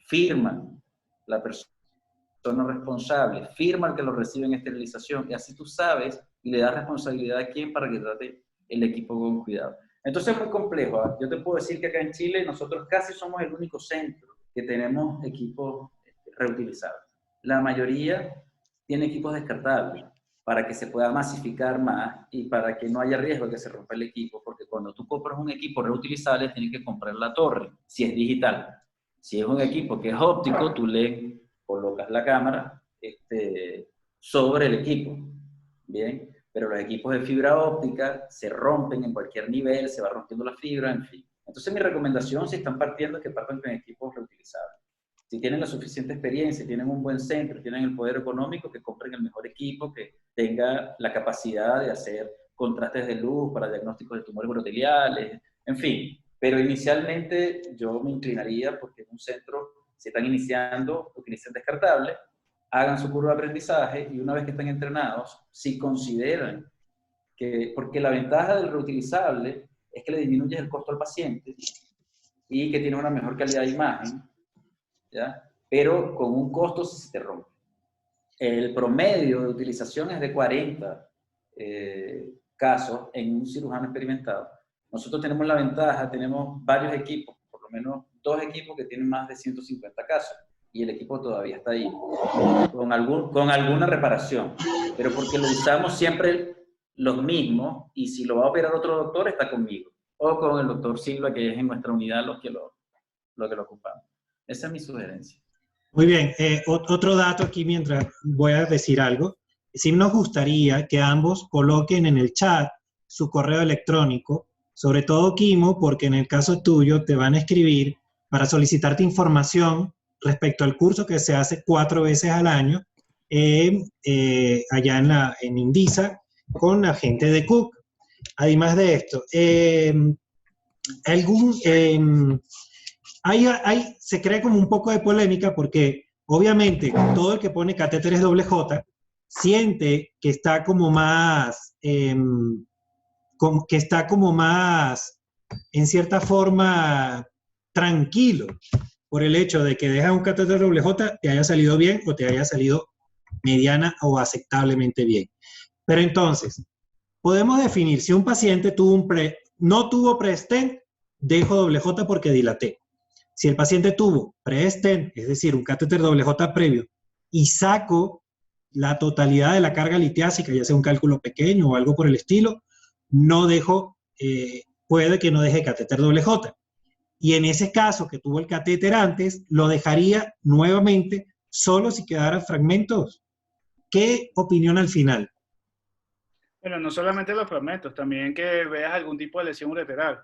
Firman la persona responsable, firma el que lo recibe en esterilización y así tú sabes y le das responsabilidad a quién para que trate el equipo con cuidado. Entonces es muy complejo. ¿Eh? Yo te puedo decir que acá en Chile nosotros casi somos el único centro que tenemos equipos reutilizables. La mayoría tiene equipos descartables para que se pueda masificar más y para que no haya riesgo de que se rompa el equipo, porque cuando tú compras un equipo reutilizable tienes que comprar la torre, si es digital. Si es un equipo que es óptico, tú le colocas la cámara sobre el equipo, ¿bien? Pero los equipos de fibra óptica se rompen en cualquier nivel, se va rompiendo la fibra, en fin. Entonces mi recomendación, si están partiendo, es que partan con equipos reutilizables. Si tienen la suficiente experiencia, tienen un buen centro, tienen el poder económico, que compren el mejor equipo, que tenga la capacidad de hacer contrastes de luz para diagnósticos de tumores uroteliales, en fin. Pero inicialmente yo me inclinaría porque en un centro, si están iniciando, utilicen descartable, hagan su curva de aprendizaje y una vez que estén entrenados, si consideran que, porque la ventaja del reutilizable es que le disminuyes el costo al paciente y que tiene una mejor calidad de imagen, ¿ya? Pero con un costo si se te rompe. El promedio de utilización es de 40 casos en un cirujano experimentado. Nosotros tenemos la ventaja, tenemos varios equipos, por lo menos 2 equipos que tienen más de 150 casos, y el equipo todavía está ahí, con alguna reparación, pero porque lo usamos siempre los mismos, y si lo va a operar otro doctor, está conmigo, o con el doctor Silva, que es en nuestra unidad los que lo ocupamos. Esa es mi sugerencia. Muy bien, otro dato aquí mientras voy a decir algo. Sí nos gustaría que ambos coloquen en el chat su correo electrónico, sobre todo Kimo, porque en el caso tuyo te van a escribir para solicitarte información respecto al curso que se hace 4 veces al año allá en Indisa con la gente de Cook. Además de esto, se crea como un poco de polémica porque obviamente todo el que pone catéteres WJ siente que está como más, en cierta forma tranquilo por el hecho de que dejas un catéter WJ, te haya salido bien o te haya salido mediana o aceptablemente bien. Pero entonces, podemos definir si un paciente no tuvo pre-stent, dejo WJ porque dilaté. Si el paciente tuvo pre-stent, es decir, un catéter WJ previo, y saco la totalidad de la carga litiásica, ya sea un cálculo pequeño o algo por el estilo, no dejo, puede que no deje catéter WJ. Y en ese caso que tuvo el catéter antes, lo dejaría nuevamente solo si quedaran fragmentos. ¿Qué opinión al final? Bueno, no solamente los fragmentos, también que veas algún tipo de lesión ureteral.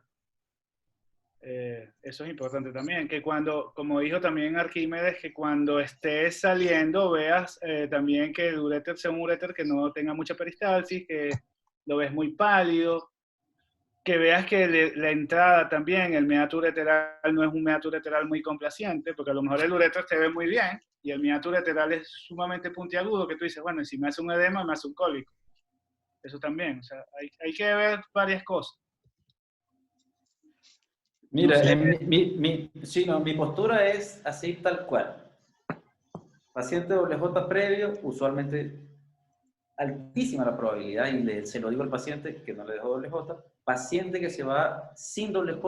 Eso es importante también, que cuando, como dijo también Arquímedes, que cuando estés saliendo veas también que el uréter sea un uréter que no tenga mucha peristalsis, que lo ves muy pálido. que veas que la entrada también, el meato ureteral no es un meato ureteral muy complaciente, porque a lo mejor el ureter te ve muy bien, y el meato ureteral es sumamente puntiagudo, que tú dices, bueno, si me hace un edema, me hace un cólico. Eso también, o sea, hay que ver varias cosas. Mira, No sé. mi postura es así tal cual. Paciente WJ previo, usualmente altísima la probabilidad, y se lo digo al paciente que no le dejo WJ, paciente que se va sin WJ,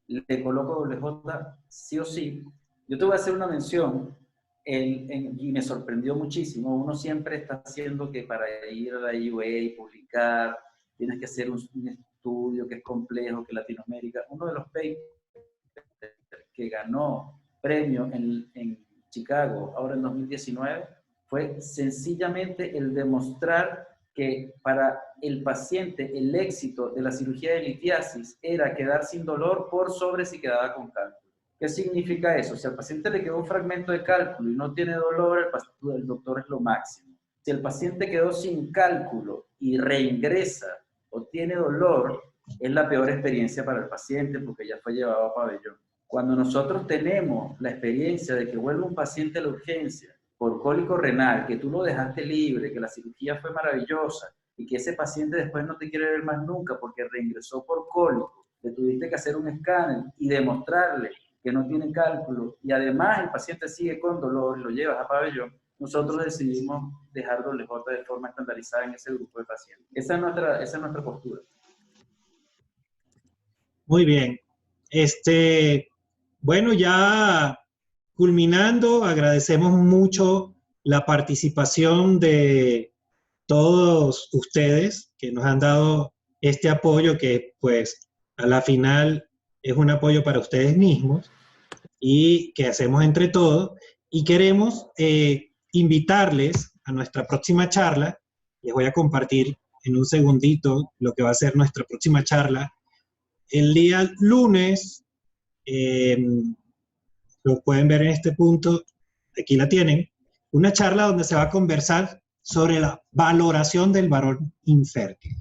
le coloco WJ sí o sí. Yo te voy a hacer una mención, y me sorprendió muchísimo, uno siempre está haciendo que para ir a la IUA y publicar, tienes que hacer un estudio que es complejo, que Latinoamérica, uno de los papers que ganó premio en Chicago, ahora en 2019, fue sencillamente el demostrar que para el paciente el éxito de la cirugía de litiasis era quedar sin dolor por sobre si quedaba con cálculo. ¿Qué significa eso? Si al paciente le quedó un fragmento de cálculo y no tiene dolor, el doctor es lo máximo. Si el paciente quedó sin cálculo y reingresa o tiene dolor, es la peor experiencia para el paciente porque ya fue llevado a pabellón. Cuando nosotros tenemos la experiencia de que vuelve un paciente a la urgencia por cólico renal, que tú lo dejaste libre, que la cirugía fue maravillosa y que ese paciente después no te quiere ver más nunca porque reingresó por cólico, le tuviste que hacer un escáner y demostrarle que no tiene cálculo y además el paciente sigue con dolor y lo llevas a pabellón, nosotros decidimos dejar WJ de forma estandarizada en ese grupo de pacientes. Esa es nuestra postura. Muy bien. Bueno, ya culminando, agradecemos mucho la participación de todos ustedes que nos han dado este apoyo que pues a la final es un apoyo para ustedes mismos y que hacemos entre todos, y queremos invitarles a nuestra próxima charla. Les voy a compartir en un segundito lo que va a ser nuestra próxima charla. El día lunes, lo pueden ver en este punto, aquí la tienen, una charla donde se va a conversar sobre la valoración del varón infértil.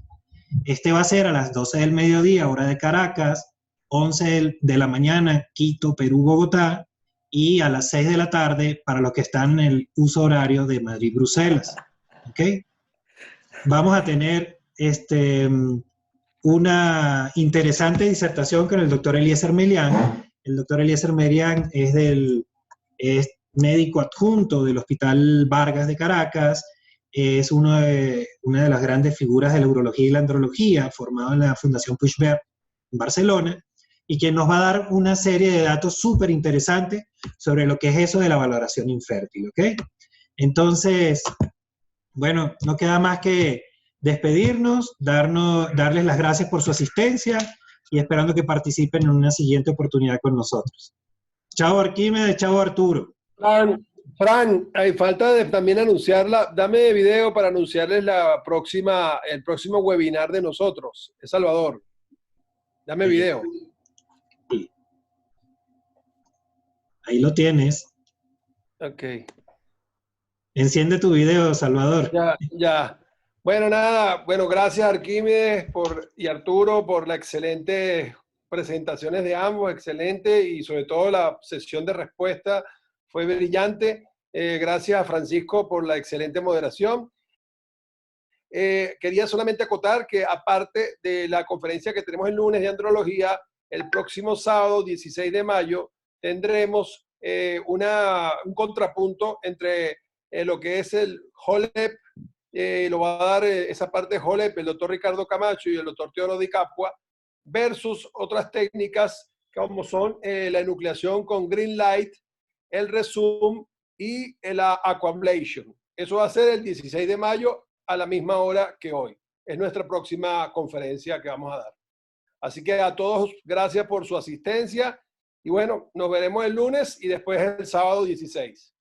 Este va a ser a las 12 del mediodía, hora de Caracas, 11 de la mañana, Quito, Perú, Bogotá, y a las 6 de la tarde para los que están en el uso horario de Madrid, Bruselas. ¿Ok? Vamos a tener una interesante disertación con el doctor Eliezer Melián. El doctor Eliezer Melián es médico adjunto del Hospital Vargas de Caracas, es una de las grandes figuras de la urología y la andrología, formado en la Fundación Puigvert en Barcelona, y quien nos va a dar una serie de datos súper interesantes sobre lo que es eso de la valoración infértil, ¿ok? Entonces, bueno, no queda más que despedirnos, darles las gracias por su asistencia y esperando que participen en una siguiente oportunidad con nosotros. Chao Arquímedes, chao Arturo. Fran, hay falta de también anunciarla. Dame video para anunciarles el próximo webinar de nosotros. Es Salvador. Dame video. Sí. Ahí lo tienes. Ok. Enciende tu video, Salvador. Ya. Bueno, nada. Bueno, gracias Arquímedes y Arturo por las excelentes presentaciones de ambos. Excelente, y sobre todo la sesión de respuesta fue brillante. Gracias a Francisco por la excelente moderación. Quería solamente acotar que aparte de la conferencia que tenemos el lunes de andrología, el próximo sábado 16 de mayo tendremos un contrapunto entre lo que es el HOLEP, lo va a dar esa parte de HOLEP el doctor Ricardo Camacho y el doctor Teodoro Di Capua, versus otras técnicas como son la enucleación con Green Light, el Resum y la Aquablation. Eso va a ser el 16 de mayo a la misma hora que hoy. Es nuestra próxima conferencia que vamos a dar. Así que a todos, gracias por su asistencia. Y bueno, nos veremos el lunes y después el sábado 16.